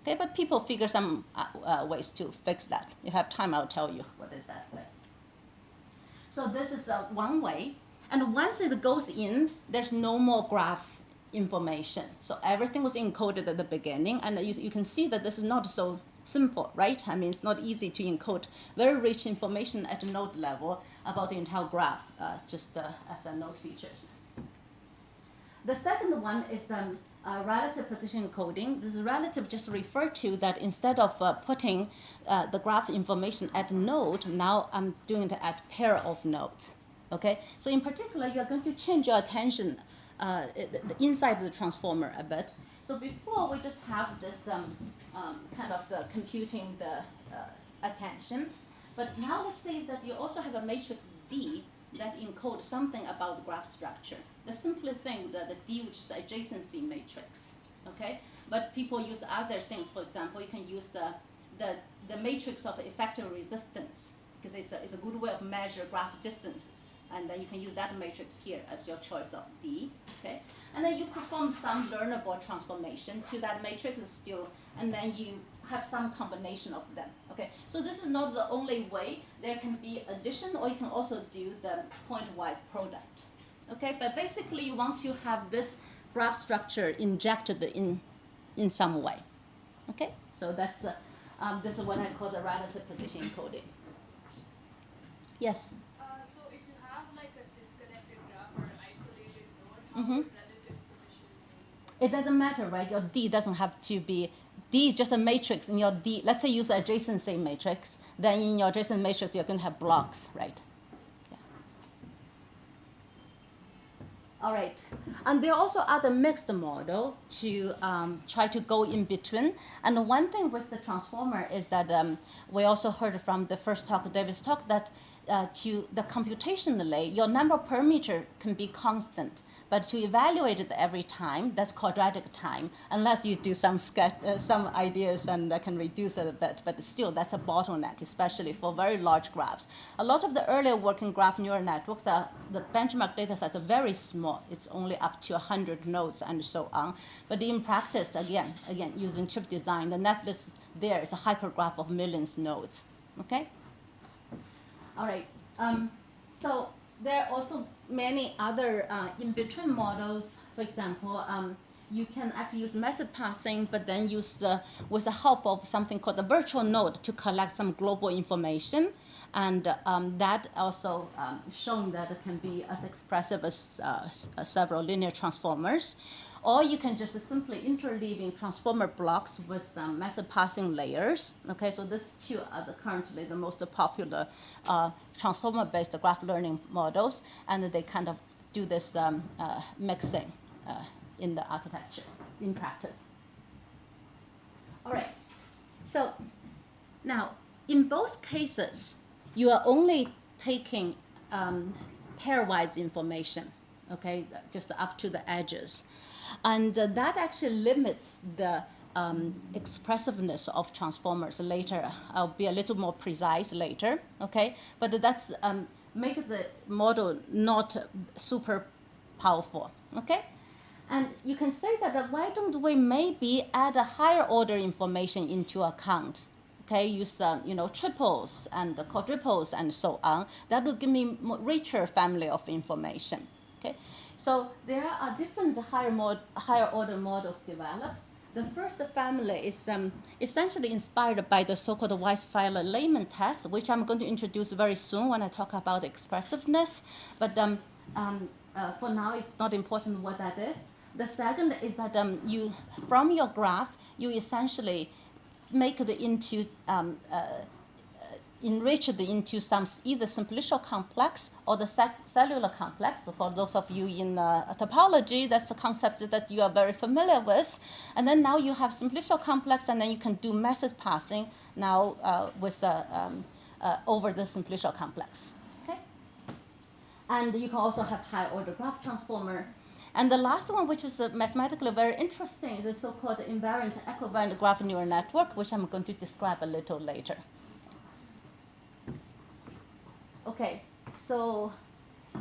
Okay, but people figure some ways to fix that. You have time, I'll tell you what is that way. So this is one way, and once it goes in, there's no more graph information. So everything was encoded at the beginning, and you can see that this is not so simple, right? I mean, it's not easy to encode very rich information at the node level about the entire graph, just as node features. The second one is the relative position encoding. This relative just referred to that instead of putting the graph information at a node, now I'm doing it at pair of nodes. Okay, so in particular, you're going to change your attention inside the transformer a bit. So before we just have this kind of computing the attention, but now let's say that you also have a matrix D that encodes something about the graph structure. The simple thing that the D, which is adjacency matrix, okay? But people use other things. For example, you can use the matrix of effective resistance, because it's a good way of measure graph distances, and then you can use that matrix here as your choice of D, okay? And then you perform some learnable transformation to that matrix still, and then you have some combination of them, okay? So this is not the only way. There can be addition, or you can also do the point-wise product, okay? But basically, you want to have this graph structure injected in some way, okay? So that's this is what I call the relative position encoding. Yes? So if you have like a disconnected graph or an isolated node, how Mm-hmm. would relative position be? It doesn't matter, right? Your D doesn't have to be, D is just a matrix in your D. Let's say you use an adjacency matrix, then in your adjacent matrix, you're going to have blocks, right? Yeah. All right. And there are also other mixed model to try to go in between. And one thing with the transformer is that we also heard from the first talk, David's talk, that to the computationally, your number of parameter can be constant, but to evaluate it every time, that's quadratic time, unless you do some some ideas and can reduce it a bit, but still that's a bottleneck, especially for very large graphs. A lot of the earlier working graph neural networks, the benchmark data sets are very small. It's only up to 100 nodes and so on. But in practice, again, using chip design, the netlist there is a hypergraph of millions of nodes, okay? All right, so there are also many other in-between models. For example, you can actually use method passing, but then use with the help of something called the virtual node to collect some global information. And that also shown that it can be as expressive as several linear transformers. Or you can just simply interleaving transformer blocks with some method passing layers. Okay, so these two are currently the most popular transformer-based graph learning models, and they kind of do this mixing in the architecture, in practice. All right. So now, in both cases, you are only taking pairwise information, okay, just up to the edges. And that actually limits the expressiveness of transformers later. I'll be a little more precise later, okay? But that's make the model not super powerful, okay? And you can say that why don't we maybe add a higher order information into account? Okay, use triples and quadruples and so on. That will give me more richer family of information. Okay, so there are different higher order models developed. The first family is essentially inspired by the so-called Weisfeiler-Lehmann test, which I'm going to introduce very soon when I talk about expressiveness. But for now, it's not important what that is. The second is that you, from your graph, you essentially make the into enrich it into some either simplicial complex or the cellular complex. So for those of you in topology, that's a concept that you are very familiar with. And then now you have simplicial complex, and then you can do message passing now with over the simplicial complex. Okay, and you can also have high order graph transformer. And the last one, which is mathematically very interesting, is the so-called invariant equivariant graph neural network, which I'm going to describe a little later. Okay, so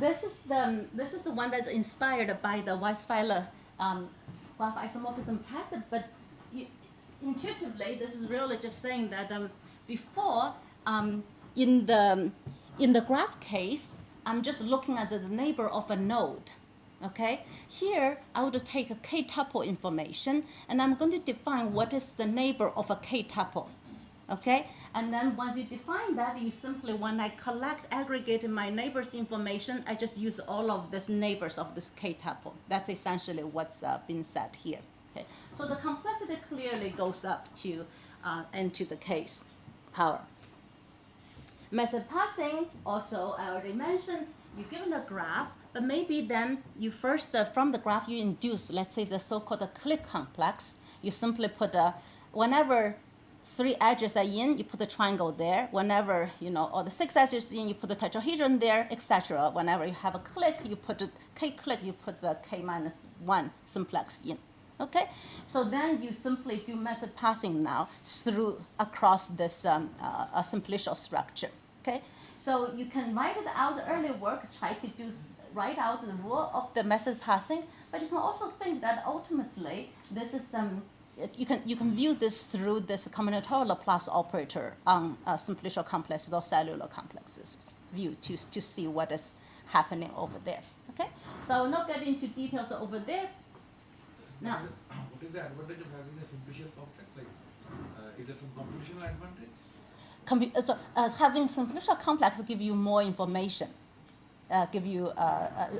this is the one that's inspired by the Weisfeiler graph isomorphism test. But intuitively, this is really just saying that before in the graph case, I'm just looking at the neighbor of a node. Okay, here I would take a k-tuple information, and I'm going to define what is the neighbor of a k-tuple. Okay, and then once you define that, you simply, when I aggregate my neighbor's information, I just use all of these neighbors of this k-tuple. That's essentially what's been said here. Okay, so the complexity clearly goes up to n to the k's power. Method passing, also I already mentioned, you're given a graph, but maybe then you first, from the graph, you induce, let's say, the so-called clique complex. You simply put whenever 3 edges are in, you put a triangle there. Whenever, all the 6 edges in, you put the tetrahedron there, etc. Whenever you have a clique, you put a k-clique, you put the k-1 simplex in. Okay, so then you simply do method passing now across this simplicial structure. Okay, so you can write it out the early work, try to write out the rule of the method passing, but you can also think that ultimately this is you can view this through this combinatorial Laplace operator on simplicial complexes or cellular complexes view to see what is happening over there. Okay, so I will not get into details over there. Now, what is the advantage of having a simplicial complex? Like, is there some computational advantage? Having simplicial complex give you more information. Give you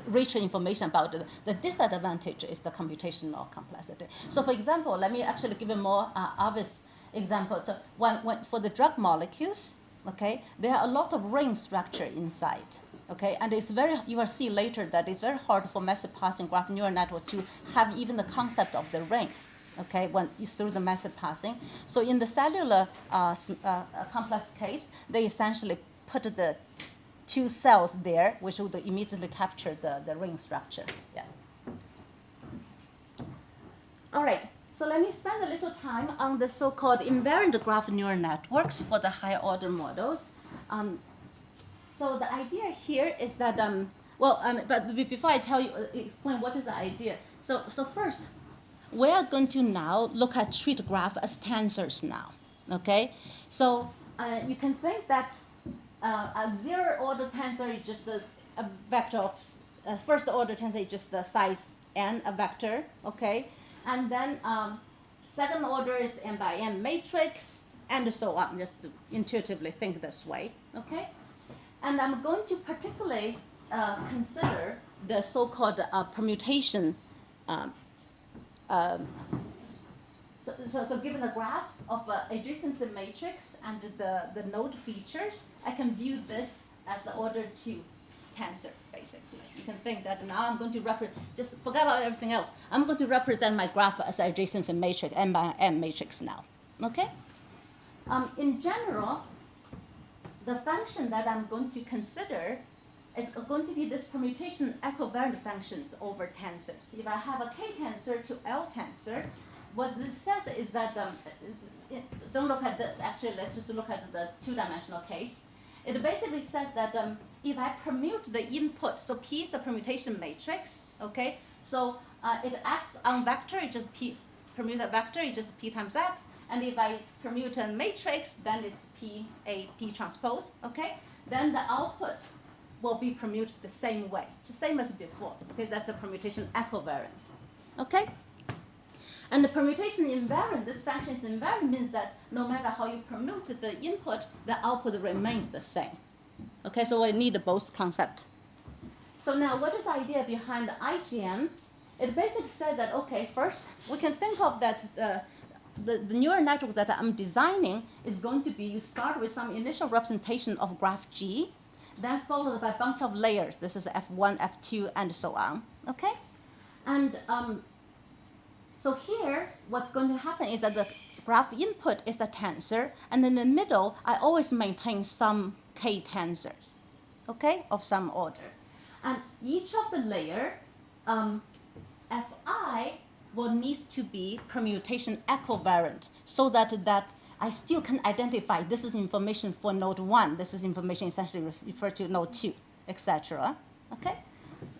richer information about it. The disadvantage is the computational complexity. So for example, let me actually give a more obvious example. So for the drug molecules, okay, there are a lot of ring structure inside. Okay, and you will see later that it's very hard for method passing graph neural network to have even the concept of the ring. Okay, when you through the method passing. So in the cellular complex case, they essentially put the 2 cells there, which would immediately capture the ring structure. Yeah. All right. So let me spend a little time on the so-called invariant graph neural networks for the higher order models. So the idea here is that but before I explain what is the idea. So first, we are going to now look at treat graph as tensors now. Okay. So you can think that a 0-order tensor is just a vector of first order tensor is just the size n, a vector, okay, and then second order is n by n matrix, and so on. Just to intuitively think this way, okay. And I'm going to particularly consider the so-called permutation. So given a graph of adjacency matrix and the node features, I can view this as an order 2 tensor, basically. You can think that now I'm going to just forget about everything else. I'm going to represent my graph as an adjacency matrix, n by n matrix now. Okay? In general, the function that I'm going to consider is going to be this permutation equivariant functions over tensors. If I have a k tensor to L tensor, what this says is that, don't look at this, actually, let's just look at the two-dimensional case. It basically says that if I permute the input, so P is the permutation matrix, okay? So it acts on vector, it just P, permute a vector, it's just P times X. And if I permute a matrix, then it's P, A, P transpose, okay? Then the output will be permuted the same way, so same as before, okay? That's a permutation equivariance, okay? And the permutation invariant, this function is invariant, means that no matter how you permute the input, the output remains the same. Okay, so we need both concept. So now what is the idea behind the IGN? It basically says that, okay, first we can think of that the neural network that I'm designing is going to be, you start with some initial representation of graph G, then followed by a bunch of layers. This is F1, F2, and so on, okay? And so here, what's going to happen is that the graph input is a tensor, and in the middle, I always maintain some k tensors, okay, of some order. And each of the layer, Fi will need to be permutation equivariant, so that I still can identify this is information for node 1, this is information essentially referred to node 2, etc. Okay?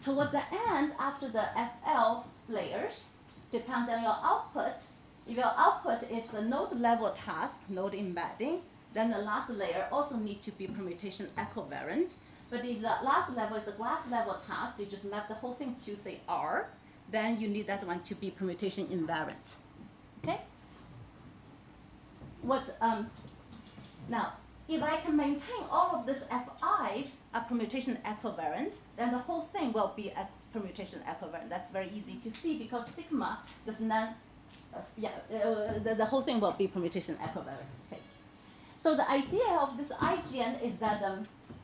Towards the end, after the FL layers, depends on your output. If your output is a node level task, node embedding, then the last layer also needs to be permutation equivariant. But if the last level is a graph level task, you just map the whole thing to say R, then you need that one to be permutation invariant. Okay? Now, if I can maintain all of these Fi's are permutation equivariant, then the whole thing will be a permutation equivariant. That's very easy to see because sigma does not, the whole thing will be permutation equivariant. Okay. So the idea of this IGN is that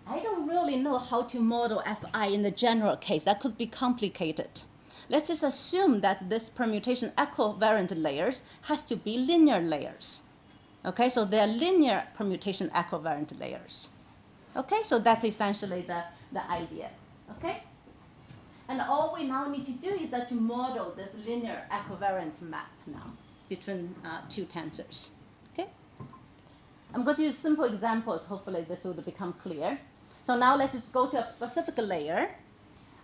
I don't really know how to model Fi in the general case. That could be complicated. Let's just assume that this permutation equivariant layers has to be linear layers. Okay, so they're linear permutation equivariant layers. Okay, so that's essentially the idea. Okay? And all we now need to do is that to model this linear equivariant map now between two tensors. Okay? I'm going to use simple examples. Hopefully this will become clear. So now let's just go to a specific layer.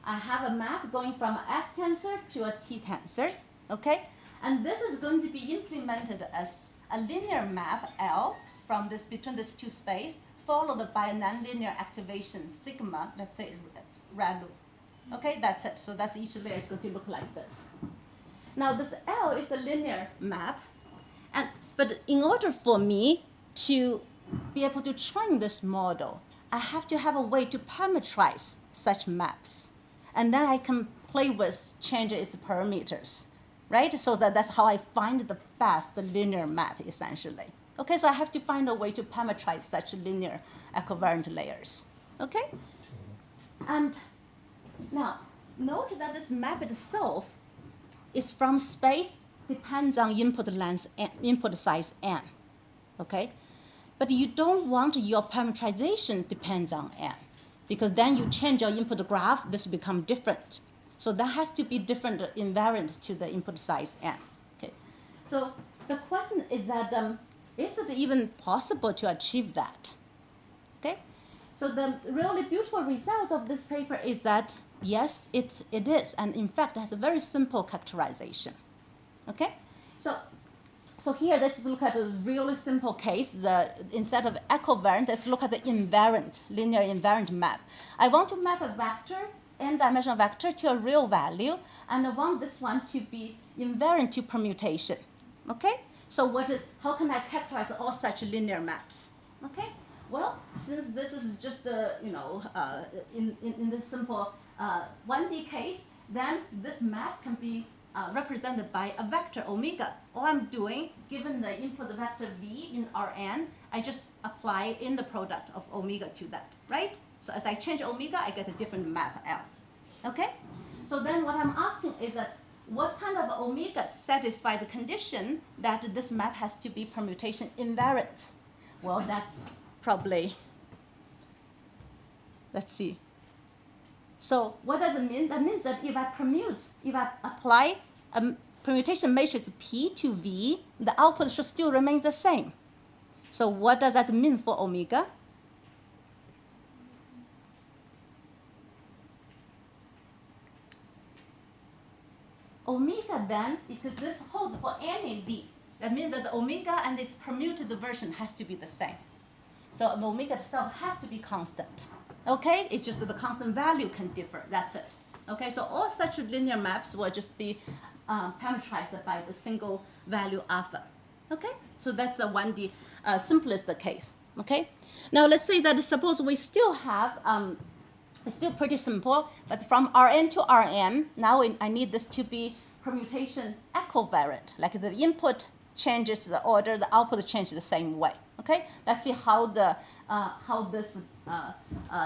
I have a map going from an S tensor to a T tensor. Okay? And this is going to be implemented as a linear map L from this between these two spaces, followed by a nonlinear activation sigma, let's say ReLU. Okay, that's it. So that's each layer is going to look like this. Now this L is a linear map, but in order for me to be able to train this model, I have to have a way to parameterize such maps, and then I can play with change its parameters, right? So that's how I find the best linear map essentially. Okay, so I have to find a way to parameterize such linear equivariant layers. Okay, and now, note that this map itself is from space, depends on input length and input size n, okay? But you don't want your parameterization depends on n, because then you change your input graph, this become different. So that has to be different invariant to the input size n, okay? So the question is that, is it even possible to achieve that, okay? So the really beautiful result of this paper is that, yes, it is, and in fact, it has a very simple characterization. Okay, so here let's look at a really simple case. Instead of equivariant, let's look at the invariant, linear invariant map. I want to map a vector, n-dimensional vector, to a real value, and I want this one to be invariant to permutation. Okay, so how can I characterize all such linear maps? Okay. Well, since this is just in this simple 1D case, then this map can be represented by a vector omega. All I'm doing, given the input vector v in Rn, I just apply in the product of omega to that, right? So as I change omega, I get a different map L. Okay? So then what I'm asking is that what kind of omega satisfy the condition that this map has to be permutation invariant? Well, that's probably, let's see. So what does it mean? That means that if I apply a permutation matrix P to V, the output should still remain the same. So what does that mean for omega? Omega then, because this holds for any V, that means that the omega and its permuted version has to be the same. So omega itself has to be constant. Okay, it's just that the constant value can differ, that's it. Okay, so all such linear maps will just be parameterized by the single value alpha. Okay, so that's the 1D simplest case. Okay, now let's say that suppose we still have, it's still pretty simple, but from Rn to Rm, now I need this to be permutation equivariant, like the input changes the order, the output changes the same way. Okay, let's see how this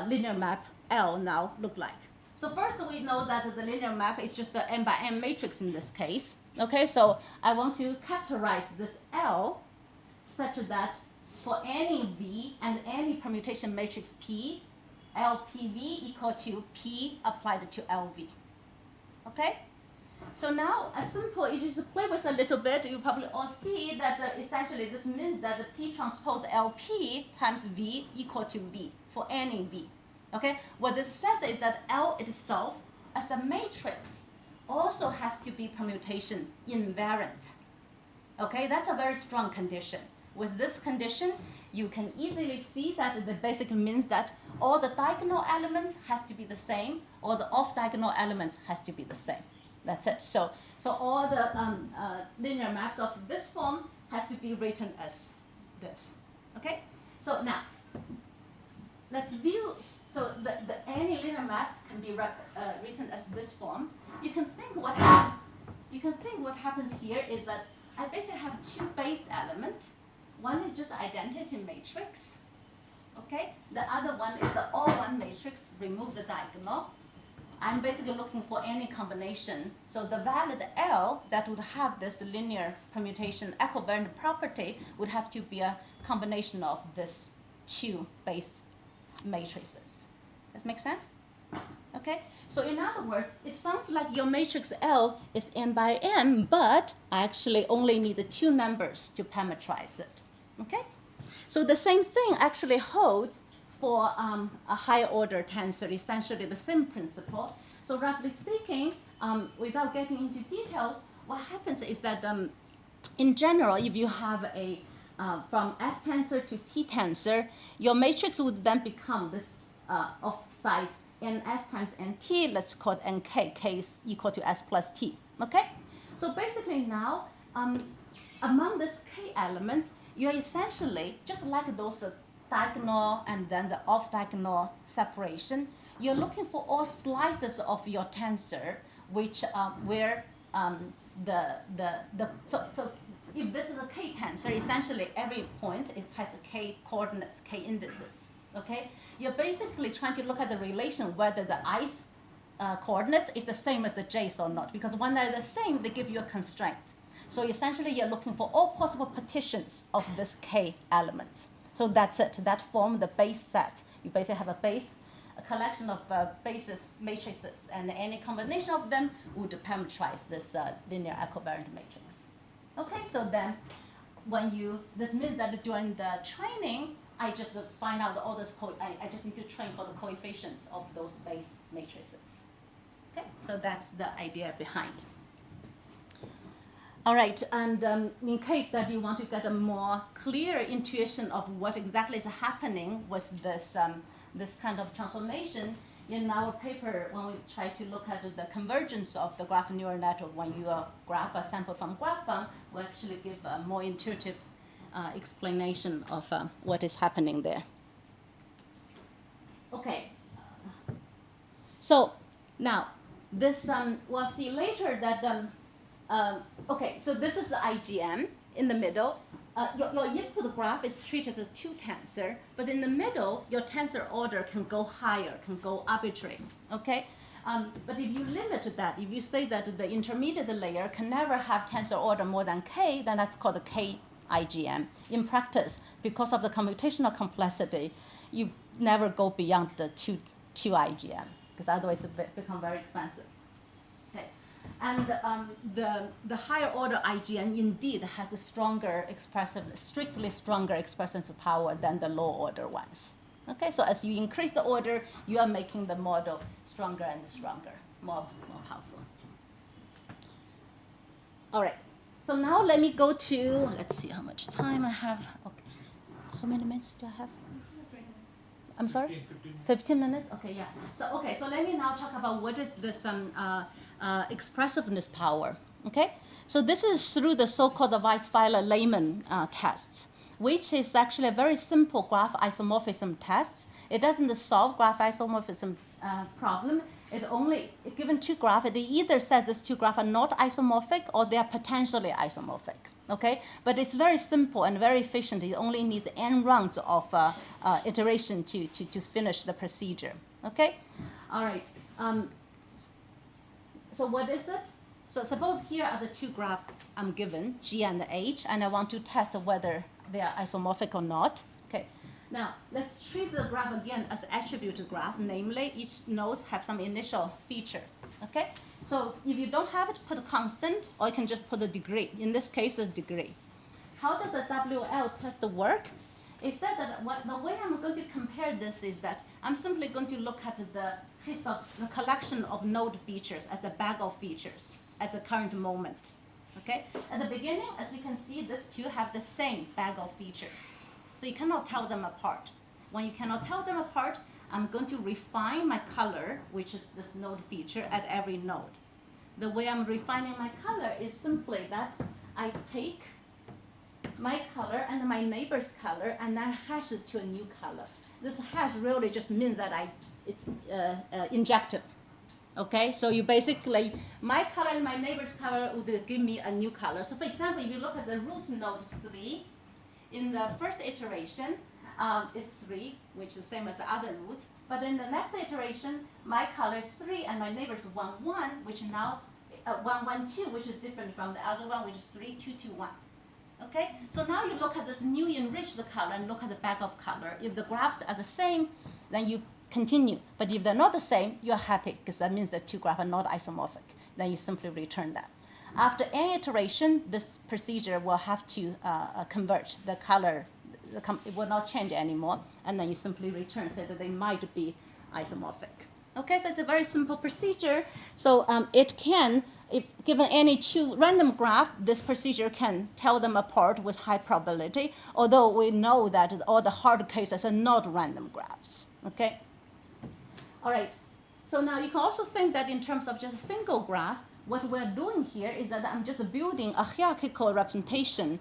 linear map L now look like. So first we know that the linear map is just the n by n matrix in this case. Okay, so I want to characterize this L such that for any V and any permutation matrix P, LPV equal to P applied to LV. Okay? So now, a simple, if you just play with a little bit, you probably all see that essentially this means that the P transpose LP times V equal to V for any V. Okay? What this says is that L itself, as a matrix, also has to be permutation invariant. Okay? That's a very strong condition. With this condition, you can easily see that it basically means that all the diagonal elements has to be the same, or the off-diagonal elements has to be the same. That's it. So all the linear maps of this form has to be written as this. Okay? So now, let's view, so any linear map can be written as this form. You can think what happens here is that I basically have two base elements. One is just identity matrix, okay? The other one is the all-one matrix, remove the diagonal. I'm basically looking for any combination. So the valid L that would have this linear permutation equivariant property would have to be a combination of these two base matrices. Does that make sense? Okay? So in other words, it sounds like your matrix L is n by n, but I actually only need the two numbers to parameterize it. Okay? So the same thing actually holds for a higher order tensor, essentially the same principle. So roughly speaking, without getting into details, what happens is that in general, if you have a from S tensor to T tensor, your matrix would then become this of size ns times nt, let's call it nk, k is equal to s plus t, okay? So basically now, among these k elements, you're essentially, just like those diagonal and then the off-diagonal separation, you're looking for all slices of your tensor, which where so if this is a k tensor, essentially every point it has a k coordinates, k indices. Okay, you're basically trying to look at the relation whether the i's coordinates is the same as the j's or not, because when they're the same, they give you a constraint. So essentially, you're looking for all possible partitions of this k elements. So that's it. That form the base set. You basically have a collection of basis matrices, and any combination of them would parameterize this linear equivariant matrix. Okay, so then this means that during the training, I just find out all this I just need to train for the coefficients of those base matrices. Okay, so that's the idea behind. All right, and in case that you want to get a more clear intuition of what exactly is happening with this this kind of transformation, in our paper, when we try to look at the convergence of the graph neural network, when you graph a sample from GraphFun, we actually give a more intuitive explanation of what is happening there. Okay. So now this we'll see later that okay. So this is the IGM in the middle. Your input graph is treated as two tensor, but in the middle, your tensor order can go higher, can go arbitrary. Okay. But if you limit that, if you say that the intermediate layer can never have tensor order more than k, then that's called a k-IGM. In practice, because of the computational complexity, you never go beyond the 2 IGM, because otherwise it becomes very expensive. Okay. And the higher order IGN indeed has a stronger expressiveness, strictly stronger expressive power than the low order ones. Okay, so as you increase the order, you are making the model stronger and stronger, more powerful. All right, so now let me go to, let's see how much time I have. Okay, how many minutes do I have? I'm sorry? 15 minutes? Okay, yeah. So let me now talk about what is this expressiveness power, okay? So this is through the so-called Weisweiler-Layman tests, which is actually a very simple graph isomorphism test. It doesn't solve graph isomorphism problem. It only, given two graphs, it either says these two graphs are not isomorphic or they are potentially isomorphic. Okay, but it's very simple and very efficient. It only needs n rounds of iteration to finish the procedure. Okay, all right. So what is it? So suppose here are the two graphs I'm given, G and H, and I want to test whether they are isomorphic or not. Okay. Now let's treat the graph again as attribute graph. Namely, each nodes have some initial feature. Okay. So if you don't have it, put a constant, or you can just put a degree. In this case, the degree. How does a WL test work? It says that the way I'm going to compare this is that I'm simply going to look at the collection of node features as a bag of features at the current moment. Okay? At the beginning, as you can see, these two have the same bag of features. So you cannot tell them apart. When you cannot tell them apart, I'm going to refine my color, which is this node feature, at every node. The way I'm refining my color is simply that I take my color and my neighbor's color and I hash it to a new color. This hash really just means that it's injective. Okay, so you basically, my color and my neighbor's color would give me a new color. So for example, if you look at the root node 3, in the first iteration, it's 3, which is the same as the other root. But in the next iteration, my color is 3 and my neighbor is 1, 1, which now 1, 1, 2, which is different from the other one, which is 3, 2, 2, 1. Okay, so now you look at this new enriched color and look at the backup color. If the graphs are the same, then you continue. But if they're not the same, you're happy because that means the two graphs are not isomorphic. Then you simply return that. After any iteration, this procedure will have to converge the color. It will not change anymore, and then you simply return, say that they might be isomorphic. Okay, so it's a very simple procedure. So it can, if given any two random graph, this procedure can tell them apart with high probability, although we know that all the hard cases are not random graphs. Okay? All right, so now you can also think that in terms of just a single graph, what we're doing here is that I'm just building a hierarchical representation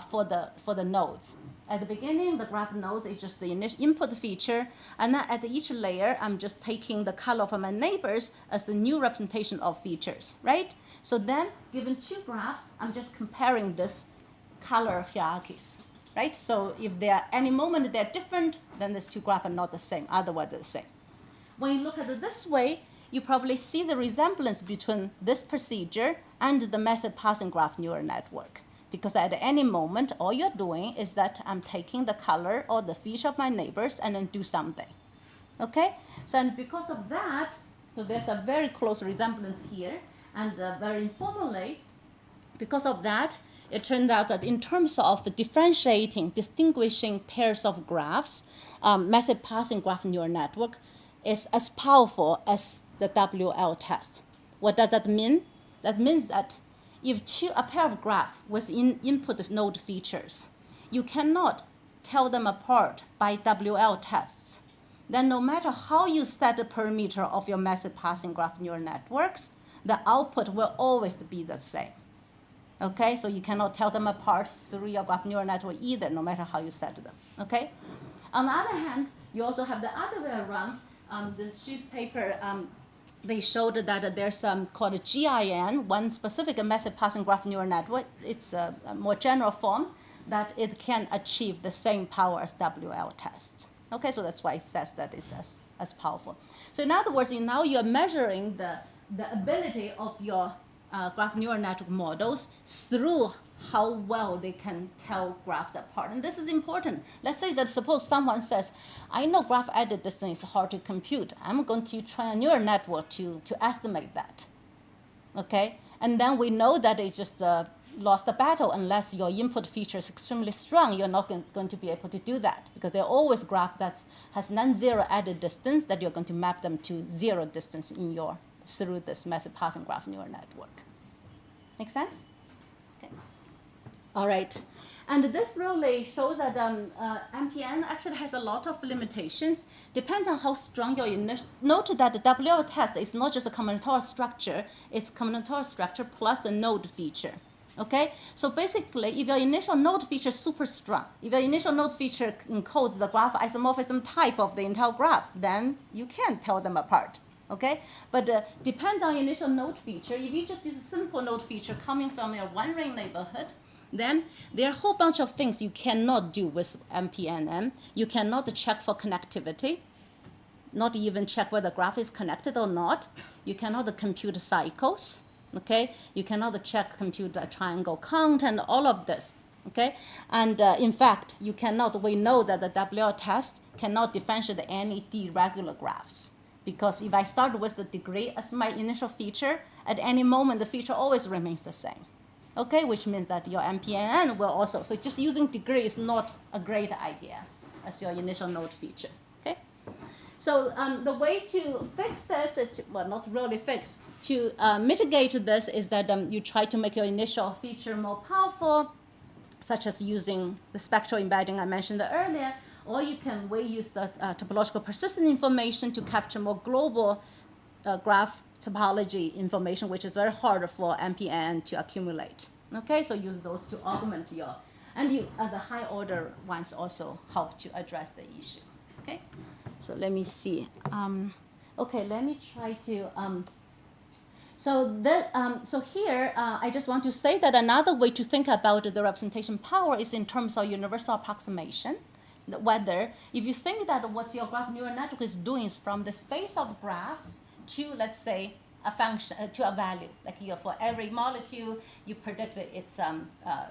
for the nodes. At the beginning, the graph nodes is just the initial input feature, and then at each layer, I'm just taking the color of my neighbors as the new representation of features, right? So then, given two graphs, I'm just comparing this color hierarchies, right? So if they are any moment they're different, then these two graphs are not the same, otherwise they're the same. When you look at it this way, you probably see the resemblance between this procedure and the method passing graph neural network. Because at any moment, all you're doing is that I'm taking the color or the feature of my neighbors and then do something. Okay? So and because of that, so there's a very close resemblance here, and very informally, because of that, it turned out that in terms of differentiating, distinguishing pairs of graphs, method passing graph neural network is as powerful as the WL test. What does that mean? That means that if a pair of graphs with input node features, you cannot tell them apart by WL tests, then no matter how you set the parameter of your method passing graph neural networks, the output will always be the same. Okay, so you cannot tell them apart through your graph neural network either, no matter how you set them. Okay? On the other hand, you also have the other way around. The Schu's paper, they showed that there's called a GIN, one specific method passing graph neural network. It's a more general form that it can achieve the same power as WL tests. Okay, so that's why it says that it's as powerful. So in other words, now you're measuring the ability of your graph neural network models through how well they can tell graphs apart. And this is important. Let's say that suppose someone says, I know graph edit distance is hard to compute. I'm going to train a neural network to estimate that. Okay? And then we know that it just lost the battle unless your input feature is extremely strong. You're not going to be able to do that because there are always graph that has non-zero added distance that you're going to map them to zero distance through this massive passing graph neural network. Make sense? Okay. All right. And this really shows that MPN actually has a lot of limitations. Depends on how strong your initial. Note that the WL test is not just a combinatorial structure, it's combinatorial structure plus the node feature. Okay? So basically, if your initial node feature is super strong, if your initial node feature encodes the graph isomorphism type of the entire graph, then you can tell them apart. Okay? But depends on initial node feature. If you just use a simple node feature coming from your one-ring neighborhood, then there are a whole bunch of things you cannot do with MPNN. You cannot check for connectivity, not even check whether the graph is connected or not. You cannot compute cycles, okay? You cannot compute the triangle count and all of this, okay? And in fact, we know that the WL test cannot differentiate any D-regular graphs. Because if I start with the degree as my initial feature, at any moment the feature always remains the same. Okay, which means that your MPNN will also, so just using degree is not a great idea as your initial node feature, okay? So the way to fix this is, not really fix, to mitigate this is that you try to make your initial feature more powerful, such as using the spectral embedding I mentioned earlier, or you can use the topological persistent information to capture more global graph topology information, which is very hard for MPN to accumulate. Okay, so use those to augment your, and the high order ones also help to address the issue. Okay, so let me see. Okay, let me try to. So here, I just want to say that another way to think about the representation power is in terms of universal approximation. Whether, if you think that what your graph neural network is doing is from the space of graphs to, let's say, a function, to a value, like for every molecule, you predict its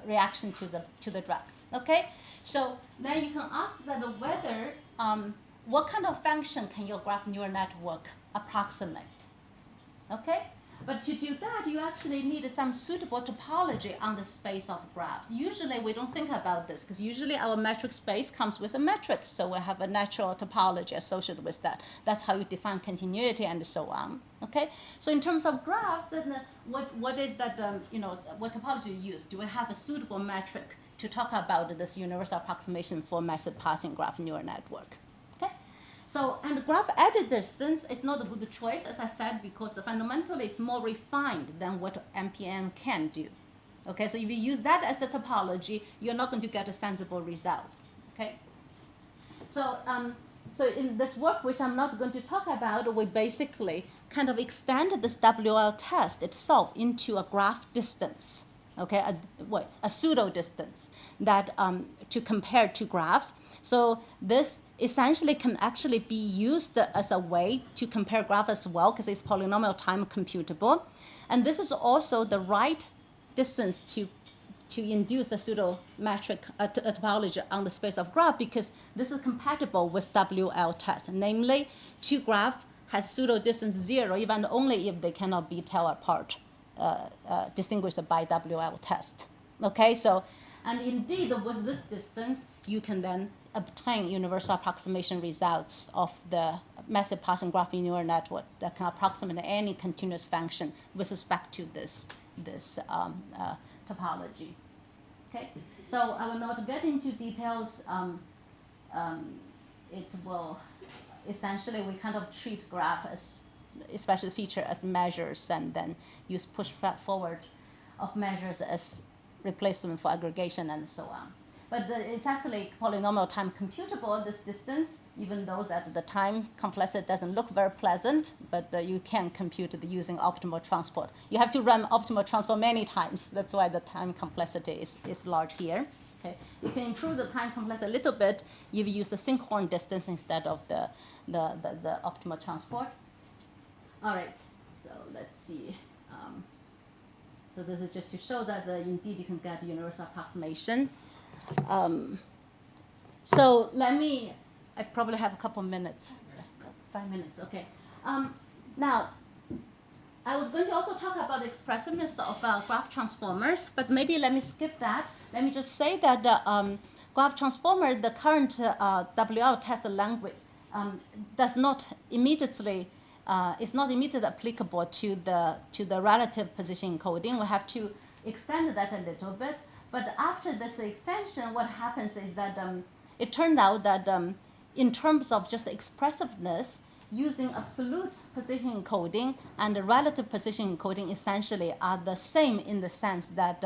reaction to the drug. Okay, so then you can ask that whether what kind of function can your graph neural network approximate? Okay, but to do that, you actually need some suitable topology on the space of graphs. Usually, we don't think about this because usually our metric space comes with a metric, so we have a natural topology associated with that. That's how you define continuity and so on. Okay, so in terms of graphs, then what is that? What topology you use? Do we have a suitable metric to talk about this universal approximation for massive passing graph neural network? So, and the graph edit distance is not a good choice, as I said, because fundamentally it's more refined than what MPN can do. Okay, so if you use that as the topology, you're not going to get a sensible results. Okay, so so in this work, which I'm not going to talk about, we basically kind of extended this WL test itself into a graph distance. Okay, a pseudo distance that to compare two graphs. So this essentially can actually be used as a way to compare graphs as well because it's polynomial time computable. And this is also the right distance to induce the pseudo-metric topology on the space of graph because this is compatible with WL test. Namely, two graphs has pseudo distance 0 even only if they cannot be tell apart, distinguished by WL test. Okay, so, and indeed with this distance, you can then obtain universal approximation results of the massive passing graph neural network that can approximate any continuous function with respect to this topology. Okay, so I will not get into details. It will essentially we kind of treat graph as, especially feature as measures, and then use push forward of measures as replacement for aggregation and so on. But it's actually polynomial time computable, this distance, even though that the time complexity doesn't look very pleasant, but you can compute it using optimal transport. You have to run optimal transport many times. That's why the time complexity is large here. Okay, you can improve the time complexity a little bit if you use the sinkhorn distance instead of the optimal transport. All right, so let's see. So this is just to show that indeed you can get universal approximation. So let me, I probably have a couple minutes. 5 minutes, okay. Now, I was going to also talk about the expressiveness of graph transformers, but maybe let me skip that. Let me just say that the graph transformer, the current WL test language, does not immediately is not immediately applicable to the relative position encoding. We have to extend that a little bit. But after this extension, what happens is that it turned out that in terms of just expressiveness, using absolute position encoding and the relative position encoding essentially are the same in the sense that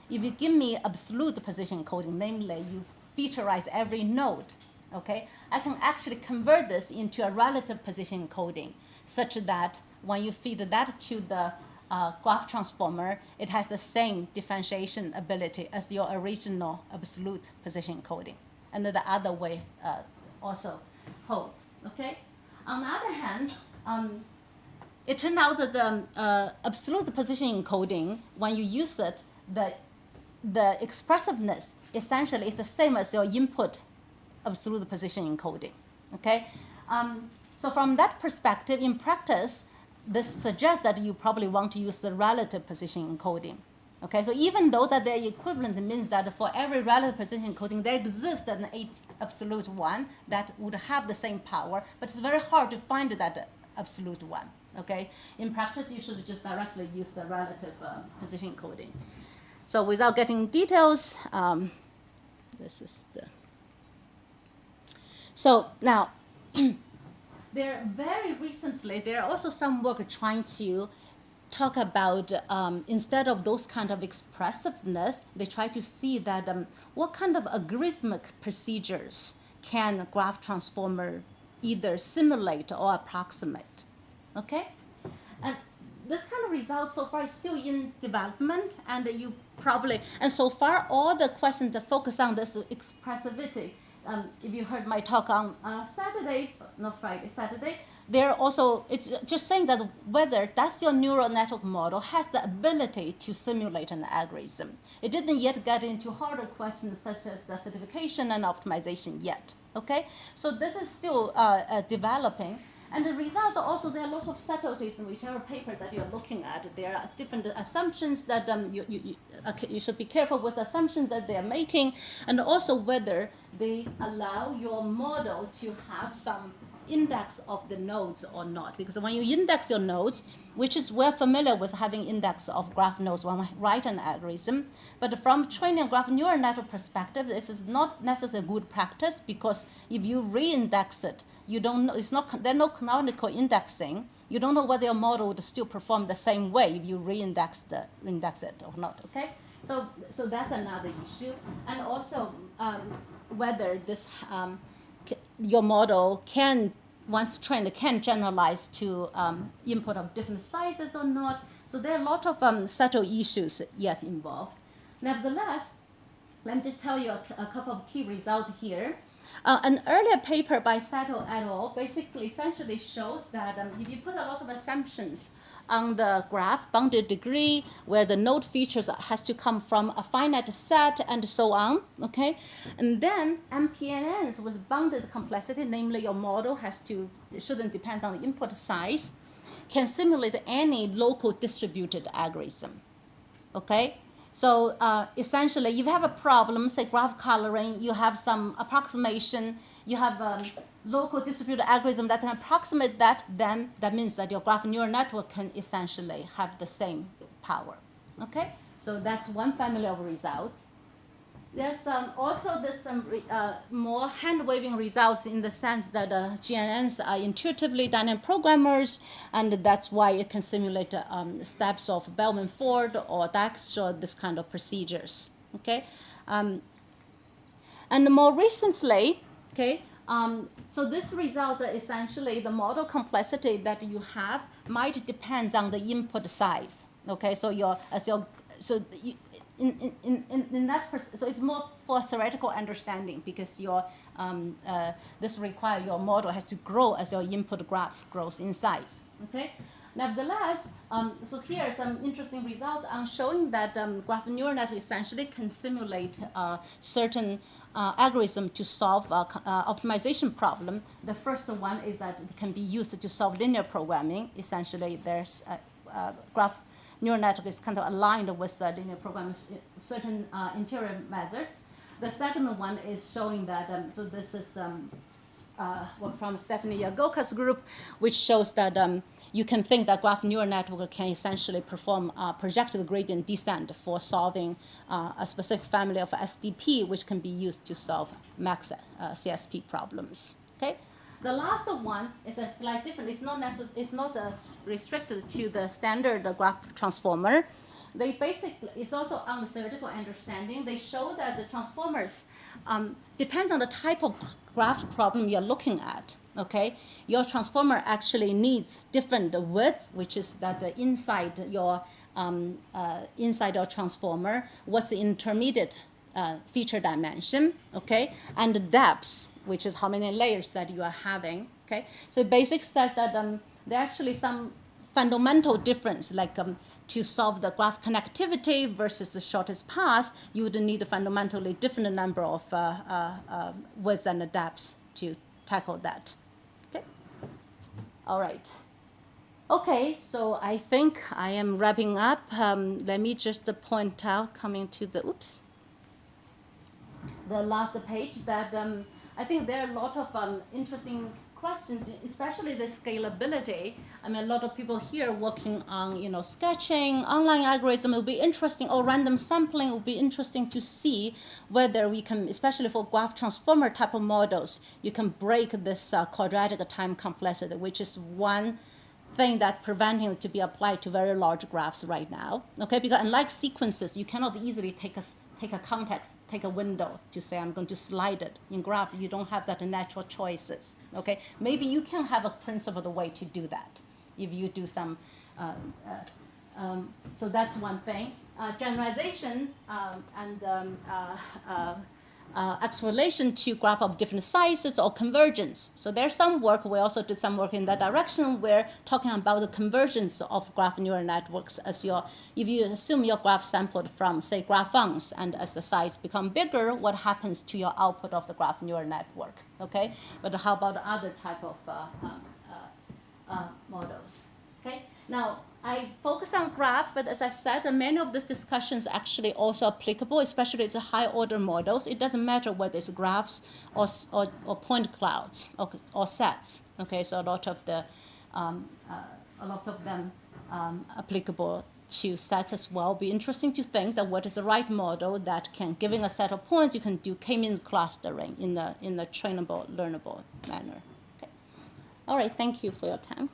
if you give me absolute position encoding, namely you featureize every node, okay, I can actually convert this into a relative position encoding such that when you feed that to the graph transformer, it has the same differentiation ability as your original absolute position encoding. And then the other way also holds, okay? On the other hand, it turned out that the absolute position encoding, when you use it, the expressiveness essentially is the same as your input absolute position encoding, okay? So from that perspective, in practice, this suggests that you probably want to use the relative position encoding. Okay, so even though that they're equivalent, it means that for every relative position encoding, there exists an absolute one that would have the same power, but it's very hard to find that absolute one. Okay, in practice, you should just directly use the relative position encoding. So without getting details, this is the. So now. Very recently, there are also some work trying to talk about, instead of those kind of expressiveness, they try to see that what kind of algorithmic procedures can graph transformer either simulate or approximate, okay? And this kind of result so far is still in development, and you probably, and so far all the questions that focus on this expressivity. If you heard my talk on Saturday, they're also, it's just saying that whether that's your neural network model has the ability to simulate an algorithm. It didn't yet get into harder questions such as certification and optimization yet, okay? So this is still developing. And the results are also, there are a lot of subtleties in whichever paper that you're looking at. There are different assumptions that you should be careful with the assumptions that they're making, and also whether they allow your model to have some index of the nodes or not. Because when you index your nodes, which is we're familiar with having index of graph nodes when we write an algorithm, but from training a graph neural network perspective, this is not necessarily good practice, because if you re-index it, you don't know, there's no canonical indexing. You don't know whether your model would still perform the same way if you re-index it or not, okay? So that's another issue. And also whether this, your model can, once trained, can generalize to input of different sizes or not. So there are a lot of subtle issues yet involved. Nevertheless, let me just tell you a couple of key results here. An earlier paper by Sato et al. Basically essentially shows that if you put a lot of assumptions on the graph, bounded degree, where the node features has to come from a finite set and so on, okay? And then MPNNs with bounded complexity, namely your model shouldn't depend on the input size, can simulate any local distributed algorithm, okay? So essentially, if you have a problem, say graph coloring, you have some approximation, you have a local distributed algorithm that can approximate that, then that means that your graph neural network can essentially have the same power, okay? So that's one family of results. There's also this more hand-waving results in the sense that GNNs are intuitively dynamic programmers, and that's why it can simulate steps of Bellman-Ford or Dijkstra, this kind of procedures, okay? And more recently, okay, so this results are essentially the model complexity that you have might depend on the input size, okay? So in that so it's more for theoretical understanding because this requires your model has to grow as your input graph grows in size. Okay. Nevertheless, so here are some interesting results on showing that graph neural network essentially can simulate certain algorithm to solve optimization problem. The first one is that it can be used to solve linear programming. Essentially, there's graph neural network is kind of aligned with linear programming, certain interior methods. The second one is showing that, so this is work from Stephanie Yagoka's group, which shows that you can think that graph neural network can essentially perform projected gradient descent for solving a specific family of SDP, which can be used to solve max CSP problems. Okay. The last one is a slight different. It's not restricted to the standard graph transformer. They basically, it's also on the theoretical understanding. They show that the transformers depends on the type of graph problem you're looking at. Okay, your transformer actually needs different widths, which is that inside your transformer, what's the intermediate feature dimension, okay, and the depths, which is how many layers that you are having. Okay, so basic says that there are actually some fundamental difference, like to solve the graph connectivity versus the shortest path, you would need a fundamentally different number of widths and depths to tackle that. Okay. All right. Okay, so I think I am wrapping up. Let me just point out, coming to the last page, that I think there are a lot of interesting questions, especially the scalability. I mean, a lot of people here working on, sketching, online algorithm will be interesting, or random sampling will be interesting to see whether we can, especially for graph transformer type of models, you can break this quadratic time complexity, which is one thing that preventing it to be applied to very large graphs right now. Okay, because unlike sequences, you cannot easily take a context, take a window to say I'm going to slide it. In graph, you don't have that natural choices. Okay, maybe you can have a principled way to do that if you do some. So that's one thing. Generalization and extrapolation to graph of different sizes or convergence. So there's some work, we also did some work in that direction. We're talking about the convergence of graph neural networks if you assume your graph sampled from, say, graph funds, and as the size become bigger, what happens to your output of the graph neural network, okay? But how about other type of models, okay? Now, I focus on graph, but as I said, many of these discussions actually also applicable, especially it's high order models. It doesn't matter whether it's graphs or point clouds or sets. Okay, so a lot of them applicable to sets as well. Be interesting to think that what is the right model that can, given a set of points, you can do k-means clustering in a trainable, learnable manner. Okay. All right, thank you for your time.